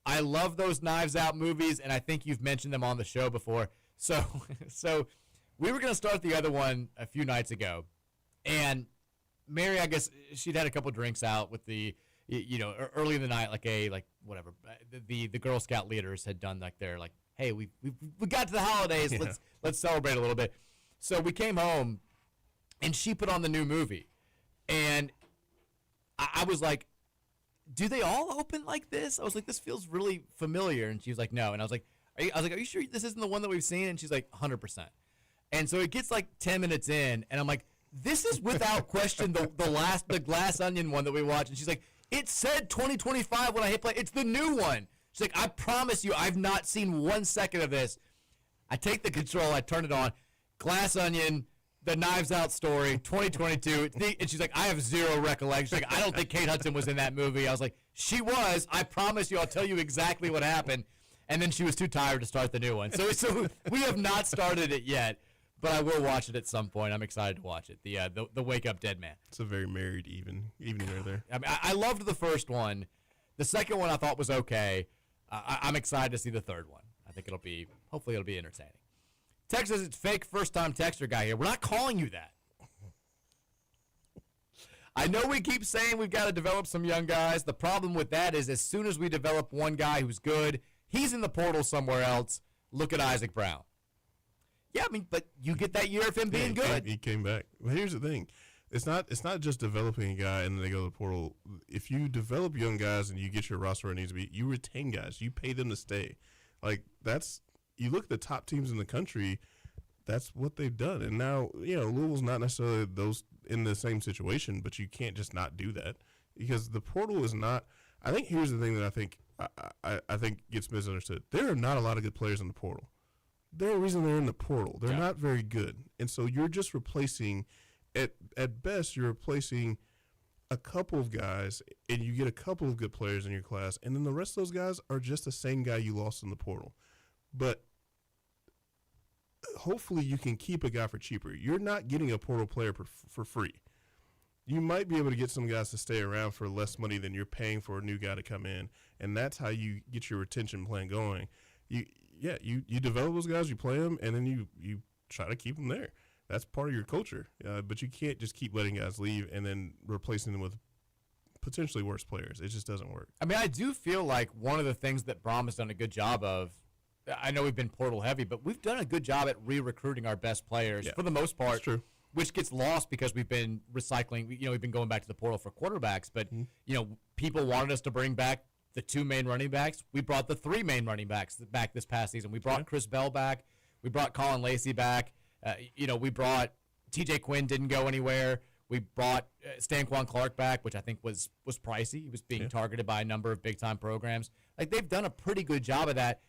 I love those Knives Out movies, and I think you've mentioned them on the show before. So we were going to start the other one a few nights ago, and Mary, I guess she'd had a couple drinks out with the, early in the night, whatever. The Girl Scout leaders had done hey, we got to the holidays. Yeah. Let's celebrate a little bit. So we came home, and she put on the new movie, and I was like, do they all open like this? I was like, this feels really familiar. And she was like, no. And I was like, are you sure this isn't the one that we've seen? And she's like, 100%. And so it gets like 10 minutes in, and I'm like, this is without question the Glass Onion one that we watched. And she's like, it said 2025 when I hit play. It's the new one. She's like, I promise you, I've not seen 1 second of this. I take the control, I turn it on. Glass Onion, the Knives Out story, 2022. And she's like, I have zero recollection. She's like, I don't think Kate Hudson was in that movie. I was like, she was. I promise you, I'll tell you exactly what happened. And then she was too tired to start the new one. So we have not started it yet, but I will watch it at some point. I'm excited to watch it. The Wake Up Dead Man. It's a very married evening right there. I mean, I loved the first one. The second one I thought was okay. I'm excited to see the third one. I think hopefully it'll be entertaining. Text says it's fake first-time texter guy here. We're not calling you that. I know we keep saying we've got to develop some young guys. The problem with that is as soon as we develop one guy who's good, he's in the portal somewhere else. Look at Isaac Brown. Yeah, I mean, but you get that year of him being good. He came back. Well, here's the thing. It's not just developing a guy and then they go to the portal. If you develop young guys and you get your roster where it needs to be, you retain guys. You pay them to stay. You look at the top teams in the country, that's what they've done. And now, Louisville's not necessarily those in the same situation, but you can't just not do that because the portal is not. I think here's the thing that I think gets misunderstood. There are not a lot of good players in the portal. There's a reason they're in the portal. They're not very good, and so you're just replacing. At best, you're replacing a couple of guys, and you get a couple of good players in your class, and then the rest of those guys are just the same guy you lost in the portal. But hopefully you can keep a guy for cheaper. You're not getting a portal player for free. You might be able to get some guys to stay around for less money than you're paying for a new guy to come in, and that's how you get your retention plan going. You develop those guys, you play them, and then you try to keep them there. that's part of your culture. But you can't just keep letting guys leave and then replacing them with potentially worse players. It just doesn't work. I mean, I do feel like one of the things that Brom has done a good job of, I know we've been portal heavy, but we've done a good job at re-recruiting our best players for the most part. That's true. Which gets lost because we've been recycling. We've been going back to the portal for quarterbacks, but people wanted us to bring back the 2 main running backs. We brought the 3 main running backs back this past season. We brought Chris Bell back. We brought Colin Lacey back. We brought T.J. Quinn didn't go anywhere. We brought Stanquan Clark back, which I think was pricey. He was being targeted by a number of big-time programs. Like, they've done a pretty good job of that.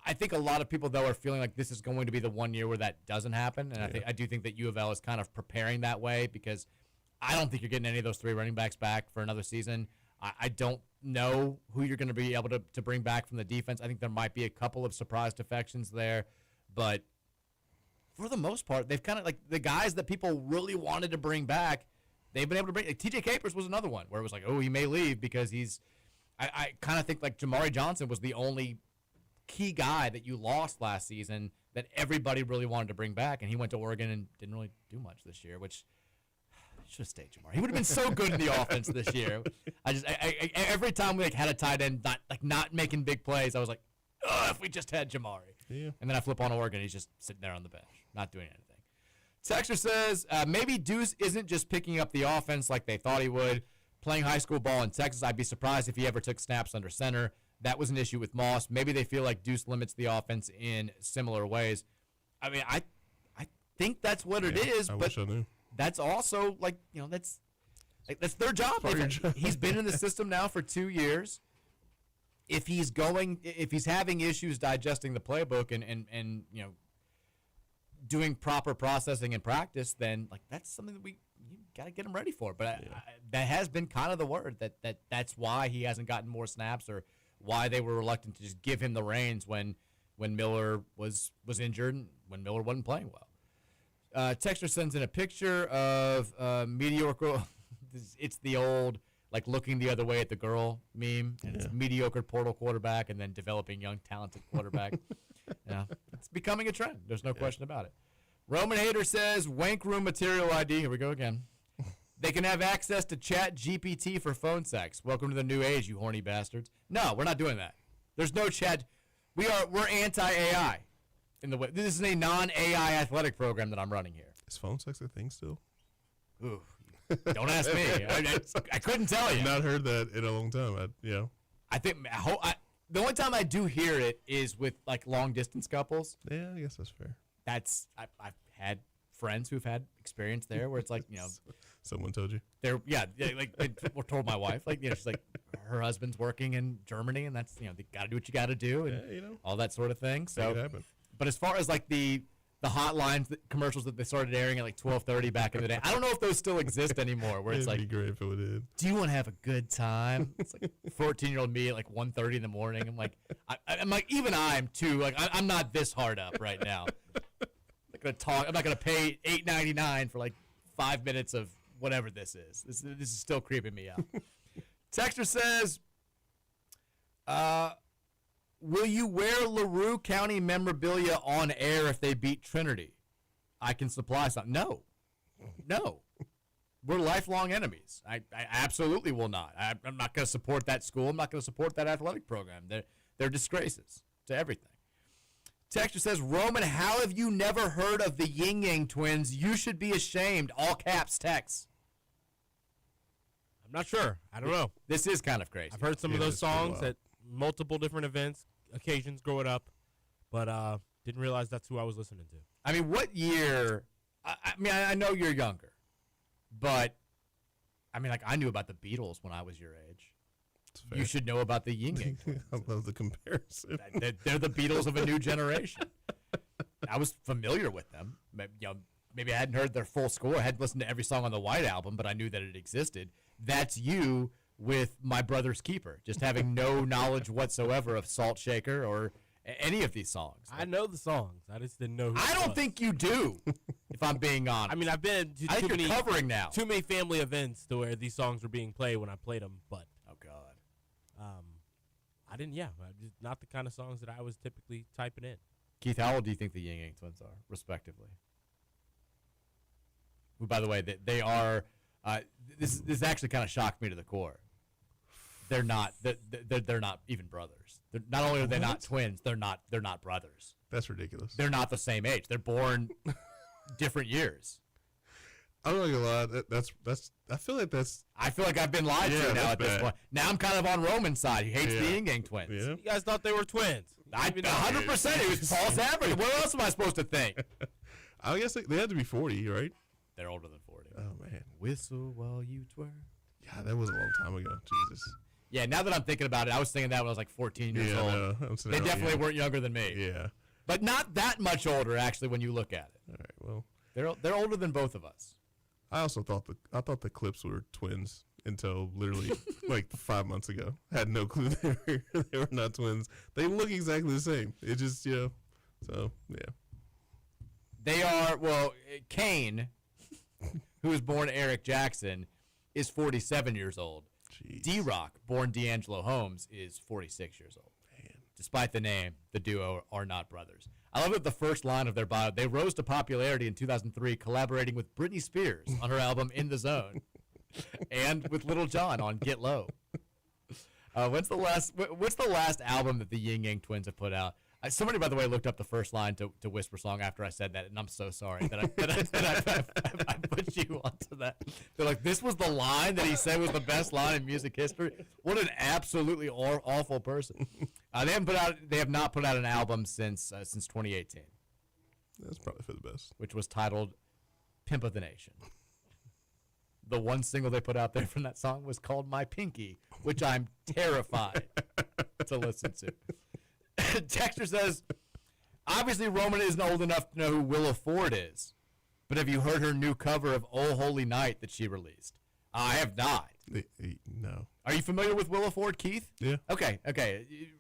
I think a lot of people, though, are feeling like this is going to be the one year where that doesn't happen, and I do think that U of L is kind of preparing that way because I don't think you're getting any of those 3 running backs back for another season. I don't know who you're going to be able to bring back from the defense. I think there might be a couple of surprise defections there, but for the most part, they've kind of like the guys that people really wanted to bring back, they've been able to bring. Like, TJ Capers was another one where it was like, oh, he may leave because I kind of think like Jamari Johnson was the only key guy that you lost last season that everybody really wanted to bring back, and he went to Oregon and didn't really do much this year, which should have stayed Jamari. He would have been so good in the offense this year. I every time we had a tight end not making big plays, I was like, oh, if we just had Jamari. Yeah. And then I flip on Oregon, he's just sitting there on the bench, not doing anything. Texter says, maybe Deuce isn't just picking up the offense like they thought he would. Playing high school ball in Texas, I'd be surprised if he ever took snaps under center. That was an issue with Moss. Maybe they feel like Deuce limits the offense in similar ways. I mean, I think that's what it is, but wish I knew. That's also that's their job. He's been in the system now for 2 years. If he's having issues digesting the playbook and doing proper processing in practice, then that's something that you got to get him ready for. But that has been kind of the word that's why he hasn't gotten more snaps or why they were reluctant to just give him the reins when Miller was injured and when Miller wasn't playing well. Texter sends in a picture of mediocre. It's the old looking the other way at the girl meme, and it's mediocre portal quarterback and then developing young talented quarterback. It's becoming a trend. There's no question about it. Roman Hater says, wank room material ID. Here we go again. They can have access to Chat GPT for phone sex. Welcome to the new age, you horny bastards. No, we're not doing that. There's no chat. We're anti-AI. In the way this is a non-AI athletic program that I'm running here. Is phone sex a thing still? Ooh, don't ask me. I couldn't tell you. I've not heard that in a long time. I think the only time I do hear it is with long distance couples. Yeah, I guess that's fair. I've had friends who've had experience there where it's someone told you. They told my wife she's her husband's working in Germany and that's they got to do what you got to do and all that sort of thing. So, it happen. But as far as the hotlines, the commercials that they started airing at 12:30 back in the day, I don't know if those still exist anymore. Where it's It'd be great if it did. Do you want to have a good time? It's 14-year-old me at 1:30 in the morning. I'm even I'm too I'm not this hard up right now. I'm not gonna talk. I'm not gonna pay $8.99 for 5 minutes of whatever this is. This is still creeping me out. Texter says, will you wear LaRue County memorabilia on air if they beat Trinity? I can supply some. No. We're lifelong enemies. I absolutely will not. I'm not going to support that school. I'm not going to support that athletic program. They're disgraces to everything. Texter says, Roman, how have you never heard of the Ying Yang twins? You should be ashamed. All caps, Tex. I'm not sure. I don't know. This is kind of crazy. I've heard some of those songs at multiple different events, occasions growing up, but didn't realize that's who I was listening to. I mean, what year? I know you're younger, but I knew about the Beatles when I was your age. You should know about the Ying Yang twins. I love the comparison. They're the Beatles of a new generation. I was familiar with them. Maybe I hadn't heard their full score. I hadn't listened to every song on the White Album, but I knew that it existed. That's you with My Brother's Keeper, just having no knowledge whatsoever of Salt Shaker or any of these songs. I know the songs. I just didn't know who I don't think you do, if I'm being honest. I mean, I've been to I think you're covering now. Too many family events to where these songs were being played when I played them, but oh God. I didn't, just not the kind of songs that I was typically typing in. Keith, how old do you think the Ying Yang twins are, respectively? who, by the way, they are. This actually kind of shocked me to the core. They're not. They're not even brothers. Not only are they not twins, they're not brothers. That's ridiculous. They're not the same age. They're born different years. I'm not gonna lie. That's. I feel like that's. I feel like I've been lied to now at this bad. point. Now I'm kind of on Roman's side. He hates the Yin Yang twins. Yeah. You guys thought they were twins. 100%. It was false advertising. What else am I supposed to think? I guess they had to be 40, right? They're older than 40. Oh man. Whistle while you twerk. Yeah, that was a long time ago. Jesus. Yeah, now that I'm thinking about it, I was thinking that when I was like 14 years old. No, They definitely weren't younger than me. Yeah. But not that much older, actually, when you look at it. All right. Well, They're older than both of us. I also thought the Clips were twins until literally like 5 months ago. Had no clue they were not twins. They look exactly the same. It just So yeah. They are, well, Kane, who was born Eric Jackson, is 47 years old. Jeez. D-Rock, born D'Angelo Holmes, is 46 years old. Man. Despite the name, the duo are not brothers. I love that the first line of their bio, they rose to popularity in 2003 collaborating with Britney Spears on her album In the Zone and with Little John on Get Low. What's the last album that the Yin Yang Twins have put out? Somebody, by the way, looked up the first line to Whisper Song after I said that, and I'm so sorry that I put you onto that. They're like, this was the line that he said was the best line in music history? What an absolutely awful person. They have not put out an album since 2018. That's probably for the best. Which was titled Pimp of the Nation. The one single they put out there from that song was called My Pinky, which I'm terrified to listen to. Texter says, obviously Roman isn't old enough to know who Willa Ford is, but have you heard her new cover of Oh Holy Night that she released? I have not. No. Are you familiar with Willa Ford, Keith? Yeah. Okay.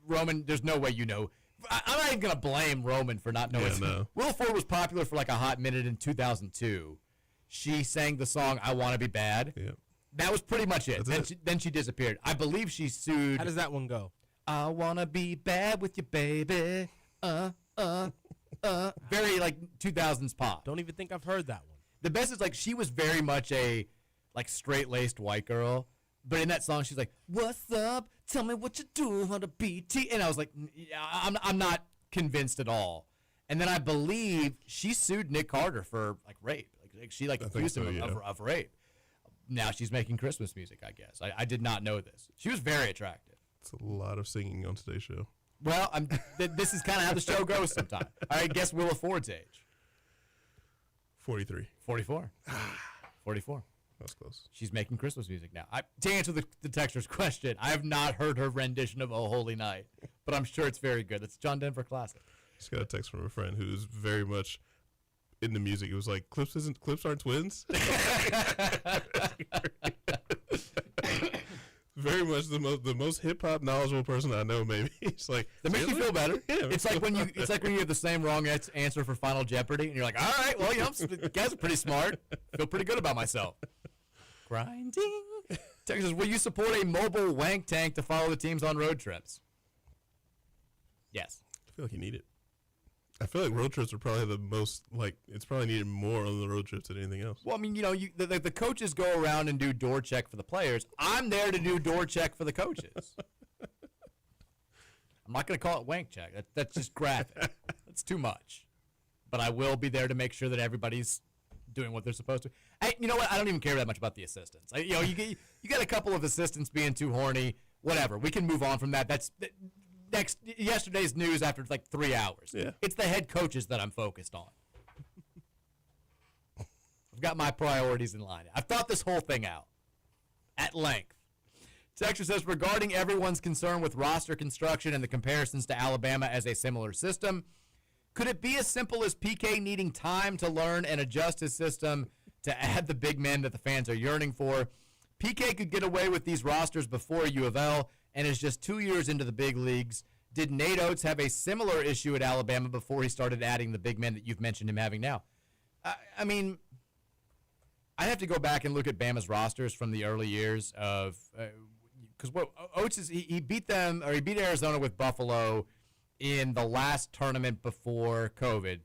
Roman, there's no way you know. I'm not even going to blame Roman for not knowing. Yeah, no. Willa Ford was popular for like a hot minute in 2002. She sang the song I Want to Be Bad. Yeah. That was pretty much it. Then she disappeared. I believe she sued. How does that one go? I wanna be bad with you, baby. Very like 2000s pop. Don't even think I've heard that one. The best is like she was very much a like straight-laced white girl, but in that song she's like, "What's up? Tell me what you do on the BT." And I was like, I'm not convinced at all. And then I believe she sued Nick Carter for like rape. Like she like accused him of rape. Now she's making Christmas music, I guess. I did not know this. She was very attractive. It's a lot of singing on today's show. Well, this is kind of how the show goes sometimes. All right, guess Willa Ford's age. 43. 44. 44. That's close. She's making Christmas music now. To answer the texter's question, I have not heard her rendition of Oh Holy Night, but I'm sure it's very good. It's John Denver classic. Just got a text from a friend who's very much into music. It was like, Clips aren't twins? Very much the most hip hop knowledgeable person I know. Maybe it's like that makes you feel better. Yeah, it's like when you have the same wrong answer for Final Jeopardy, and you're like, all right, well, you guys are pretty smart. Feel pretty good about myself. Grinding. Texas, will you support a mobile wank tank to follow the teams on road trips? Yes. I feel like you need it. I feel like road trips are probably the most, it's probably needed more on the road trips than anything else. Well, I mean, the coaches go around and do door check for the players. I'm there to do door check for the coaches. I'm not going to call it wank check. That's just graphic. That's too much. But I will be there to make sure that everybody's doing what they're supposed to. You know what? I don't even care that much about the assistants. You get a couple of assistants being too horny. Whatever. We can move on from that. That's yesterday's news after like 3 hours. Yeah. It's the head coaches that I'm focused on. I've got my priorities in line. I've thought this whole thing out at length. Texture says, regarding everyone's concern with roster construction and the comparisons to Alabama as a similar system, could it be as simple as PK needing time to learn and adjust his system to add the big men that the fans are yearning for? PK could get away with these rosters before U of L and is just 2 years into the big leagues. Did Nate Oates have a similar issue at Alabama before he started adding the big men that you've mentioned him having now? I mean, I'd have to go back and look at Bama's rosters from the early years of because what Oates is, he beat them, or he beat Arizona with Buffalo in the last tournament before COVID,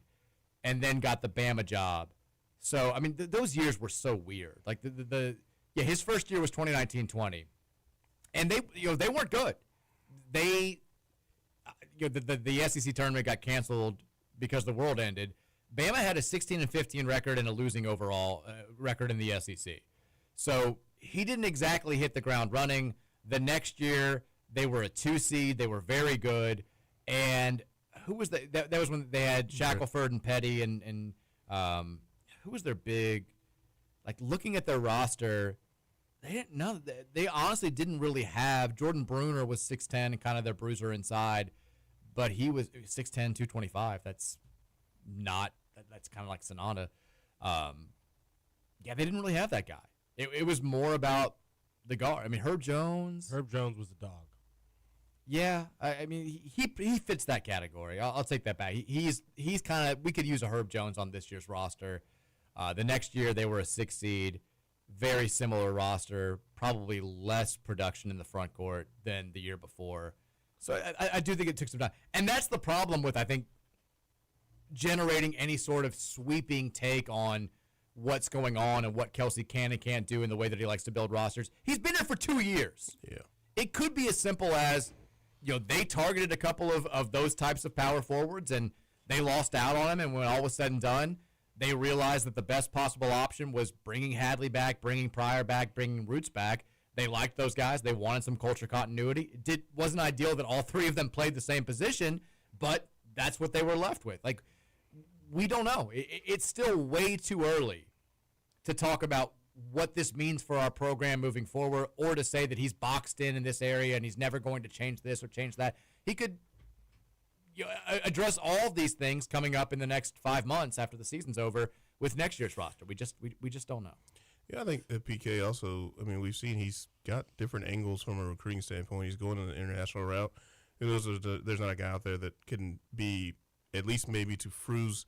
and then got the Bama job. So, I mean, those years were so weird. Like, his first year was 2019-20. And they weren't good. They, the SEC tournament got canceled because the world ended. Bama had a 16-15 record and a losing overall record in the SEC. So he didn't exactly hit the ground running. The next year, they were a 2 seed. They were very good. And who was that was when they had Shackelford and Petty and who was their big, like, looking at their roster, they honestly didn't really have. Jordan Bruner was 6'10" and kind of their bruiser inside, but he was 6'10", 225. That's kind of like Sonata. They didn't really have that guy. It was more about the guard. I mean, Herb Jones. Herb Jones was a dog. Yeah, I mean, he fits that category. I'll take that back. He's kind of, we could use a Herb Jones on this year's roster. The next year they were a 6 seed, very similar roster, probably less production in the front court than the year before. So I do think it took some time, and that's the problem with, I think, generating any sort of sweeping take on what's going on and what Kelsey can and can't do in the way that he likes to build rosters. He's been there for 2 years. Yeah, it could be as simple as, they targeted a couple of those types of power forwards, and they lost out on him, and when all was said and done, they realized that the best possible option was bringing Hadley back, bringing Pryor back, bringing Roots back. They liked those guys. They wanted some culture continuity. It wasn't ideal that all three of them played the same position, but that's what they were left with. Like, we don't know. It's still way too early to talk about what this means for our program moving forward, or to say that he's boxed in this area and he's never going to change this or change that. He could address all of these things coming up in the next 5 months after the season's over with next year's roster. We just don't know. Yeah, I think that PK also, I mean, we've seen he's got different angles from a recruiting standpoint. He's going on the international route. There's not a guy out there that can be, at least maybe to Fru's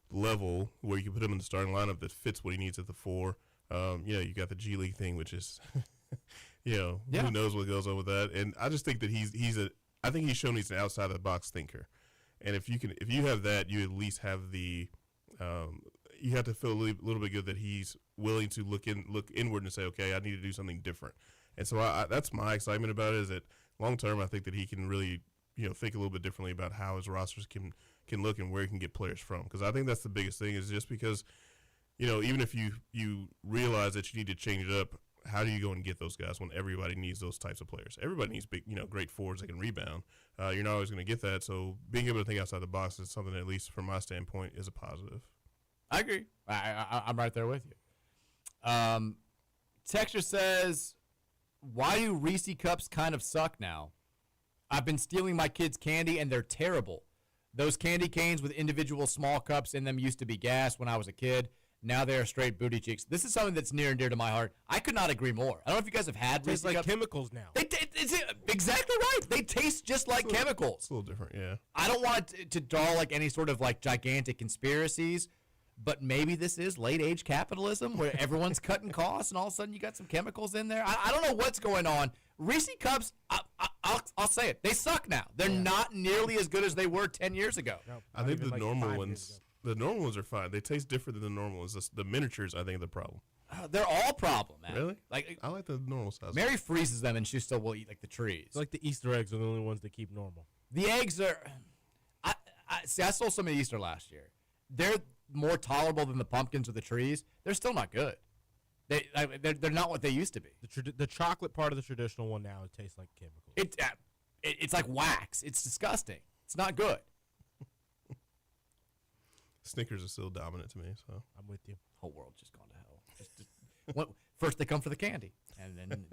level, where you can put him in the starting lineup that fits what he needs at the 4. You got the G League thing, which is, who knows what goes on with that. And I just think that I think he's shown he's an outside of the box thinker. And if you have that, you at least have the, you have to feel a little bit good that he's willing to look inward and say, okay, I need to do something different. And so that's my excitement about it, is that long term, I think that he can really, think a little bit differently about how his rosters can look and where he can get players from. Because I think that's the biggest thing, is just because, even if you realize that you need to change it up, how do you go and get those guys when everybody needs those types of players? Everybody needs big, great forwards that can rebound. You're not always going to get that. So being able to think outside the box is something that, at least from my standpoint, is a positive. I agree. I'm right there with you. Texture says, why do Reese Cups kind of suck now? I've been stealing my kids' candy, and they're terrible. Those candy canes with individual small cups in them used to be gas when I was a kid. Now they are straight booty cheeks. This is something that's near and dear to my heart. I could not agree more. I don't know if you guys have had Reese like Cups. chemicals now. It's exactly right. They taste just like chemicals. It's a little different, yeah. I don't want to draw like any sort of like gigantic conspiracies, but maybe this is late age capitalism where everyone's cutting costs and all of a sudden you got some chemicals in there. I don't know what's going on. Reese Cups, I'll say it. They suck now. They're not nearly as good as they were 10 years ago. No, I think the like normal ones. The normal ones are fine. They taste different than the normal ones. The miniatures, I think, are the problem. They're all problematic. Really? Like, I like the normal size. Mary freezes them, and she still will eat like the trees. It's like the Easter eggs are the only ones that keep normal. The eggs are. I stole some of Easter last year. They're more tolerable than the pumpkins or the trees. They're still not good. They're not what they used to be. The chocolate part of the traditional one now, it tastes like chemicals. It's like wax. It's disgusting. It's not good. Snickers are still dominant to me, so I'm with you. Whole world's just gone to hell. First they come for the candy, and then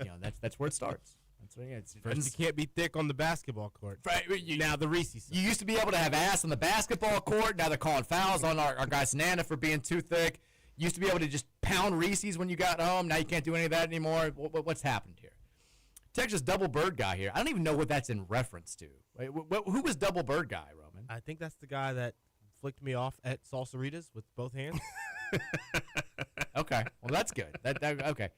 that's where it starts. That's where, First, you can't be thick on the basketball court. Right, Now the Reese's. You used to be able to have ass on the basketball court. Now they're calling fouls on our guy Sanana for being too thick. You used to be able to just pound Reese's when you got home. Now you can't do any of that anymore. What's happened here? Texas Double Bird Guy here. I don't even know what that's in reference to. Wait, who was Double Bird Guy, Roman? I think that's the guy that flicked me off at Salsaritas with both hands. Okay, well that's good. Okay.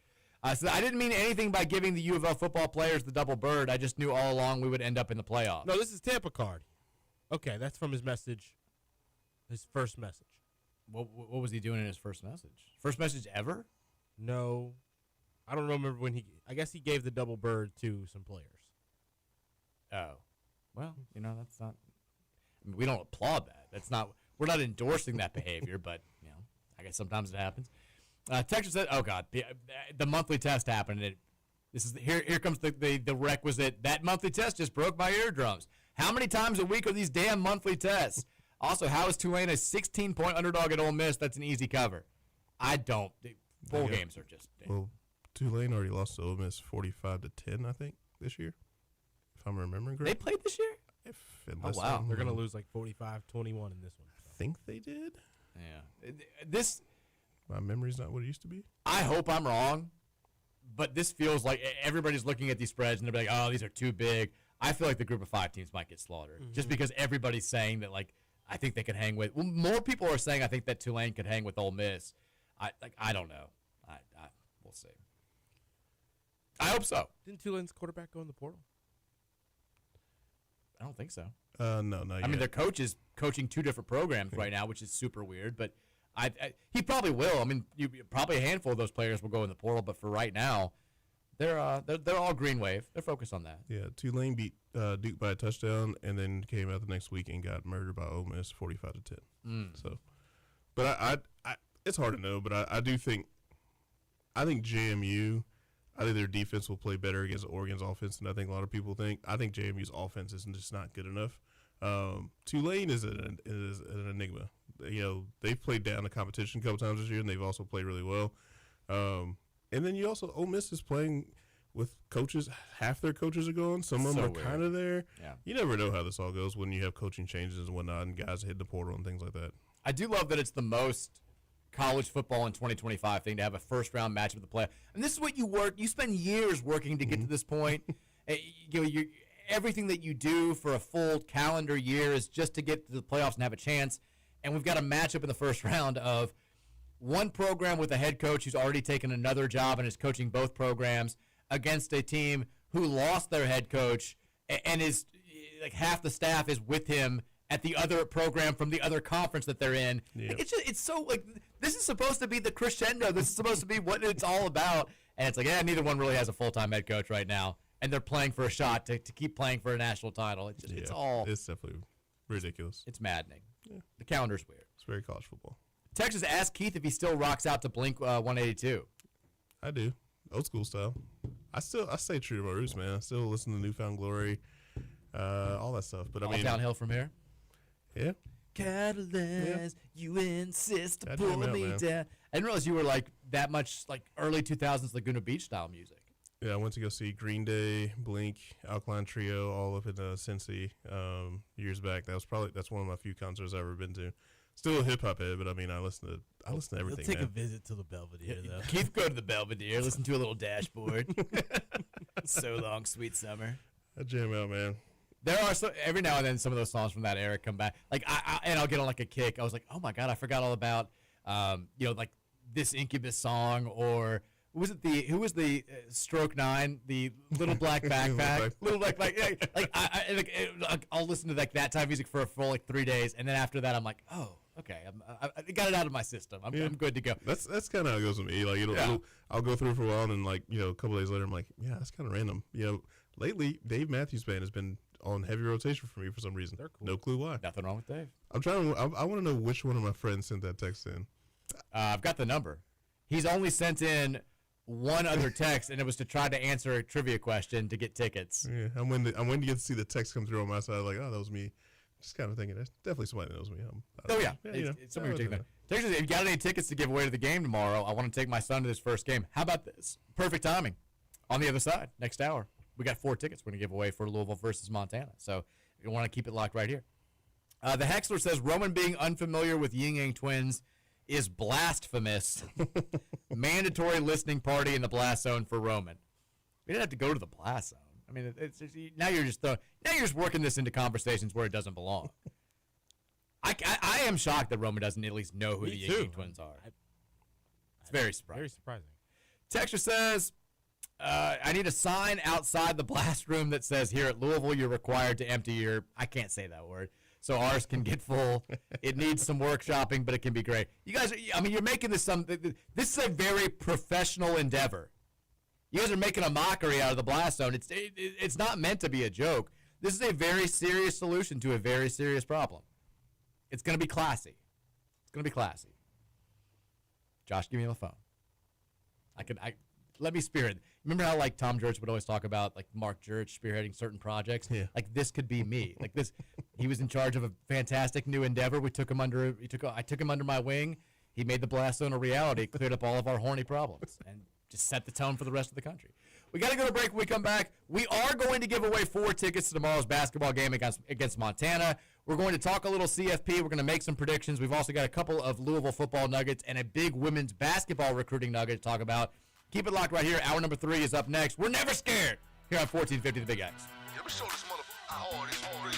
So I didn't mean anything by giving the U of L football players the double bird. I just knew all along we would end up in the playoffs. No, this is Tampa card. Okay, that's from his message, his first message. What was he doing in his first message? First message ever? No, I don't remember when he. I guess he gave the double bird to some players. Oh, well, that's not. I mean, we don't applaud that. That's not. We're not endorsing that behavior, but I guess sometimes it happens. Texas said, "Oh God, the monthly test happened. And here comes the requisite. That monthly test just broke my eardrums. How many times a week are these damn monthly tests? Also, how is Tulane a 16-point underdog at Ole Miss? That's an easy cover. I don't. Bowl games are just. Well, Tulane already lost to Ole Miss 45-10, I think, this year, if I'm remembering correctly. They played this year? Wow. They're going to lose like 45-21 in this one. I think they did. Yeah. My memory's not what it used to be. I hope I'm wrong, but this feels like everybody's looking at these spreads and they're like, oh, these are too big. I feel like the group of 5 teams might get slaughtered just because everybody's saying that, like, I think they could hang with. Well, more people are saying I think that Tulane could hang with Ole Miss. I don't know. We'll see. I hope so. Didn't Tulane's quarterback go in the portal? I don't think so. No, not yet. I mean, their coach is coaching 2 different programs right now, which is super weird. But he probably will. I mean, probably a handful of those players will go in the portal. But for right now, they're all green wave. They're focused on that. Yeah, Tulane beat Duke by a touchdown, and then came out the next week and got murdered by Ole Miss 45-10. So, but I it's hard to know. But I do think JMU. I think their defense will play better against Oregon's offense than I think a lot of people think. I think JMU's offense is just not good enough. Tulane is an enigma. They've played down the competition a couple times this year, and they've also played really well. And then Ole Miss is playing with coaches. Half their coaches are gone. Some of them are kind of there. Yeah. You never know how this all goes when you have coaching changes and whatnot, and guys hit the portal and things like that. I do love that it's the most college football in 2025 thing to have a first-round matchup with the play. And this is what you spend years working to get to this point. Everything that you do for a full calendar year is just to get to the playoffs and have a chance. And we've got a matchup in the first round of one program with a head coach who's already taken another job and is coaching both programs against a team who lost their head coach and is like half the staff is with him at the other program from the other conference that they're in. Yep. It's so like this is supposed to be the crescendo. This is supposed to be what it's all about. And it's like, neither one really has a full-time head coach right now. And they're playing for a shot to keep playing for a national title. It's definitely ridiculous. It's maddening. Yeah. The calendar's weird. It's very college football. Texas asked Keith if he still rocks out to Blink 182. I do. Old school style. I stay true to my roots, man. I still listen to Newfound Glory, all that stuff. But all downhill from here? Yeah. Catalyst, you insist to Goddamn pull me man. down. I didn't realize you were like that much like early 2000s Laguna Beach style music. Yeah, I went to go see Green Day, Blink, Alkaline Trio, all up in Cincy years back. That's one of my few concerts I've ever been to. Still a hip hop head, but I mean I listen to everything. He'll take man. a visit to the Belvedere though. Keith, go to the Belvedere, listen to a little Dashboard. So long, sweet summer. I jam out, man. There are every now and then some of those songs from that era come back. Like I'll get on like a kick. I was like, oh my god, I forgot all about like this Incubus song, or who was the Stroke 9, the Little Black Backpack, Little Black I'll listen to like that type of music for a full like 3 days, and then after that I'm like, oh, okay, I got it out of my system. I'm good to go. That's kind of how it goes with me. Like I'll go through it for a while, and then like a couple days later I'm like, yeah, that's kind of random. Lately Dave Matthews Band has been on heavy rotation for me for some reason. They're cool. No clue why. Nothing wrong with Dave. I want to know which one of my friends sent that text in. I've got the number. He's only sent in one other text, and it was to try to answer a trivia question to get tickets. Yeah, I'm waiting to get to see the text come through on my side. Like, oh, that was me. Just kind of thinking, that's definitely somebody that knows me. It's somebody taking that. Texas, if you got any tickets to give away to the game tomorrow, I want to take my son to this first game. How about this? Perfect timing. On the other side, next hour, we got 4 tickets we're going to give away for Louisville versus Montana. So you want to keep it locked right here. The Hexler says Roman being unfamiliar with Yin Yang Twins is blasphemous. Mandatory listening party in the blast zone for Roman. We didn't have to go to the blast zone. I mean, now you're just working this into conversations where it doesn't belong. I am shocked that Roman doesn't at least know who the Yin Yang Twins are. It's very surprising. Very surprising. Texture says, I need a sign outside the blast room that says, here at Louisville, you're required to empty your, I can't say that word, so ours can get full. It needs some workshopping, but it can be great. You guys, you're making this this is a very professional endeavor. You guys are making a mockery out of the blast zone. It's not meant to be a joke. This is a very serious solution to a very serious problem. It's going to be classy. It's going to be classy. Josh, give me the phone. Let me spearhead. Remember how like Tom Jurich would always talk about like Mark Jurich spearheading certain projects? Yeah. Like this could be me. Like this, he was in charge of a fantastic new endeavor. I took him under my wing. He made the blast zone a reality. It cleared up all of our horny problems and just set the tone for the rest of the country. We got to go to break. When we come back, we are going to give away 4 tickets to tomorrow's basketball game against Montana. We're going to talk a little CFP. We're going to make some predictions. We've also got a couple of Louisville football nuggets and a big women's basketball recruiting nugget to talk about. Keep it locked right here. Hour number 3 is up next. We're never scared here on 1450 The Big X. Yeah, we show this motherfucker all this already,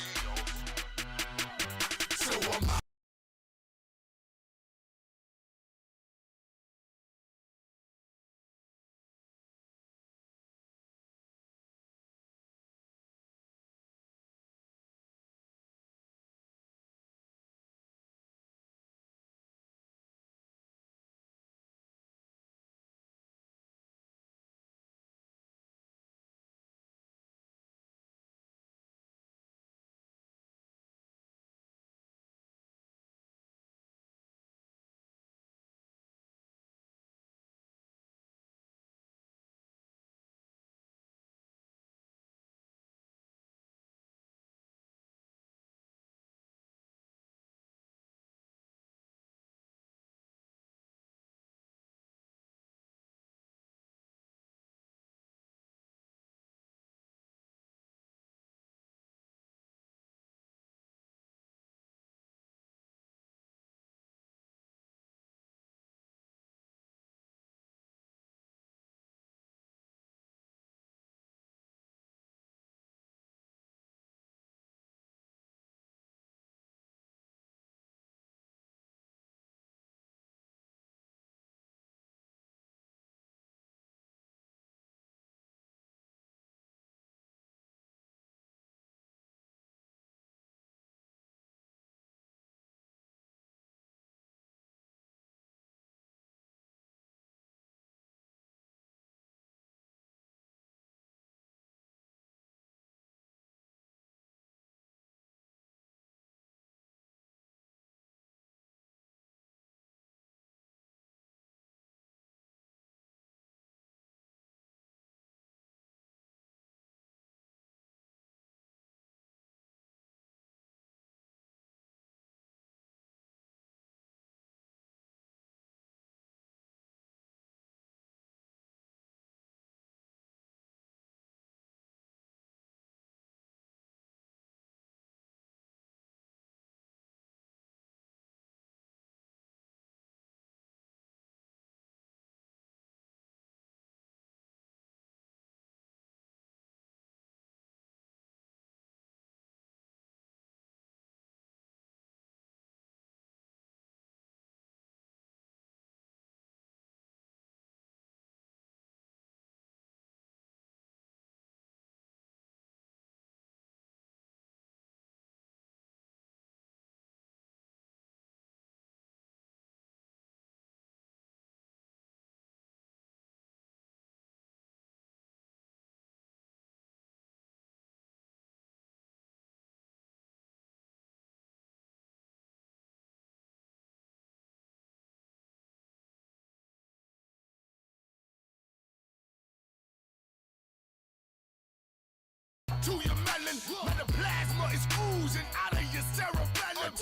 to your melon, where the plasma is oozing out of your cerebellum.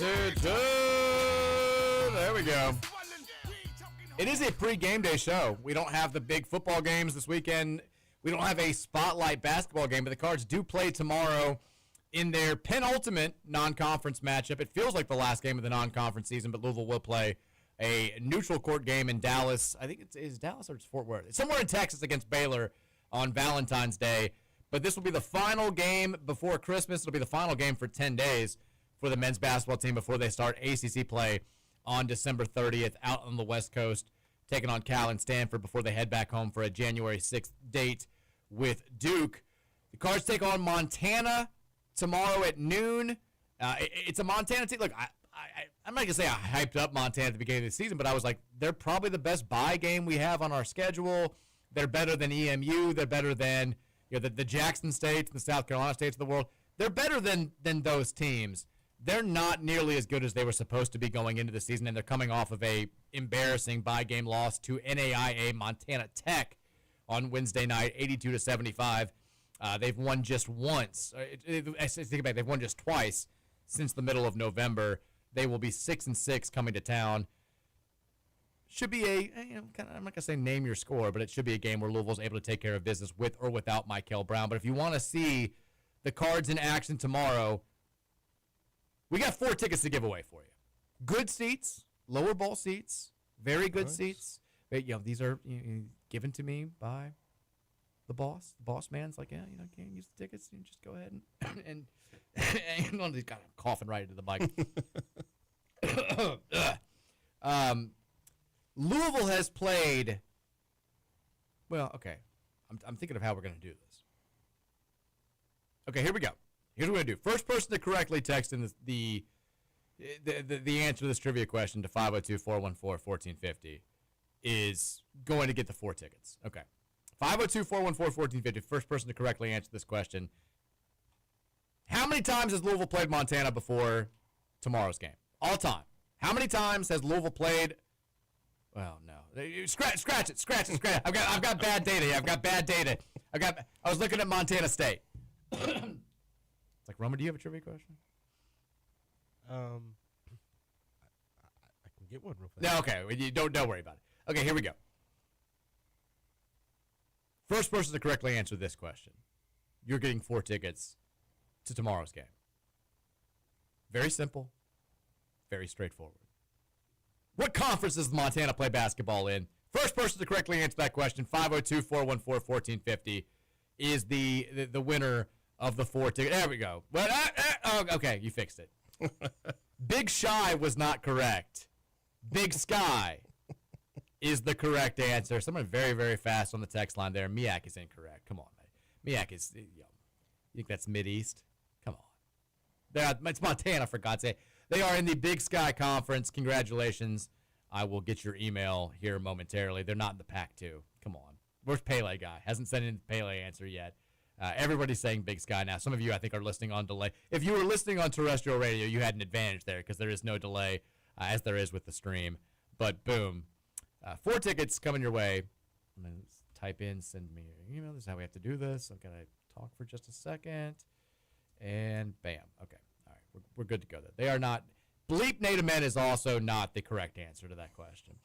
There we go. It is a pre-game day show. We don't have the big football games this weekend. We don't have a spotlight basketball game, but the Cards do play tomorrow in their penultimate non-conference matchup. It feels like the last game of the non-conference season, but Louisville will play a neutral court game in Dallas. I think it's Dallas or it's Fort Worth. It's somewhere in Texas against Baylor on Valentine's Day. But this will be the final game before Christmas. It'll be the final game for 10 days for the men's basketball team before they start ACC play on December 30th out on the West Coast, taking on Cal and Stanford before they head back home for a January 6th date with Duke. The Cards take on Montana tomorrow at noon. It's a Montana team. Look, I'm not going to say I hyped up Montana at the beginning of the season, but I was like, they're probably the best bye game we have on our schedule. They're better than EMU. They're better than the Jackson States and the South Carolina States of the world. They're better than those teams. They're not nearly as good as they were supposed to be going into the season, and they're coming off of a embarrassing bye game loss to NAIA Montana Tech on Wednesday night, 82-75. They've won just once. I think about it, they've won just twice since the middle of November. They will be 6-6 coming to town. Should be I'm not going to say name your score, but it should be a game where Louisville's able to take care of business with or without Michael Brown. But if you want to see the Cards in action tomorrow, we got 4 tickets to give away for you. Good seats, lower bowl seats, very good seats. But, these are given to me by the boss. The boss man's like, can't use the tickets. You just go ahead and he's got him coughing right into the mic. Louisville has played. Well, okay. I'm thinking of how we're going to do this. Okay, here we go. Here's what we're going to do. First person to correctly text in the answer to this trivia question to 502-414-1450 is going to get the 4 tickets. Okay. 502-414-1450. First person to correctly answer this question. How many times has Louisville played Montana before tomorrow's game? All time. How many times has Louisville played? Well, no. Scratch it. I've got bad data here. I've got bad data. I was looking at Montana State. It's like, Roman, do you have a trivia question? I can get one real fast. No, okay. Don't worry about it. Okay, here we go. First person to correctly answer this question, you're getting 4 tickets to tomorrow's game. Very simple, very straightforward. What conference does Montana play basketball in? First person to correctly answer that question, 502-414-1450, is the winner of the 4 tickets. There we go. Well, okay, you fixed it. Big Shy was not correct. Big Sky is the correct answer. Someone very, very fast on the text line there. Miak is incorrect. Come on, man. Miak is, you think that's Mideast? Come on. It's Montana, for God's sake. They are in the Big Sky Conference. Congratulations. I will get your email here momentarily. They're not in the Pac-2. Come on. Where's Pele guy? Hasn't sent in the Pele answer yet. Everybody's saying Big Sky now. Some of you, I think, are listening on delay. If you were listening on terrestrial radio, you had an advantage there because there is no delay as there is with the stream. But boom. 4 tickets coming your way. I'm going to type in, send me your email. This is how we have to do this. I'm going to talk for just a second. And bam. Okay. All right. We're good to go there. They are not. Bleep Native Men is also not the correct answer to that question.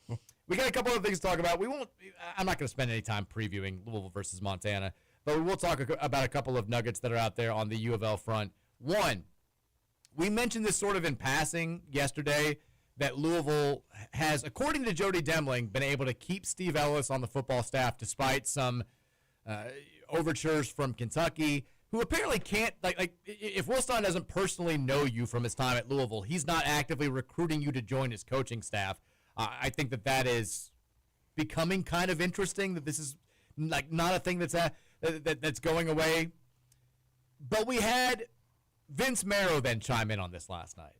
We got a couple of things to talk about. I'm not going to spend any time previewing Louisville versus Montana, but we will talk about a couple of nuggets that are out there on the U of L front. One, we mentioned this sort of in passing yesterday, that Louisville has, according to Jody Demling, been able to keep Steve Ellis on the football staff despite some overtures from Kentucky, who apparently can't, like if Will Stein doesn't personally know you from his time at Louisville, he's not actively recruiting you to join his coaching staff. I think that is becoming kind of interesting, that this is like not a thing that's going away. But we had Vince Marrow then chime in on this last night,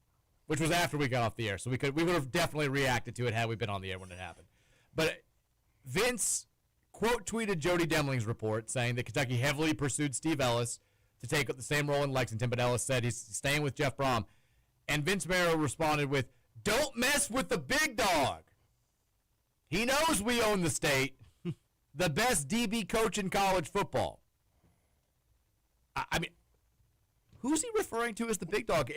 which was after we got off the air, so we would have definitely reacted to it had we been on the air when it happened. But Vince quote tweeted Jody Demling's report saying that Kentucky heavily pursued Steve Ellis to take the same role in Lexington, but Ellis said he's staying with Jeff Brom. And Vince Marrow responded with, "Don't mess with the big dog. He knows we own the state, the best DB coach in college football." I mean, who's he referring to as the big dog?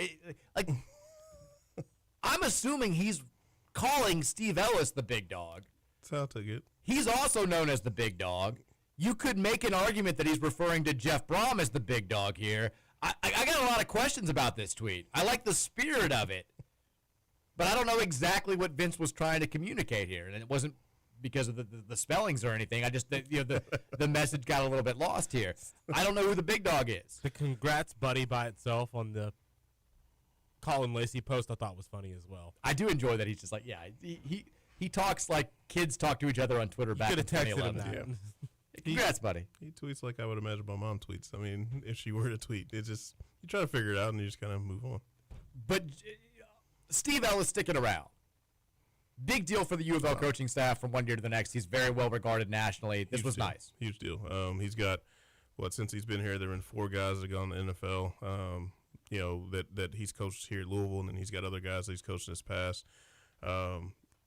I'm assuming he's calling Steve Ellis the big dog. That's how I took it. He's also known as the big dog. You could make an argument that he's referring to Jeff Brom as the big dog here. I got a lot of questions about this tweet. I like the spirit of it, but I don't know exactly what Vince was trying to communicate here, and it wasn't because of the spellings or anything. I just the message got a little bit lost here. I don't know who the big dog is. The congrats buddy by itself on the Colin Lacey post I thought was funny as well. I do enjoy that he's just like, he talks like kids talk to each other on Twitter back in 2011. Him Congrats, buddy. He tweets like I would imagine my mom tweets. I mean, if she were to tweet, it's just, you try to figure it out and you just kind of move on. But Steve Ellis sticking around. Big deal for the U of L coaching staff from one year to the next. He's very well regarded nationally. This was nice. Huge deal. He's got, since he's been here, there have been 4 guys that have gone to the NFL, that he's coached here at Louisville, and then he's got other guys that he's coached in his past.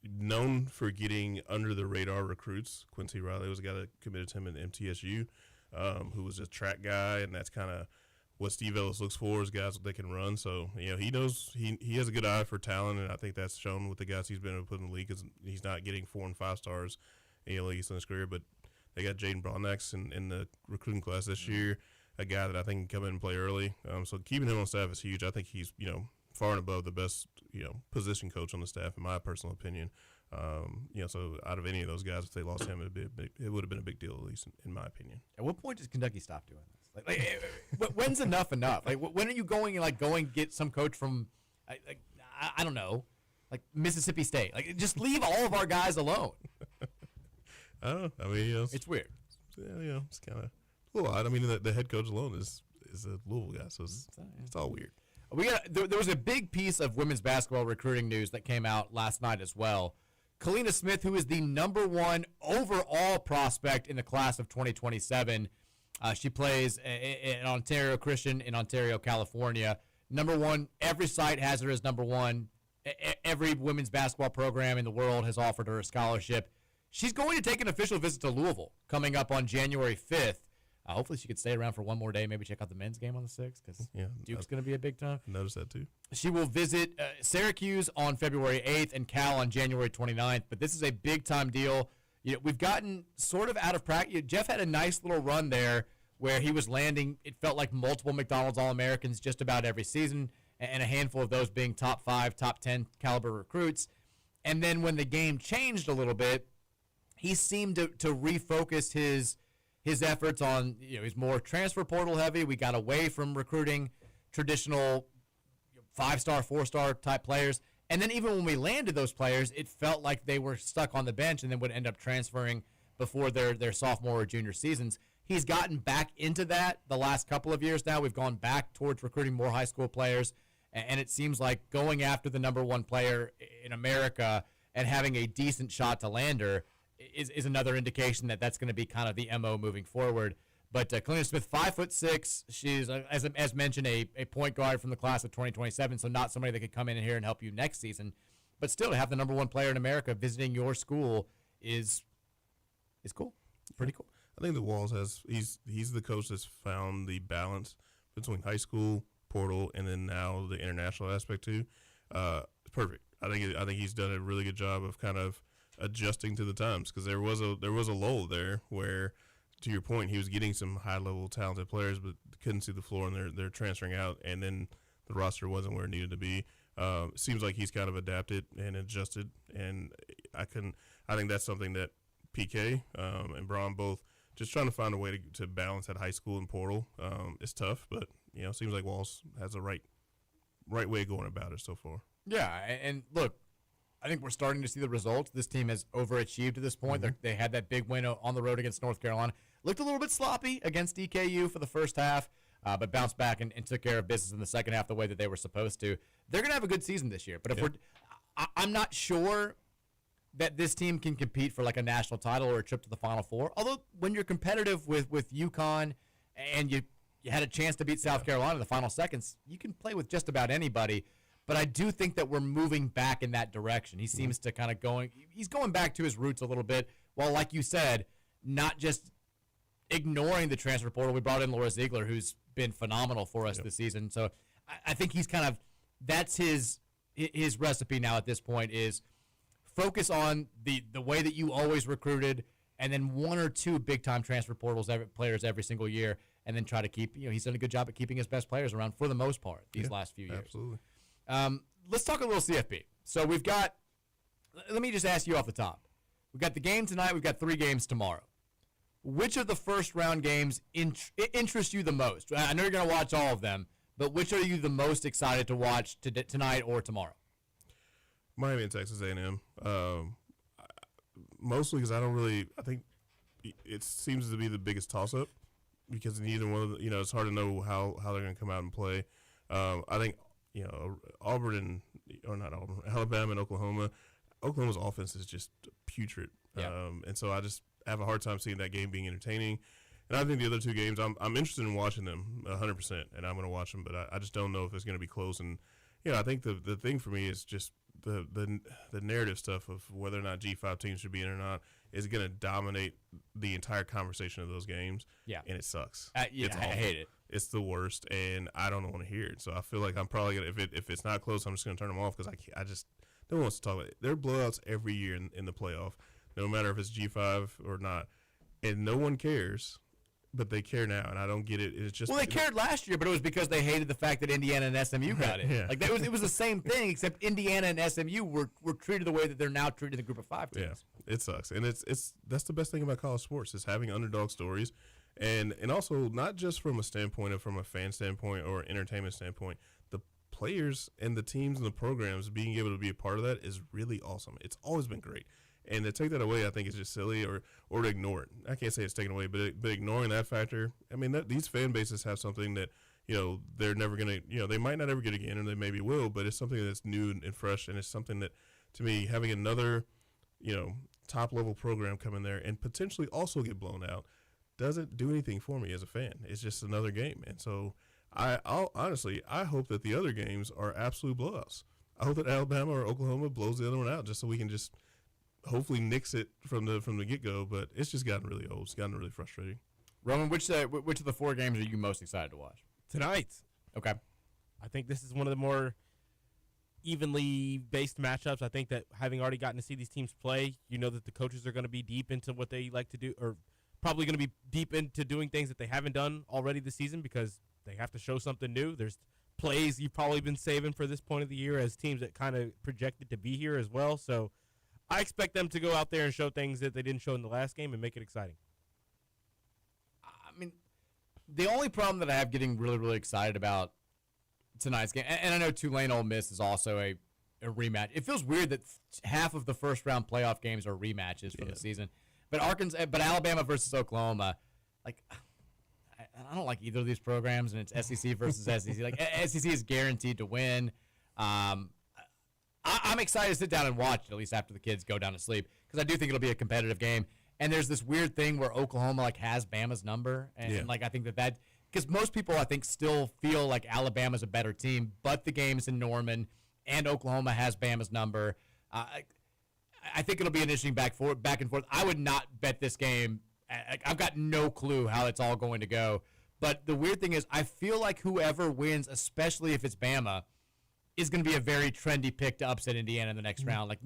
Known for getting under-the-radar recruits. Quincy Riley was a guy that committed to him at MTSU, who was a track guy, and that's kind of what Steve Ellis looks for is guys that can run. So, he knows he has a good eye for talent, and I think that's shown with the guys he's been able to put in the league because he's not getting 4 and 5 stars in his career. But they got Jaden Bronnax in the recruiting class this year, a guy that I think can come in and play early. So keeping him on staff is huge. I think he's, far and above the best, position coach on the staff, in my personal opinion. So out of any of those guys, if they lost him, it would have been a big deal, at least in my opinion. At what point does Kentucky stop doing this? When's enough enough? Like, when are you going and get some coach from, I don't know, like Mississippi State? Like, just leave all of our guys alone. I don't know. I mean, it's weird. Yeah, it's kind of a little odd. I mean, the head coach alone is a Louisville guy, so it's all weird. There was a big piece of women's basketball recruiting news that came out last night as well. Kalina Smith, who is the #1 overall prospect in the class of 2027, she plays in Ontario Christian in Ontario, California. #1, every site has her as #1. Every women's basketball program in the world has offered her a scholarship. She's going to take an official visit to Louisville coming up on January 5th. Hopefully she could stay around for one more day, maybe check out the men's game on the 6th because Duke's going to be a big time. I noticed that too. She will visit Syracuse on February 8th and Cal on January 29th, but this is a big-time deal. We've gotten sort of out of practice. Jeff had a nice little run there where he was landing, it felt like multiple McDonald's All-Americans just about every season, and a handful of those being top 5, top 10 caliber recruits. And then when the game changed a little bit, he seemed to refocus his efforts on, he's more transfer portal heavy. We got away from recruiting traditional 5-star, 4-star type players. And then even when we landed those players, it felt like they were stuck on the bench and then would end up transferring before their sophomore or junior seasons. He's gotten back into that the last couple of years now. We've gone back towards recruiting more high school players. And it seems like going after the #1 player in America and having a decent shot to land her is another indication that that's going to be kind of the MO moving forward. But Kalina Smith, 5'6", she's as mentioned a point guard from the class of 2027, so not somebody that could come in here and help you next season. But still, to have the #1 player in America visiting your school is cool. Pretty cool. I think the Walls he's the coach that's found the balance between high school, portal, and then now the international aspect too. It's perfect. I think he's done a really good job of kind of adjusting to the times because there was a lull there where, to your point, he was getting some high level talented players but couldn't see the floor and they're transferring out, and then the roster wasn't where it needed to be. It seems like he's kind of adapted and adjusted, and I think that's something that PK and Braun both just trying to find a way to balance that high school and portal. It's tough, but it seems like Walls has a right way of going about it so far. Yeah, and look, I think we're starting to see the results. This team has overachieved to this point. Mm-hmm. They had that big win on the road against North Carolina. Looked a little bit sloppy against DKU for the first half, but bounced back and took care of business in the second half the way that they were supposed to. They're going to have a good season this year. But I'm not sure that this team can compete for like a national title or a trip to the Final Four. Although when you're competitive with UConn and you had a chance to beat South Carolina in the final seconds, you can play with just about anybody. But I do think that we're moving back in that direction. He seems to kind of he's going back to his roots a little bit, while, like you said, not just ignoring the transfer portal. We brought in Laura Ziegler, who's been phenomenal for us this season. So I think he's kind of, that's his recipe now at this point is focus on the way that you always recruited, and then 1 or 2 big-time transfer portals players every single year, and then try to keep, he's done a good job at keeping his best players around for the most part these last few years. Absolutely. Let's talk a little CFP. So we've got, let me just ask you off the top. We've got the game tonight. We've got 3 games tomorrow. Which of the first-round games interest you the most? I know you're going to watch all of them, but which are you the most excited to watch tonight or tomorrow? Miami and Texas A&M. Mostly because I think it seems to be the biggest toss-up because neither one of the, it's hard to know how they're going to come out and play. I think Auburn or not Auburn, Alabama and Oklahoma. Oklahoma's offense is just putrid. Yeah. And so I just have a hard time seeing that game being entertaining. And I think the other two games, I'm interested in watching them 100%, and I'm going to watch them, but I just don't know if it's going to be close. And, I think the thing for me is just the narrative stuff of whether or not G5 teams should be in or not is going to dominate the entire conversation of those games. Yeah. And it sucks. It's I hate it. It's the worst, and I don't want to hear it. So I feel like I'm probably going to, if it's not close, I'm just going to turn them off because I just – no one wants to talk about it. There are blowouts every year in the playoff, no matter if it's G5 or not. And no one cares, but they care now, and I don't get it. It's just they cared last year, but it was because they hated the fact that Indiana and SMU got it. Yeah. Like it was the same thing, except Indiana and SMU were treated the way that they're now treated the Group of 5 teams. Yeah, it sucks, and that's the best thing about college sports is having underdog stories, and also not just from a standpoint of from a fan standpoint or entertainment standpoint. The players and the teams and the programs being able to be a part of that is really awesome. It's always been great. And to take that away, I think is just silly or to ignore it. I can't say it's taken away, but ignoring that factor, I mean, these fan bases have something that, they're never going to, they might not ever get again, or they maybe will, but it's something that's new and fresh, and it's something that, to me, having another, top-level program come in there and potentially also get blown out doesn't do anything for me as a fan. It's just another game. And so I'll honestly, I hope that the other games are absolute blowouts. I hope that Alabama or Oklahoma blows the other one out just so we can just hopefully nix it from the get-go, but it's just gotten really old. It's gotten really frustrating. Roman, which of the 4 games are you most excited to watch? Tonight. Okay. I think this is one of the more evenly based matchups. I think that having already gotten to see these teams play, that the coaches are going to be deep into what they like to do, or probably going to be deep into doing things that they haven't done already this season because they have to show something new. There's plays you've probably been saving for this point of the year as teams that kind of projected to be here as well. So I expect them to go out there and show things that they didn't show in the last game and make it exciting. I mean, the only problem that I have getting really, really excited about tonight's game, and I know Tulane Ole Miss is also a rematch. It feels weird that half of the first round playoff games are rematches from the season, but Alabama versus Oklahoma, like I don't like either of these programs, and it's SEC versus SEC. Like SEC is guaranteed to win. I'm excited to sit down and watch it, at least after the kids go down to sleep, because I do think it'll be a competitive game. And there's this weird thing where Oklahoma has Bama's number, and I think that because most people I think still feel like Alabama's a better team, but the game's in Norman, and Oklahoma has Bama's number. I think it'll be an interesting back and forth. I would not bet this game. I've got no clue how it's all going to go. But the weird thing is, I feel like whoever wins, especially if it's Bama, is going to be a very trendy pick to upset Indiana in the next round. Like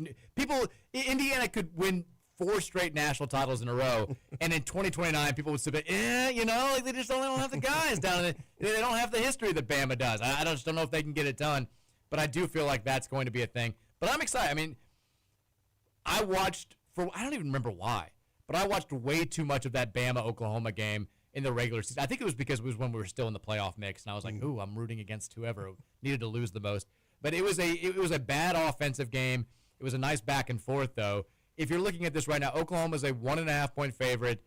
Indiana could win 4 straight national titles in a row, and in 2029, people would say, like they just don't have the guys down there. They don't have the history that Bama does. I just don't know if they can get it done. But I do feel like that's going to be a thing. But I'm excited. I mean, I don't even remember why, but I watched way too much of that Bama-Oklahoma game in the regular season. I think it was because it was when we were still in the playoff mix, and I was like, ooh, I'm rooting against whoever needed to lose the most. But it was a bad offensive game. It was a nice back and forth, though. If you're looking at this right now, Oklahoma's a 1.5-point favorite.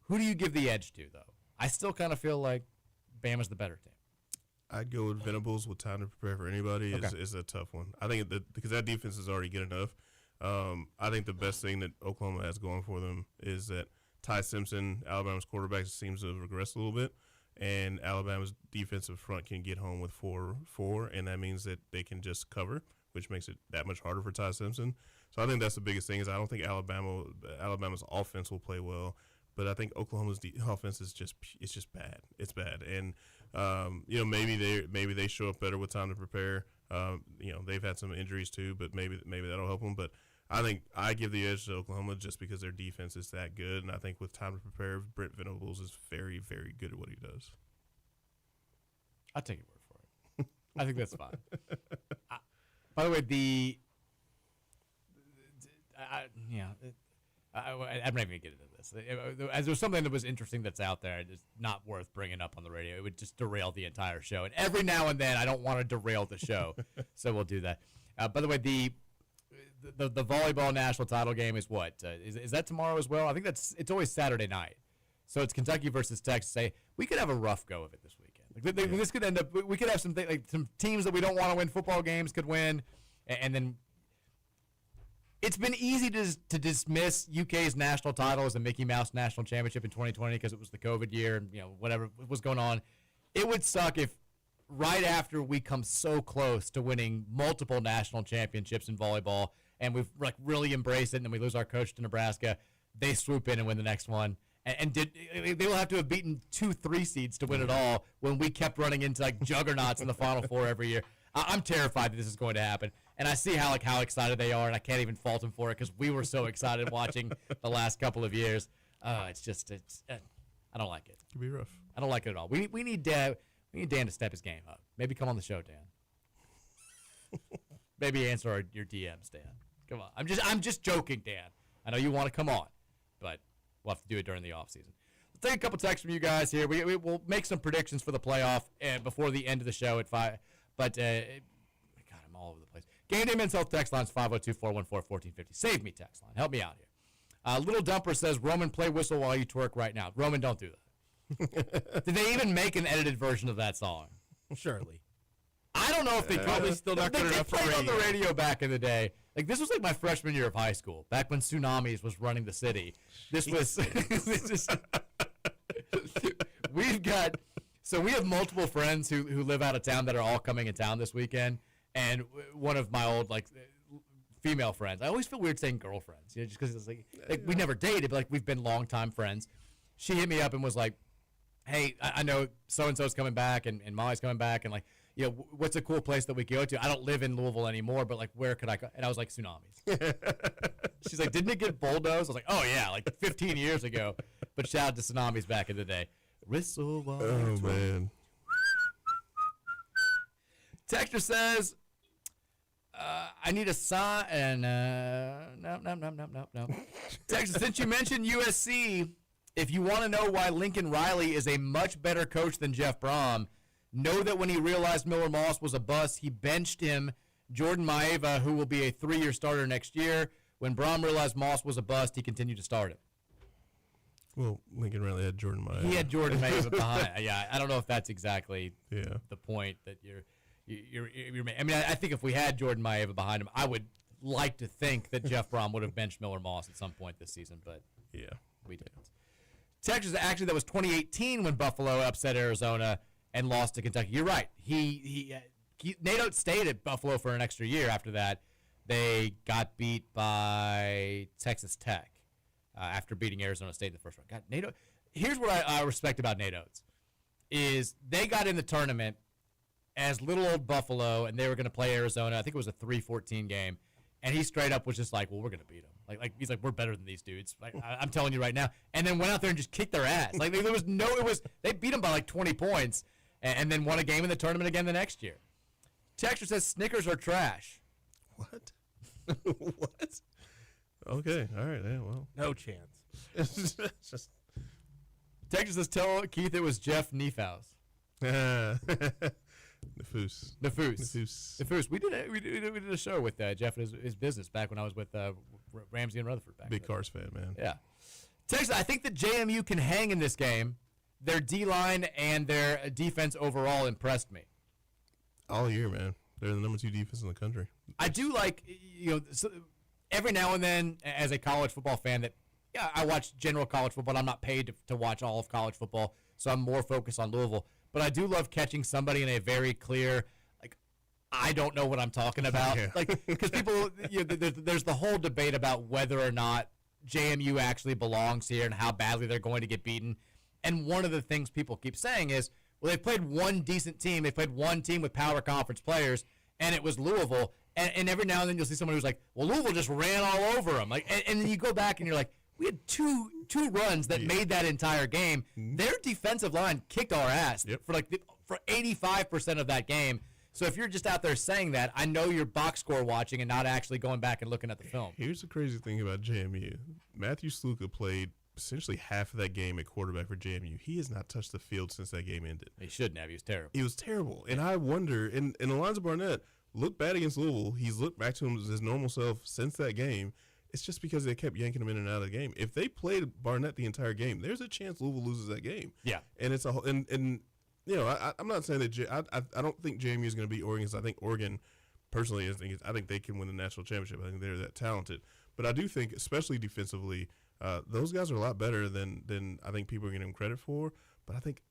Who do you give the edge to, though? I still kind of feel like Bama's the better team. I'd go with Venables with time to prepare for anybody is a tough one. I think because that defense is already good enough. I think the best thing that Oklahoma has going for them is that Ty Simpson, Alabama's quarterback, seems to have regressed a little bit, and Alabama's defensive front can get home with 4-4, and that means that they can just cover, which makes it that much harder for Ty Simpson. So I think that's the biggest thing is I don't think Alabama's offense will play well, but I think Oklahoma's offense is just bad. It's bad, and maybe they show up better with time to prepare. They've had some injuries too, but maybe that'll help them. But I think I give the edge to Oklahoma just because their defense is that good, and I think with time to prepare, Brent Venables is very, very good at what he does. I'll take your word for it. I think that's fine. By the way, I'm not even going to get into this. As there was something that was interesting that's out there, it's not worth bringing up on the radio. It would just derail the entire show. And every now and then, I don't want to derail the show, so we'll do that. By the way, the volleyball national title game is what? Is that tomorrow as well? I think it's always Saturday night. So it's Kentucky versus Texas. We could have a rough go of it this weekend. This could end up. We could have some teams that we don't want to win football games could win, and then it's been easy to dismiss UK's national title as a Mickey Mouse national championship in 2020 because it was the COVID year and whatever was going on. It would suck if right after we come so close to winning multiple national championships in volleyball and we've really embraced it and then we lose our coach to Nebraska, they swoop in and win the next one. And they will have to have beaten 2-3 seeds to win it all when we kept running into juggernauts in the Final Four every year. I'm terrified that this is going to happen. And I see how excited they are, and I can't even fault them for it because we were so excited watching the last couple of years. I don't like it. It could be rough. I don't like it at all. We need Dan to step his game up. Maybe come on the show, Dan. Maybe answer your DMs, Dan. Come on. I'm just joking, Dan. I know you want to come on, but we'll have to do it during the offseason. Let's take a couple texts from you guys here. We'll make some predictions for the playoff before the end of the show at 5. But, God, I'm all over the place. Gameday Men's Health text line is 502-414-1450. Save me text line. Help me out here. Little Dumper says, Roman, play Whistle While You Twerk right now. Roman, don't do that. Did they even make an edited version of that song? Surely. I don't know if they probably still not good enough for radio. radio. On the radio back in the day. This was my freshman year of high school, back when Tsunamis was running the city. This was we have multiple friends who live out of town that are all coming in town this weekend, and one of my old female friends. I always feel weird saying girlfriends, just because it's we never dated, but we've been longtime friends. She hit me up and was like, "Hey, I know so and so's coming back, and Molly's coming back, and what's a cool place that we go to? I don't live in Louisville anymore, but where could I go?" And I was like, Tsunamis. She's like, "Didn't it get bulldozed?" I was like, "Oh yeah, 15 years ago." But shout out to Tsunamis back in the day. Whistle while Oh man. Texter says, I need a sign, and no. Texter, since you mentioned USC, if you want to know why Lincoln Riley is a much better coach than Jeff Brom, know that when he realized Miller Moss was a bust, he benched him, Jordan Maeva, who will be a 3-year starter next year. When Brom realized Moss was a bust, he continued to start him. Well, Lincoln Riley had Jordan Maeva. He had Jordan Maeva behind. Yeah, I don't know if that's exactly the point that you're making. I mean, I think if we had Jordan Maeva behind him, I would like to think that Jeff Brom would have benched Miller Moss at some point this season, but we didn't. Texas, actually, that was 2018 when Buffalo upset Arizona and lost to Kentucky. You're right. Nate Oates stayed at Buffalo for an extra year after that. They got beat by Texas Tech after beating Arizona State in the first round. God, Nate Oates, here's what I respect about Nate Oates is they got in the tournament as little old Buffalo, and they were going to play Arizona. I think it was a 3-14 game. And he straight up was just like, well, we're going to beat them. He's like, we're better than these dudes. I'm telling you right now. And then went out there and just kicked their ass. They beat them by 20 points and then won a game in the tournament again the next year. Texter says Snickers are trash. What? What? Okay. All right. Yeah, well. No chance. It's just. Texter says, tell Keith it was Jeff Niefaus. Nefus. We did a show with Jeff and his business back when I was with Ramsey and Rutherford back. Big Cars fan, man. Yeah. Texas, I think that JMU can hang in this game. Their D-line and their defense overall impressed me. All year, man. They're the number 2 defense in the country. I do every now and then as a college football fan I watch general college football. I'm not paid to watch all of college football, so I'm more focused on Louisville. But I do love catching somebody in a very clear, I don't know what I'm talking about. Because people, there's the whole debate about whether or not JMU actually belongs here and how badly they're going to get beaten. And one of the things people keep saying is, well, they played one decent team. They played one team with power conference players, and it was Louisville. And every now and then you'll see someone who's like, well, Louisville just ran all over them. And then you go back and you're like, we had two runs that made that entire game. Mm-hmm. Their defensive line kicked our ass for 85% of that game. So if you're just out there saying that, I know you're box score watching and not actually going back and looking at the film. Here's the crazy thing about JMU. Matthew Sluka played essentially half of that game at quarterback for JMU. He has not touched the field since that game ended. He shouldn't have. He was terrible. He was terrible. And I wonder, and Alonzo Barnett looked bad against Louisville. He's looked back to his normal self since that game. It's just because they kept yanking him in and out of the game. If they played Barnett the entire game, there's a chance Louisville loses that game. Yeah. And it's and I'm not saying that I don't think JMU is going to beat Oregon. 'Cause I think Oregon, personally, I think they can win the national championship. I think they're that talented. But I do think, especially defensively, those guys are a lot better than I think people are giving them credit for. But I think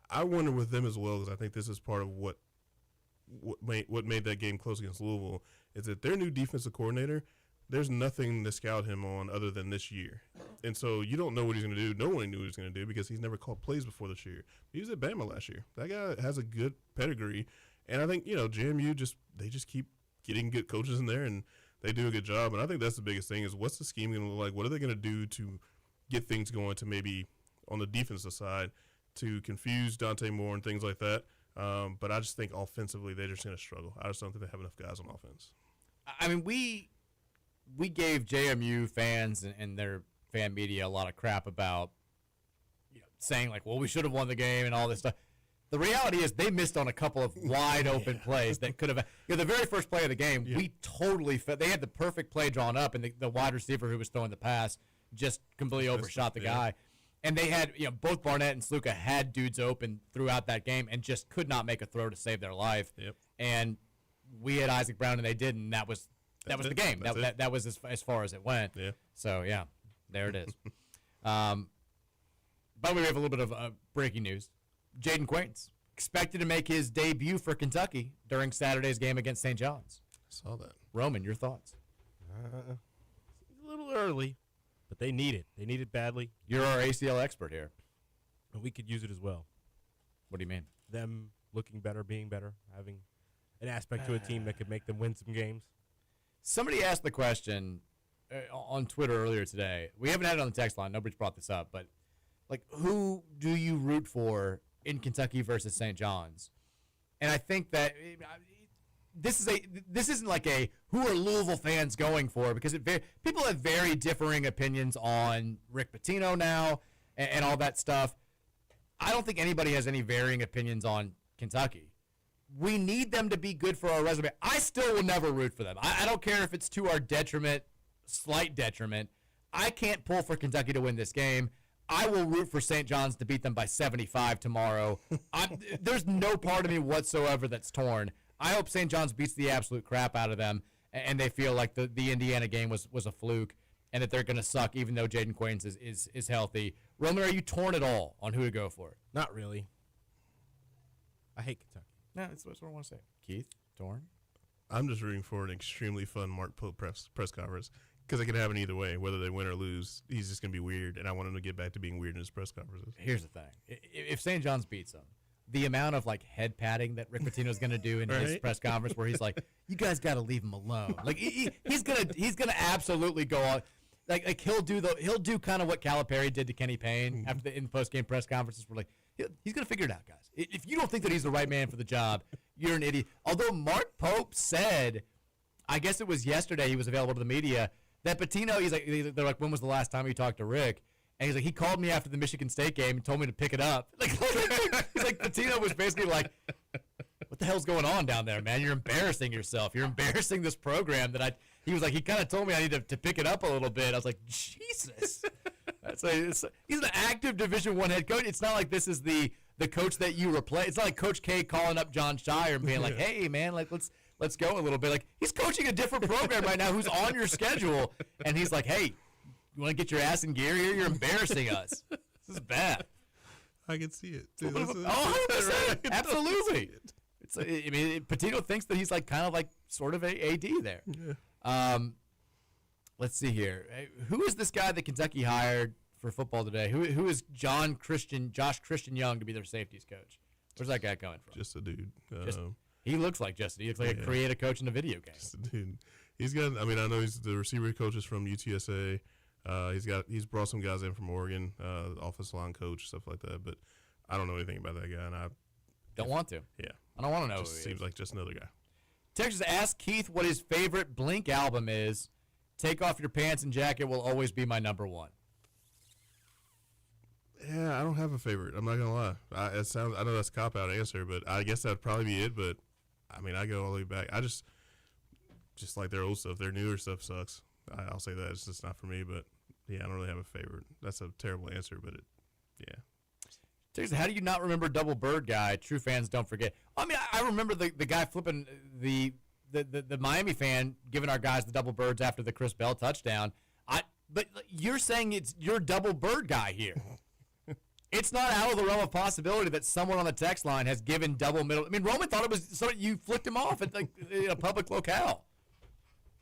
I wonder with them as well, because I think this is part of what made that game close against Louisville, is that their new defensive coordinator, there's nothing to scout him on other than this year. And so you don't know what he's going to do. No one knew what he was going to do because he's never called plays before this year. He was at Bama last year. That guy has a good pedigree. And I think, JMU they just keep getting good coaches in there, and they do a good job. And I think that's the biggest thing is, what's the scheme going to look like? What are they going to do to get things going to maybe on the defensive side to confuse Dante Moore and things like that? But I just think offensively they're just going to struggle. I just don't think they have enough guys on offense. I mean, we gave JMU fans and their fan media a lot of crap about saying, like, well, we should have won the game and all this stuff. The reality is they missed on a couple of wide open plays that could have – the very first play of the game, we totally – they had the perfect play drawn up, and the wide receiver who was throwing the pass just completely overshot the guy. And they had – both Barnett and Sluka had dudes open throughout that game and just could not make a throw to save their life. Yep. And we had Isaac Brown, and they didn't, and that was the game. That was as far as it went. Yeah. So, yeah, there it is. By the way, we have a little bit of breaking news. Jaden Quaintance expected to make his debut for Kentucky during Saturday's game against St. John's. I saw that. Roman, your thoughts? A little early, but they need it. They need it badly. You're our ACL expert here. And we could use it as well. What do you mean? Them looking better, being better, having an aspect to a team that could make them win some games. Somebody asked the question on Twitter earlier today. We haven't had it on the text line. Nobody's brought this up, but who do you root for in Kentucky versus St. John's? And I think that this isn't like a who are Louisville fans going for, because people have very differing opinions on Rick Pitino now and all that stuff. I don't think anybody has any varying opinions on Kentucky. We need them to be good for our resume. I still will never root for them. I don't care if it's to our detriment, slight detriment. I can't pull for Kentucky to win this game. I will root for St. John's to beat them by 75 tomorrow. There's no part of me whatsoever that's torn. I hope St. John's beats the absolute crap out of them, and they feel like the Indiana game was a fluke, and that they're going to suck even though Jaden Quaintance is healthy. Roman, are you torn at all on who to go for? Not really. I hate Kentucky. No, that's what I want to say. Keith, torn? I'm just rooting for an extremely fun Mark Pope press conference, because it could happen either way. Whether they win or lose, he's just going to be weird, and I want him to get back to being weird in his press conferences. Here's the thing. If St. John's beats them, the amount of head patting that Rick Pitino's going to do in his press conference, where he's like, "You guys got to leave him alone." He's gonna absolutely go on. Like he'll do kind of what Calipari did to Kenny Payne in the post game press conferences. Where he's gonna figure it out, guys. If you don't think that he's the right man for the job, you're an idiot. Although Mark Pope said, I guess it was yesterday, he was available to the media, that Pitino, they're like, when was the last time you talked to Rick? And he's like, he called me after the Michigan State game and told me to pick it up. He's like, Pitino was basically like, what the hell's going on down there, man? You're embarrassing yourself. You're embarrassing this program he was like, he kind of told me I need to pick it up a little bit. I was like, Jesus. He's an active Division I head coach. It's not like this is the coach that you replace. It's not like Coach K calling up John Shire and being like, hey, man, let's go a little bit. He's coaching a different program right now who's on your schedule. And he's like, hey, you want to get your ass in gear here? You're embarrassing us. This is bad. I can see it. 100%. Absolutely. Pitino thinks that he's kind of sort of a AD there. Yeah. Let's see here. Who is this guy that Kentucky hired for football today? Who is Josh Christian Young to be their safeties coach? Where's that guy coming from? Just a dude. He looks like Justin. He looks like a creative coach in a video game. Just a dude. He's got. I know he's the receiver coaches from UTSA. He's brought some guys in from Oregon, offensive line coach, stuff like that. But I don't know anything about that guy, and I don't want to. Yeah, I don't want to know. Just seems like just another guy. Texas asked Keith what his favorite Blink album is. Take Off Your Pants and Jacket will always be my number one. Yeah, I don't have a favorite. I'm not gonna lie. I know that's a cop-out answer, but I guess that'd probably be it. But I go all the way back. I just like their old stuff. Their newer stuff sucks. I'll say that. It's just not for me. But yeah, I don't really have a favorite. That's a terrible answer, but yeah. Seriously, how do you not remember Double Bird guy? True fans don't forget. I mean, I remember the guy flipping the Miami fan giving our guys the double birds after the Chris Bell touchdown. But you're saying it's your Double Bird guy here. It's not out of the realm of possibility that someone on the text line has given double middle. I mean, Roman thought it was so you flicked him off at in a public locale.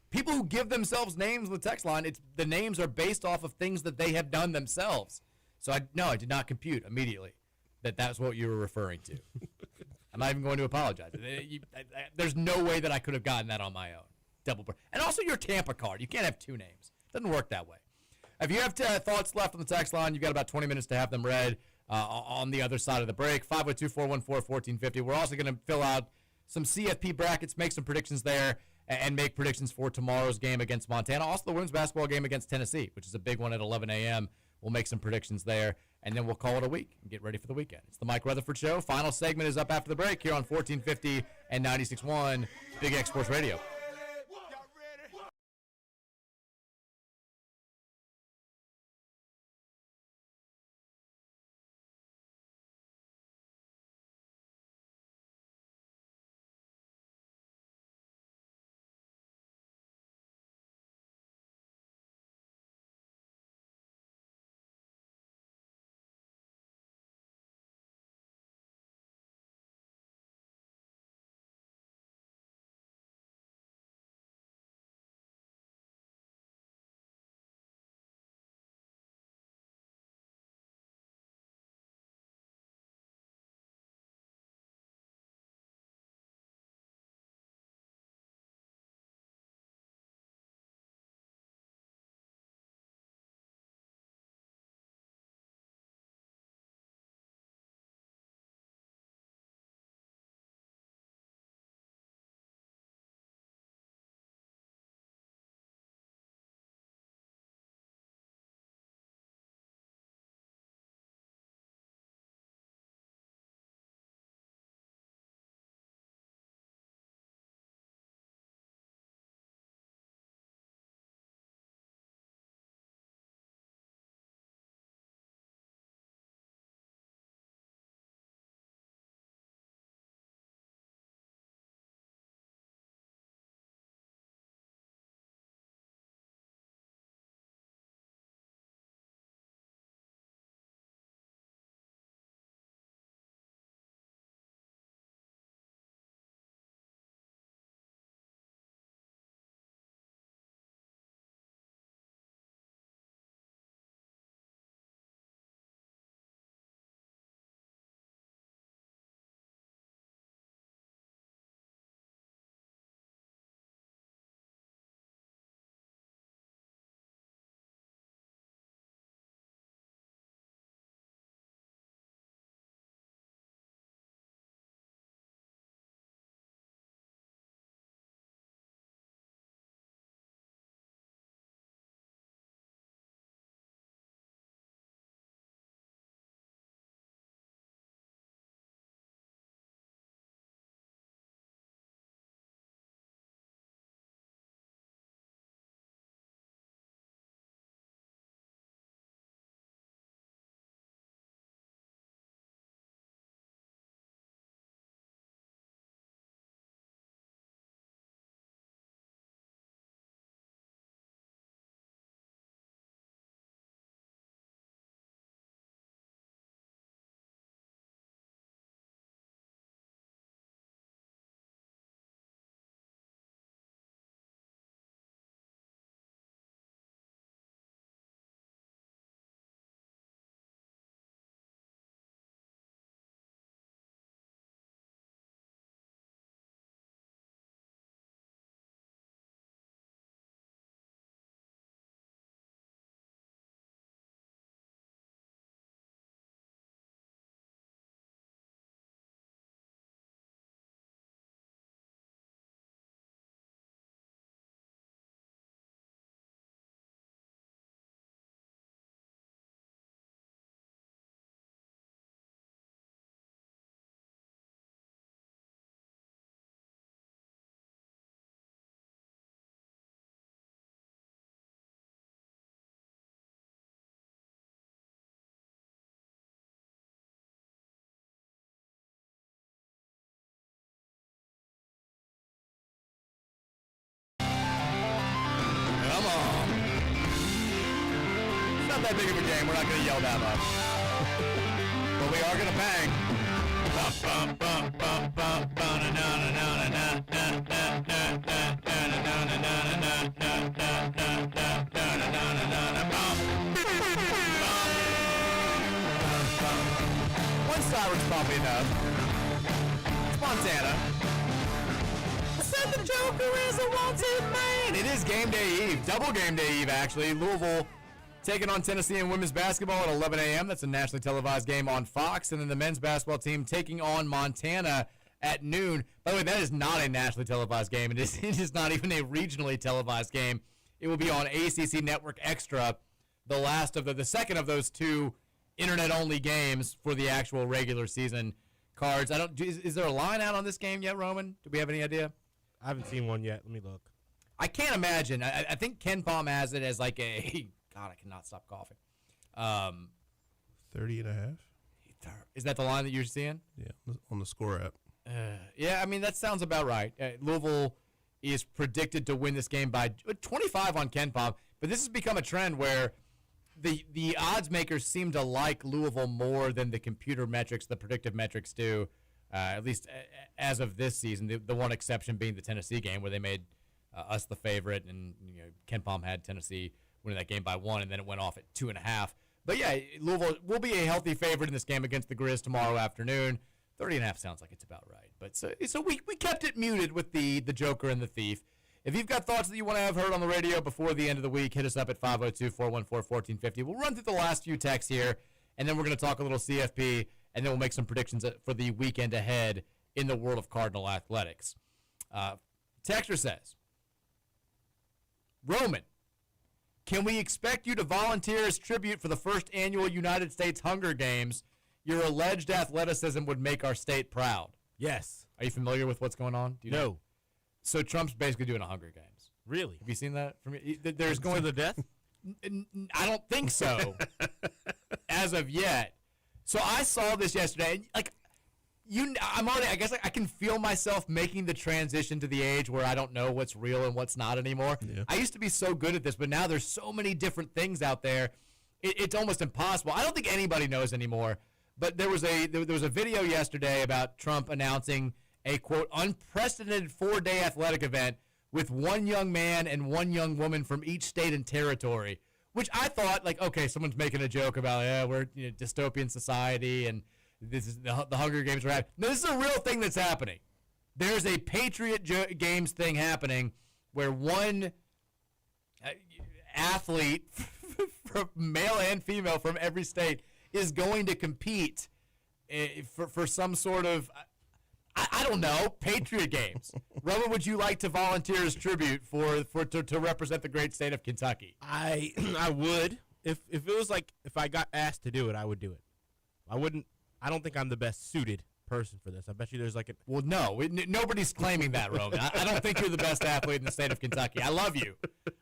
People who give themselves names on the text line, the names are based off of things that they have done themselves. So I did not compute immediately that that's what you were referring to. I'm not even going to apologize. There's no way that I could have gotten that on my own. Double bird. And also your Tampa card. You can't have two names. Doesn't work that way. If you have thoughts left on the text line, you've got about 20 minutes to have them read on the other side of the break. 502-414-1450. We're also going to fill out some CFP brackets, make some predictions there, and make predictions for tomorrow's game against Montana. Also the women's basketball game against Tennessee, which is a big one at 11 a.m. We'll make some predictions there, and then we'll call it a week and get ready for the weekend. It's the Mike Rutherford Show. Final segment is up after the break here on 1450 and 96.1 Big X Sports Radio. that big of a game. We're not going to yell that much. But we are going to bang. One siren's probably enough. It's Montana. I said the Joker is a wanted man. It is game day eve. Double game day eve, actually. Louisville taking on Tennessee in women's basketball at 11 a.m. That's a nationally televised game on Fox. And then the men's basketball team taking on Montana at noon. By the way, that is not a nationally televised game. It is not even a regionally televised game. It will be on ACC Network Extra, the second of those two internet-only games for the actual regular season cards. Is there a line out on this game yet, Roman? Do we have any idea? I haven't seen one yet. Let me look. I can't imagine. I think Ken Palm has it as like a God, I cannot stop coughing. 30 and a half. Is that the line that you're seeing? Yeah, on the score app. Yeah, I mean, that sounds about right. Louisville is predicted to win this game by 25 on Ken Palm, but this has become a trend where the odds makers seem to like Louisville more than the computer metrics, the predictive metrics do, at least as of this season. The one exception being the Tennessee game where they made us the favorite, and Ken Palm had Tennessee winning that game by 1, and then it went off at 2.5. But yeah, Louisville will be a healthy favorite in this game against the Grizz tomorrow afternoon. 30.5 sounds like it's about right. But so we kept it muted with the Joker and the Thief. If you've got thoughts that you want to have heard on the radio before the end of the week, hit us up at 502-414-1450. We'll run through the last few texts here, and then we're going to talk a little CFP, and then we'll make some predictions for the weekend ahead in the world of Cardinal athletics. Texter says, Roman, can we expect you to volunteer as tribute for the first annual United States Hunger Games? Your alleged athleticism would make our state proud. Yes. Are you familiar with what's going on? Do you know? So Trump's basically doing a Hunger Games. Really? Have you seen that? There's going to the death? I don't think so. As of yet. So I saw this yesterday. I guess I can feel myself making the transition to the age where I don't know what's real and what's not anymore. Yeah. I used to be so good at this, but now there's so many different things out there. It's almost impossible. I don't think anybody knows anymore. But there was a video yesterday about Trump announcing a, quote, unprecedented 4-day athletic event with one young man and one young woman from each state and territory, which I thought, like, okay, someone's making a joke about, we're dystopian society and this is the Hunger Games are happening. No, this is a real thing that's happening. There's a Patriot Games thing happening where one athlete, from male and female from every state, is going to compete for some sort of, I don't know, Patriot Games. Roman, would you like to volunteer as tribute to represent the great state of Kentucky? I would. If it was like, if I got asked to do it, I would do it. I don't think I'm the best suited person for this. I bet you there's like a... Well, no. Nobody's claiming that, Roman. I don't think you're the best athlete in the state of Kentucky. I love you.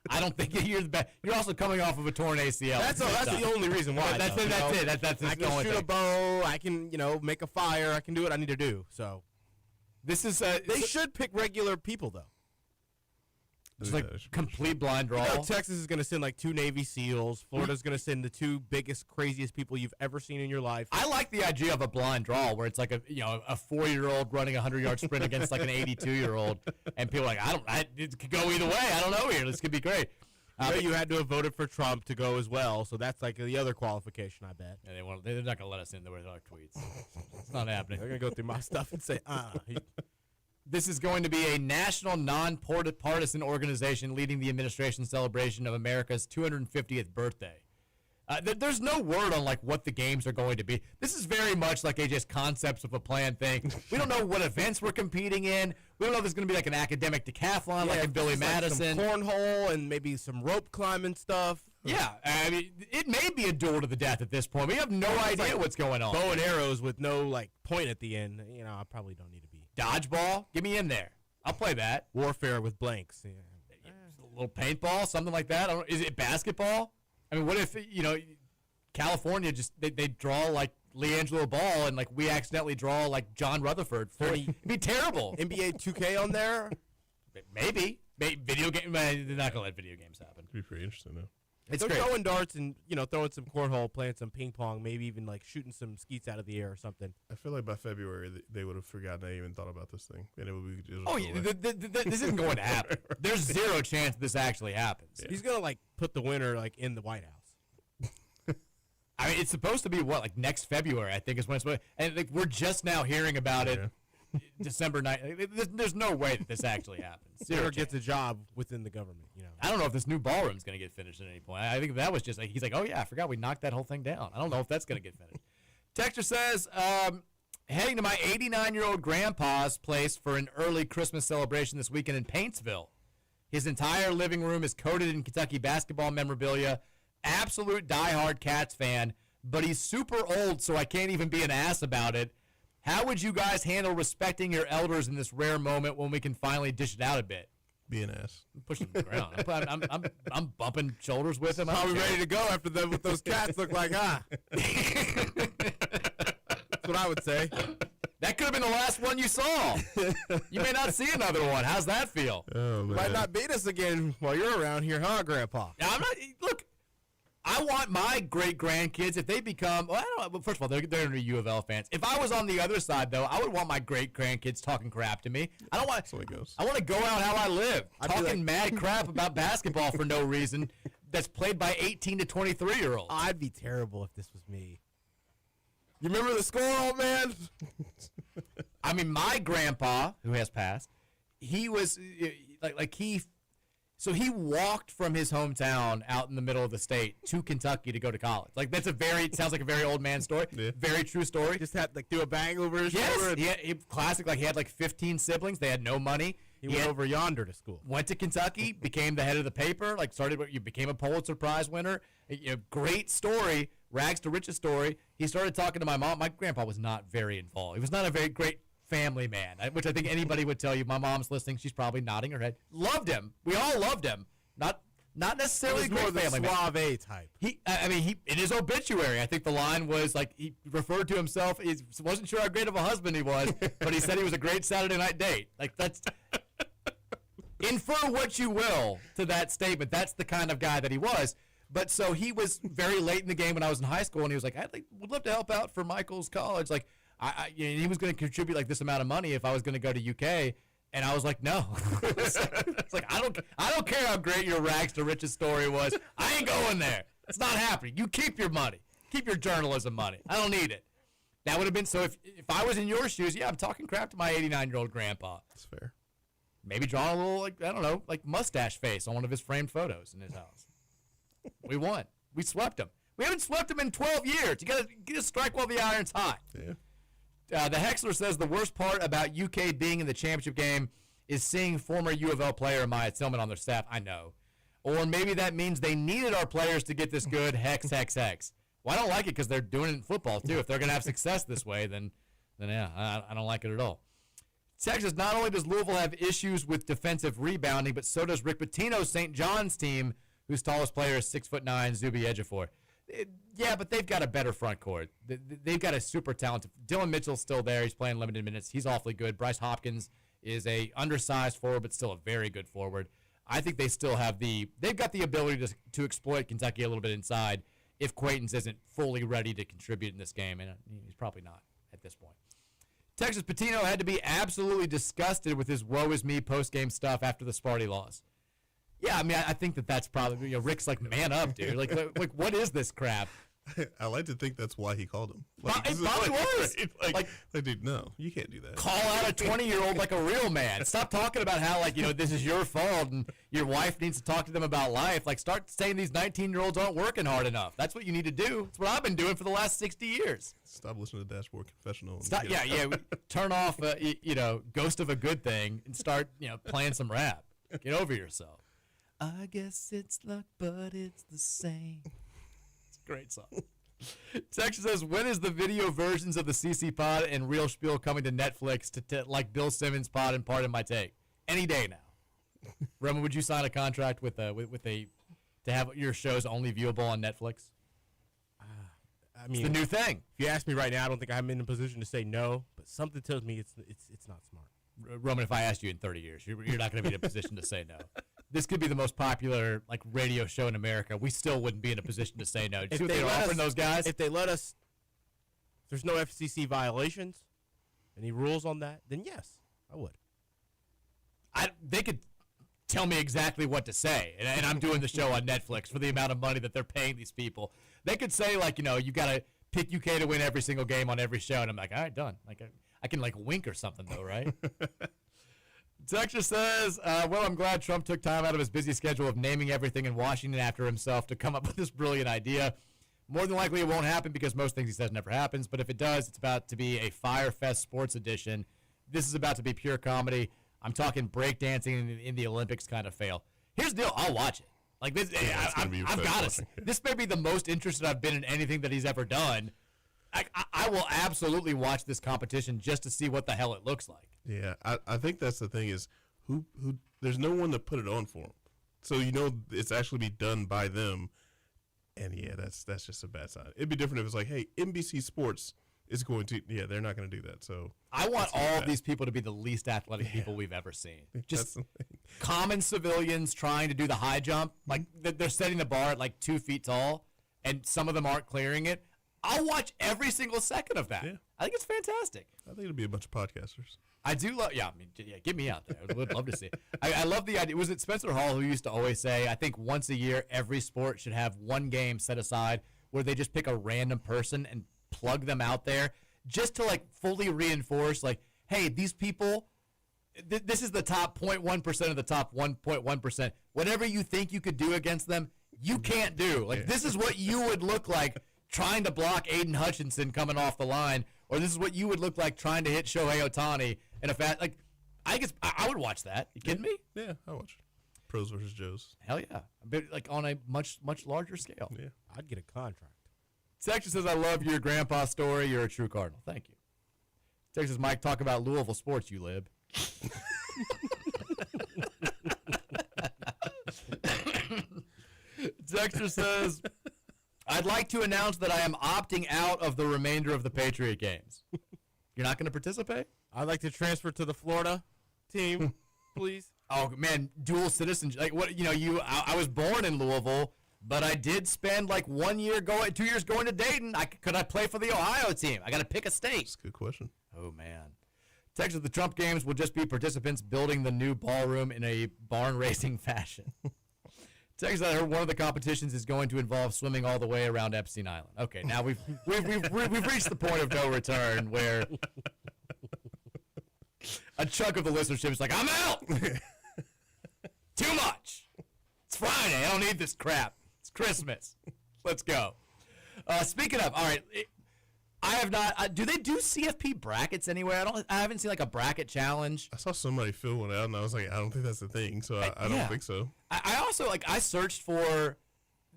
I don't think you're the best. You're also coming off of a torn ACL. That's the only reason why. That's it. That's I can shoot a bow. I can, make a fire. I can do what I need to do. So this is... they should pick regular people, though. Just like complete blind draw. Texas is going to send like 2 Navy SEALs. Florida's going to send the 2 biggest, craziest people you've ever seen in your life. I like the idea of a blind draw where it's like a 4-year-old running a 100-yard sprint against like an 82-year-old, and people are like, it could go either way. I don't know here. This could be great. You had to have voted for Trump to go as well, so that's like the other qualification, I bet. Yeah, they're not going to let us in there with our tweets. It's not happening. They're going to go through my stuff and say, This is going to be a national, non-partisan organization leading the administration celebration of America's 250th birthday. There's no word on like what the games are going to be. This is very much like a just concepts of a plan thing. We don't know what events we're competing in. We don't know if there's going to be like an academic decathlon like in Billy Madison. Like some cornhole and maybe some rope climbing stuff. Yeah, I mean, it may be a duel to the death at this point. We have no idea what's going on. Bow and arrows with no like point at the end. I probably don't need to be. Dodgeball? Get me in there. I'll play that. Warfare with blanks. Yeah. A little paintball, something like that. Is it basketball? I mean, what if, California just, they draw like LeAngelo Ball and like we accidentally draw like John Rutherford. It'd be terrible. NBA 2K on there? Maybe. Video game. They're not going to let video games happen. It'd be pretty interesting, though. It's So great. throwing darts and throwing some cornhole, playing some ping pong, maybe even like shooting some skeets out of the air or something. I feel like by February they would have forgotten I even thought about this thing, and it would be just Oh, yeah, this isn't going to happen. There's zero chance this actually happens. Yeah. He's gonna like put the winner like in the White House. I mean, it's supposed to be like next February, I think is when it's supposed. And like, we're just now hearing about it, December 9th. There's no way that this actually happens. Zero Or chance. gets a job within the government. I don't know if this new ballroom's going to get finished at any point. I think that was just like, he's like, oh yeah, I forgot we knocked that whole thing down. I don't know if that's going to get finished. Texter says, heading to my 89-year-old grandpa's place for an early Christmas celebration this weekend in Paintsville. His entire living room is coated in Kentucky basketball memorabilia. Absolute diehard Cats fan, but he's super old, so I can't even be an ass about it. How would you guys handle respecting your elders in this rare moment when we can finally dish it out a bit? be an ass. I'm pushing him to the ground. I'm bumping shoulders with him. Are we ready to go after what those cats look like? That's what I would say. That could have been the last one you saw. You may not see another one. How's that feel? Oh, man. Might not beat us again while you're around here, huh, Grandpa? Now, I'm not. Look, I want my great grandkids if they become. Well, I don't know. Well, first of all, they're going to be U of L fans. If I was on the other side, though, I would want my great grandkids talking crap to me. I don't want. That's the way it goes. I want to go out how I live, I'd be talking like- mad crap about basketball for no reason. That's played by 18 to 23-year-olds. I'd be terrible if this was me. You remember the score, old man? I mean, my grandpa, who has passed, he was so he walked from his hometown out in the middle of the state to Kentucky to go to college. Like that's it sounds like a very old man story. Yeah. Very true story. Just had like do a bang over his Yes, shoulder. he classic. Like he had like 15 siblings. They had no money. He went over yonder to school. Went to Kentucky, became the head of the paper. Like you became a Pulitzer Prize winner. Great story, rags to riches story. He started talking to my mom. My grandpa was not very involved. He was not a very great family man, which I think anybody would tell you. My mom's listening. She's probably nodding her head. Loved him. We all loved him. Not necessarily a He was great more the family man. suave type. He in his obituary, I think the line was like he referred to himself. He wasn't sure how great of a husband he was, but he said he was a great Saturday night date. Like that's infer what you will to that statement. That's the kind of guy that he was. But so he was very late in the game when I was in high school, and he was like, would love to help out for Michael's college. Like he was going to contribute like this amount of money if I was going to go to UK. And I was like, no. It's like I don't care how great your rags to riches story was. I ain't going there. It's not happening. You keep your money. Keep your journalism money. I don't need it. That would have been so if I was in your shoes, yeah, I'm talking crap to my 89-year-old grandpa. That's fair. Maybe drawing a little I don't know, mustache face on one of his framed photos in his house. We won. We swept him. We haven't swept him in 12 years. You gotta strike while the iron's hot. Yeah. The Hexler says the worst part about UK being in the championship game is seeing former U of L player Maya Tillman on their staff. I know. Or maybe that means they needed our players to get this good. Hex. Well, I don't like it because they're doing it in football, too. If they're going to have success this way, then yeah, I don't like it at all. Texas, not only does Louisville have issues with defensive rebounding, but so does Rick Pitino's St. John's team, whose tallest player is 6'9", Zuby Ejiofor. Yeah, but they've got a better front court. They've got a super talented. Dylan Mitchell's still there. He's playing limited minutes. He's awfully good. Bryce Hopkins is a undersized forward, but still a very good forward. I think they still have they've got the ability to exploit Kentucky a little bit inside if Quaintance isn't fully ready to contribute in this game, and he's probably not at this point. Texas Patino had to be absolutely disgusted with his woe is me post-game stuff after the Sparty loss. Yeah, I mean, I think that's probably, Rick's like, man up, dude. Like, what is this crap? I like to think that's why he called him. It probably was. Right? Like, dude, no, you can't do that. Call out a 20-year-old like a real man. Stop talking about how, this is your fault and your wife needs to talk to them about life. Like, start saying these 19-year-olds aren't working hard enough. That's what you need to do. That's what I've been doing for the last 60 years. Stop listening to Dashboard Confessional. Stop, yeah. Turn off, Ghost of a Good Thing and start, playing some rap. Get over yourself. I guess it's luck, but it's the same. It's a great song. Texas says, when is the video versions of the CC Pod and Real Spiel coming to Netflix to like Bill Simmons Pod and Pardon My Take? Any day now. Roman, would you sign a contract with a to have your shows only viewable on Netflix? I mean, It's the new thing. if you ask me right now, I don't think I'm in a position to say no, but something tells me it's not smart. Roman, if I asked you in 30 years, you're not going to be in a position to say no. this could be the most popular like radio show in America. We still wouldn't be in a position to say no. If See what they they're let offering us- those guys? If they let us, if there's no FCC violations, any rules on that, then yes, I would. They could tell me exactly what to say, and I'm doing the show on Netflix for the amount of money that they're paying these people. They could say, like, you got to pick UK to win every single game on every show, and I'm like, all right, done. Like, I can, like, wink or something, though, right? Texture says, well, I'm glad Trump took time out of his busy schedule of naming everything in Washington after himself to come up with this brilliant idea. More than likely it won't happen because most things he says never happens, but if it does, it's about to be a Fyre Fest sports edition. This is about to be pure comedy. I'm talking breakdancing in the Olympics kind of fail. Here's the deal. I'll watch it. Like this, I've got it. This may be the most interested I've been in anything that he's ever done. I will absolutely watch this competition just to see what the hell it looks like. Yeah, I think that's the thing is who there's no one to put it on for them. So it's actually be done by them. And yeah, that's just a bad sign. It'd be different if it's like, hey, NBC Sports is going to, they're not going to do that. So I want all of these people to be the least athletic people we've ever seen. Just common civilians trying to do the high jump. Like they're setting the bar at like 2 feet tall, and some of them aren't clearing it. I'll watch every single second of that. Yeah. I think it's fantastic. I think it'll be a bunch of podcasters. I do love, get me out there. I would love to see it. I love the idea. Was it Spencer Hall who used to always say, I think once a year, every sport should have one game set aside where they just pick a random person and plug them out there just to like fully reinforce, like, hey, these people, this is the top 0.1% of the top 1.1%. Whatever you think you could do against them, you can't do. Like, this is what you would look like trying to block Aiden Hutchinson coming off the line, or this is what you would look like trying to hit Shohei Ohtani in a like. I guess I would watch that. You kidding me? Yeah, I watch it. Pros versus Joes. Hell yeah, but like on a much larger scale. Yeah, I'd get a contract. Texas says, I love your grandpa story. You're a true Cardinal. Thank you. Texas Mike, talk about Louisville sports, you lib. Dexter says, I'd like to announce that I am opting out of the remainder of the Patriot games. You're not going to participate? I'd like to transfer to the Florida team, please. Oh, man, dual citizenship. Like, what, I was born in Louisville, but I did spend like 2 years going to Dayton. Could I play for the Ohio team? I got to pick a state. that's a good question. Oh, man. Texas, the Trump games will just be participants building the new ballroom in a barn racing fashion. Texas, I heard one of the competitions is going to involve swimming all the way around Epstein Island. Okay, now we've reached the point of no return where a chunk of the listenership is like, I'm out. Too much. It's Friday. I don't need this crap. It's Christmas. Let's go. Speaking of, all right, I have not. Do they do CFP brackets anywhere? I haven't seen like a bracket challenge. I saw somebody fill one out, and I was like, I don't think that's a thing, so I don't think so. I also I searched for.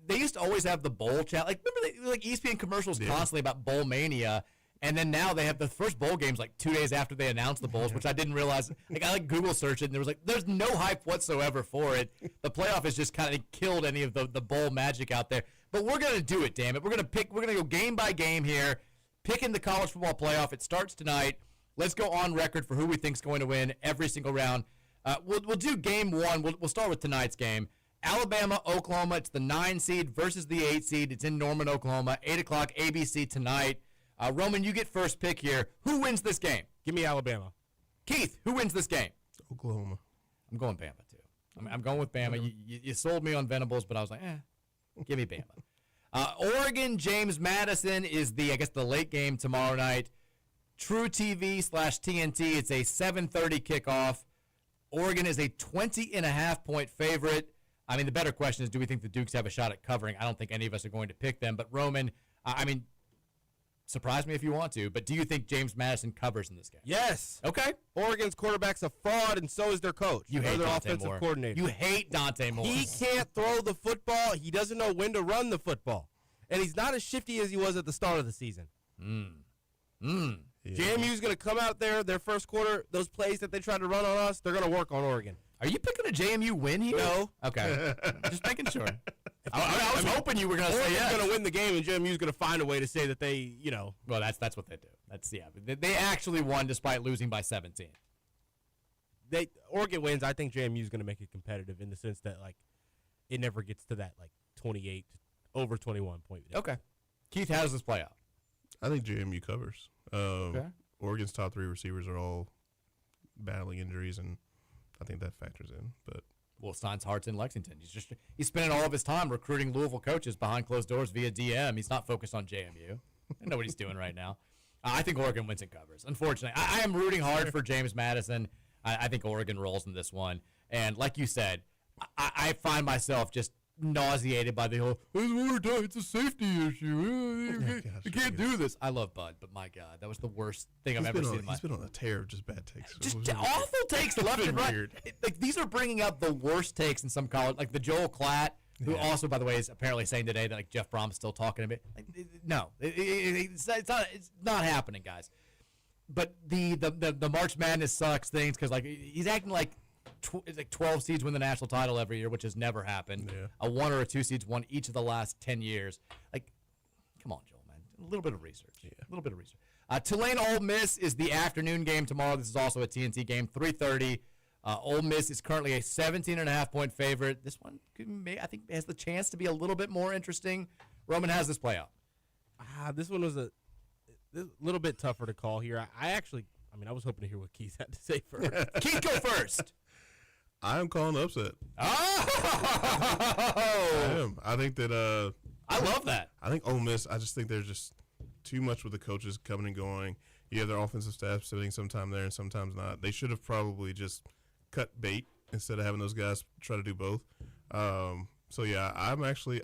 They used to always have the bowl challenge. Like remember ESPN commercials constantly about bowl mania, and then now they have the first bowl games like 2 days after they announced the bowls, which I didn't realize. Like I Google searched it, and there was there's no hype whatsoever for it. The playoff has just kind of killed any of the bowl magic out there. But we're gonna do it, damn it. We're gonna go game by game here. Picking the college football playoff. It starts tonight. Let's go on record for who we think is going to win every single round. We'll do game one. We'll start with tonight's game. Alabama, Oklahoma. It's the 9 seed versus the 8 seed. It's in Norman, Oklahoma. 8 o'clock ABC tonight. Roman, you get first pick here. Who wins this game? Give me Alabama. Keith, who wins this game? Oklahoma. I'm going Bama, too. I'm going with Bama. You sold me on Venables, but I was like, give me Bama. Oregon, James Madison is the late game tomorrow night. True TV/TNT. It's a 7:30 kickoff. Oregon is a 20.5-point favorite. I mean, the better question is, do we think the Dukes have a shot at covering? I don't think any of us are going to pick them. But Roman, surprise me if you want to, but do you think James Madison covers in this game? Yes. Okay. Oregon's quarterback's a fraud, and so is their coach. You hate their Dante offensive Moore. coordinator. You hate Dante Moore. He can't throw the football. He doesn't know when to run the football. And he's not as shifty as he was at the start of the season. JMU's going to come out there, their first quarter, those plays that they tried to run on us, they're going to work on Oregon. Are you picking a JMU win here? No. Okay. Just making sure. I was hoping you were going to say Oregon's yes. going to win the game, and JMU's going to find a way to say that they, Well, that's what they do. They actually won despite losing by 17. Oregon wins, I think JMU is going to make it competitive in the sense that like it never gets to that like 28 over 21 point. Okay. Keith, how does this play out? I think JMU covers. Okay. Oregon's top 3 receivers are all battling injuries, and I think that factors in. But Well, Stein's heart's in Lexington. He's spending all of his time recruiting Louisville coaches behind closed doors via DM. He's not focused on JMU. I know what he's doing right now. I think Oregon wins and covers. Unfortunately, I am rooting hard for James Madison. I think Oregon rolls in this one. And like you said, I find myself just nauseated by the whole, it's a safety issue. You can't do this. I love Bud, but my God, that was the worst thing I've ever seen in my life. He's been on a tear of just bad takes. Just awful takes left and right. Weird. Like, these are bringing up the worst takes in some college. Like the Joel Klatt, who also, by the way, is apparently saying today that like Jeff Brom's still talking a bit. Like, no, it's not happening, guys. But the March Madness sucks things because like he's acting like it's like 12 seeds win the national title every year, which has never happened. Yeah. A 1 or a 2 seeds won each of the last 10 years. Like, come on, Joel, man. A little bit of research. Yeah. A little bit of research. Tulane Ole Miss is the afternoon game tomorrow. This is also a TNT game, 3:30. Ole Miss is currently a 17.5-point favorite. This one, I think, has the chance to be a little bit more interesting. Roman, how's this play out? This one was a little bit tougher to call here. I was hoping to hear what Keith had to say first. Keith, go first. I am calling the upset. Oh! I am. I think that. I love that. I think Ole Miss. I just think there's just too much with the coaches coming and going. You have their offensive staff sitting sometime there and sometimes not. They should have probably just cut bait instead of having those guys try to do both. So yeah, I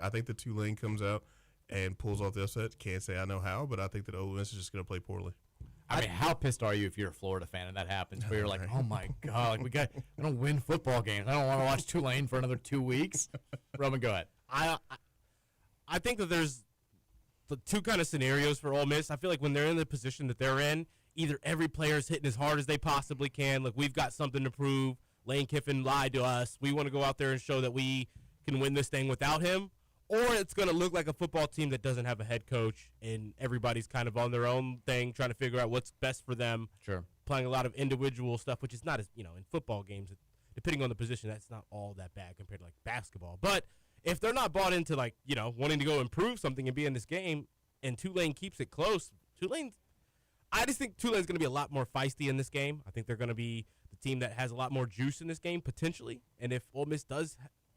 think the Tulane comes out and pulls off the upset. Can't say I know how, but I think that Ole Miss is just going to play poorly. I mean, how pissed are you if you're a Florida fan and that happens? Where you're like, oh my God, we don't win football games. I don't want to watch Tulane for another 2 weeks. Roman, go ahead. I think that there's the two kind of scenarios for Ole Miss. I feel like when they're in the position that they're in, either every player is hitting as hard as they possibly can. Like, we've got something to prove. Lane Kiffin lied to us. We want to go out there and show that we can win this thing without him. Or it's going to look like a football team that doesn't have a head coach and everybody's kind of on their own thing, trying to figure out what's best for them. Sure. Playing a lot of individual stuff, which is not as, in football games, depending on the position, that's not all that bad compared to, like, basketball. But if they're not bought into, like, wanting to go improve something and be in this game and Tulane keeps it close, I just think Tulane's going to be a lot more feisty in this game. I think they're going to be the team that has a lot more juice in this game, potentially. And if Ole Miss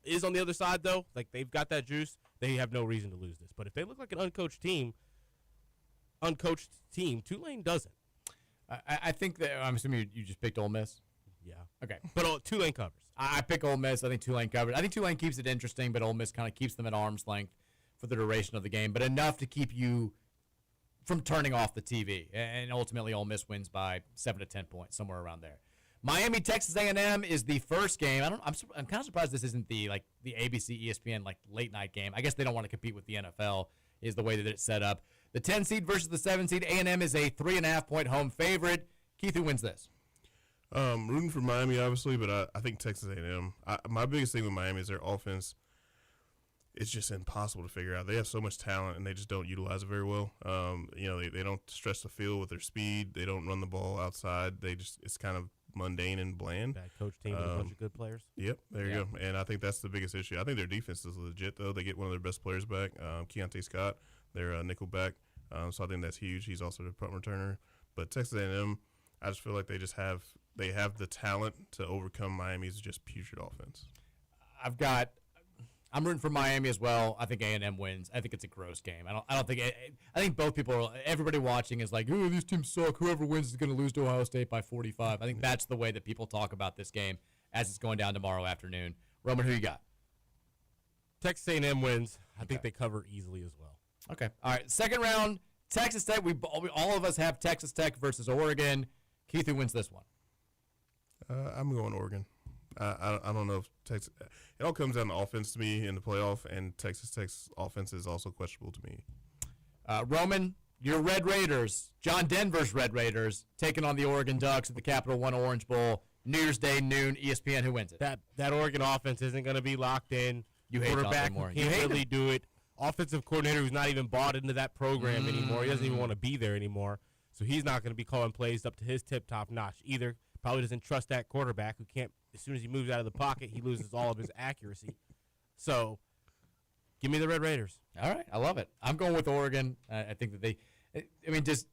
is on the other side, though, like they've got that juice, they have no reason to lose this. But if they look like an uncoached team, Tulane doesn't. I think that I'm assuming you just picked Ole Miss. Yeah. Okay. But Tulane covers. I pick Ole Miss. I think Tulane covers. I think Tulane keeps it interesting, but Ole Miss kind of keeps them at arm's length for the duration of the game, but enough to keep you from turning off the TV. And ultimately, Ole Miss wins by 7 to 10 points, somewhere around there. Miami, Texas A&M is the first game. I'm kind of surprised this isn't the ABC, ESPN late night game. I guess they don't want to compete with the NFL. Is the way that it's set up. The 10 seed versus the 7 seed. A&M is a 3.5-point home favorite. Keith, who wins this? Rooting for Miami, obviously, but I think Texas A&M. My biggest thing with Miami is their offense. It's just impossible to figure out. They have so much talent, and they just don't utilize it very well. They don't stretch the field with their speed. They don't run the ball outside. It's kind of mundane and bland. Bad coach team with a bunch of good players. Yep, there you go. And I think that's the biggest issue. I think their defense is legit, though. They get one of their best players back, Keontae Scott, their nickel back. So I think that's huge. He's also the punt returner. But Texas A&M, I just feel like they have the talent to overcome Miami's just putrid offense. I'm rooting for Miami as well. I think A&M wins. I think it's a gross game. I think both people everybody watching is like, oh, these teams suck. Whoever wins is going to lose to Ohio State by 45. I think that's the way that people talk about this game as it's going down tomorrow afternoon. Roman, who you got? Texas A&M wins. I think they cover easily as well. Okay. All right. Second round, Texas Tech. We all of us have Texas Tech versus Oregon. Keith, who wins this one? I'm going Oregon. I don't know if Texas. It all comes down to offense to me in the playoff, and Texas Tech's offense is also questionable to me. Roman, your Red Raiders, John Denver's Red Raiders, taking on the Oregon Ducks at the Capital One Orange Bowl, New Year's Day, noon, ESPN. Who wins it? That Oregon offense isn't going to be locked in. You hate quarterback John Moore. Can't really do it. Offensive coordinator who's not even bought into that program anymore. He doesn't even want to be there anymore. So he's not going to be calling plays up to his tip-top notch either. probably doesn't trust that quarterback who can't, as soon as he moves out of the pocket, he loses all of his accuracy. So, give me the Red Raiders. All right, I love it. I'm going with Oregon. I think that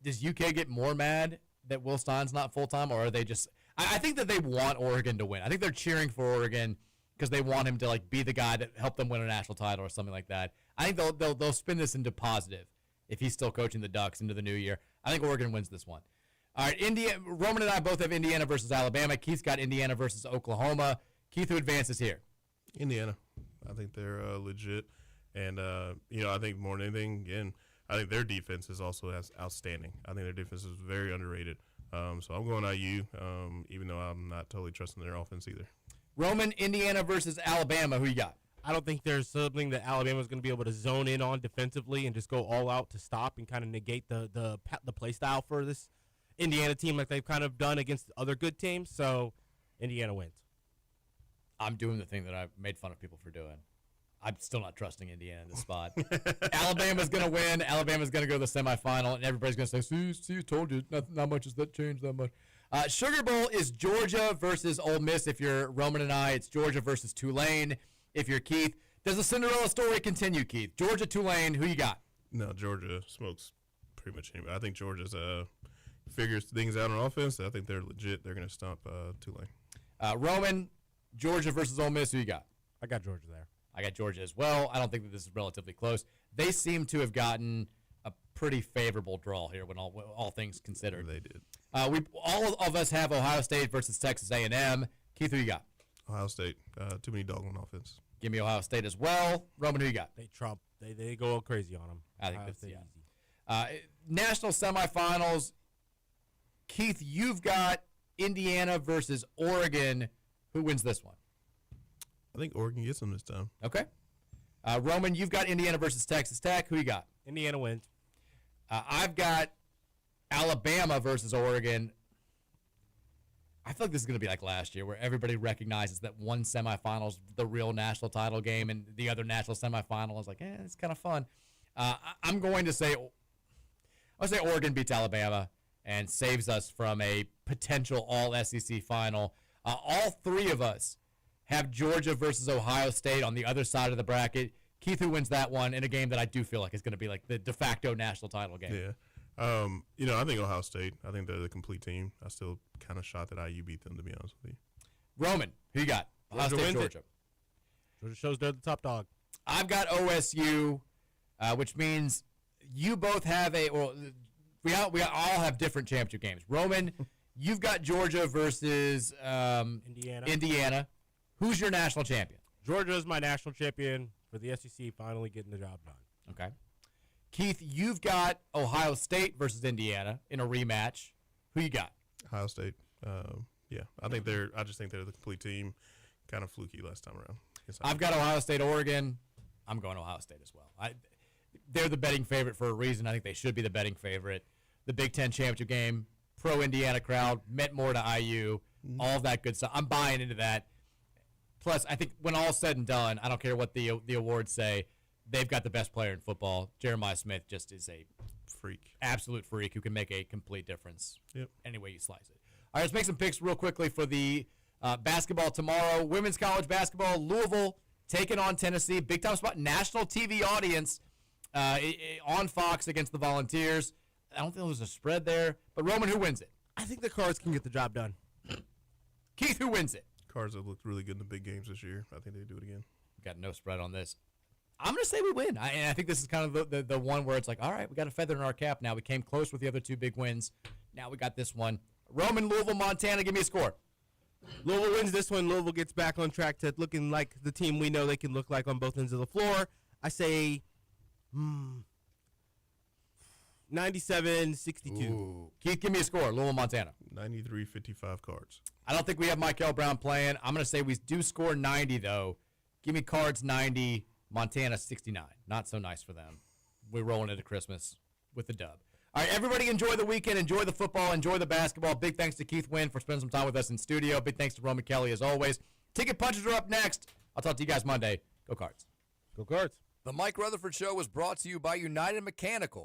does UK get more mad that Will Stein's not full-time, or are they just – I think that they want Oregon to win. I think they're cheering for Oregon because they want him to, like, be the guy that helped them win a national title or something like that. I think they'll spin this into positive if he's still coaching the Ducks into the new year. I think Oregon wins this one. All right, Roman and I both have Indiana versus Alabama. Keith's got Indiana versus Oklahoma. Keith, who advances here? Indiana. I think they're legit. And, I think more than anything, again, I think their defense is also outstanding. I think their defense is very underrated. So I'm going IU, even though I'm not totally trusting their offense either. Roman, Indiana versus Alabama. Who you got? I don't think there's something that Alabama's going to be able to zone in on defensively and just go all out to stop and kind of negate the play style for this Indiana team like they've kind of done against other good teams. So Indiana wins. I'm doing the thing that I've made fun of people for doing. I'm still not trusting Indiana in this spot. Alabama's going to win. Alabama's going to go to the semifinal, and everybody's going to say, see, told you. Not much has that changed that much. Sugar Bowl is Georgia versus Ole Miss. If you're Roman and I, it's Georgia versus Tulane. If you're Keith, does the Cinderella story continue, Keith? Georgia, Tulane, who you got? No, Georgia smokes pretty much anybody. I think Georgia's figures things out on offense. I think they're legit. They're going to stomp Tulane. Roman, Georgia versus Ole Miss, who you got? I got Georgia there. I got Georgia as well. I don't think that this is relatively close. They seem to have gotten a pretty favorable draw here when all things considered. They did. All of us have Ohio State versus Texas A&M. Keith, who you got? Ohio State. Too many dogs on offense. Give me Ohio State as well. Roman, who you got? They trump. They go crazy on them. I think that's easy. National semifinals. Keith, you've got Indiana versus Oregon. Who wins this one? I think Oregon gets them this time. Okay. Roman, you've got Indiana versus Texas Tech. Who you got? Indiana wins. I've got Alabama versus Oregon. I feel like this is going to be like last year where everybody recognizes that one semifinal is the real national title game and the other national semifinal is like, it's kind of fun. I'm going to say Oregon beats Alabama and saves us from a potential all-SEC final. All three of us have Georgia versus Ohio State on the other side of the bracket. Keith, who wins that one in a game that I do feel like is going to be like the de facto national title game. Yeah. I think Ohio State. I think they're the complete team. I still kind of shot that IU beat them, to be honest with you. Roman, who you got? Ohio State, Georgia. Georgia shows they're the top dog. I've got OSU, which means you both have we all have different championship games. Roman, you've got Georgia versus Indiana. Who's your national champion? Georgia is my national champion for the SEC, finally getting the job done. Okay. Keith, you've got Ohio State versus Indiana in a rematch. Who you got? Ohio State. I just think they're the complete team. Kind of fluky last time around. I've got Ohio State, Oregon. I'm going Ohio State as well. They're the betting favorite for a reason. I think they should be the betting favorite. The Big Ten championship game, pro-Indiana crowd, meant more to IU, all of that good stuff. I'm buying into that. Plus, I think when all's said and done, I don't care what the awards say, they've got the best player in football. Jeremiah Smith just is a freak, absolute freak who can make a complete difference. Yep. Any way you slice it. All right, let's make some picks real quickly for the basketball tomorrow. Women's college basketball, Louisville taking on Tennessee. Big time spot, national TV audience on Fox against the Volunteers. I don't think there's a spread there. But Roman, who wins it? I think the Cards can get the job done. Keith, who wins it? Cards have looked really good in the big games this year. I think they do it again. Got no spread on this. I'm going to say we win. I think this is kind of the one where it's like, all right, we got a feather in our cap now. We came close with the other two big wins. Now we got this one. Roman, Louisville, Montana, give me a score. Louisville wins this one. Louisville gets back on track to looking like the team we know they can look like on both ends of the floor. I say 97-62. Keith, give me a score. Louisville, Montana. 93-55 Cards. I don't think we have Michael Brown playing. I'm going to say we do score 90, though. Give me Cards 90, Montana 69. Not so nice for them. We're rolling into Christmas with the dub. All right, everybody enjoy the weekend. Enjoy the football. Enjoy the basketball. Big thanks to Keith Wynn for spending some time with us in studio. Big thanks to Roman Kelly, as always. Ticket punches are up next. I'll talk to you guys Monday. Go Cards. Go Cards. The Mike Rutherford Show was brought to you by United Mechanical.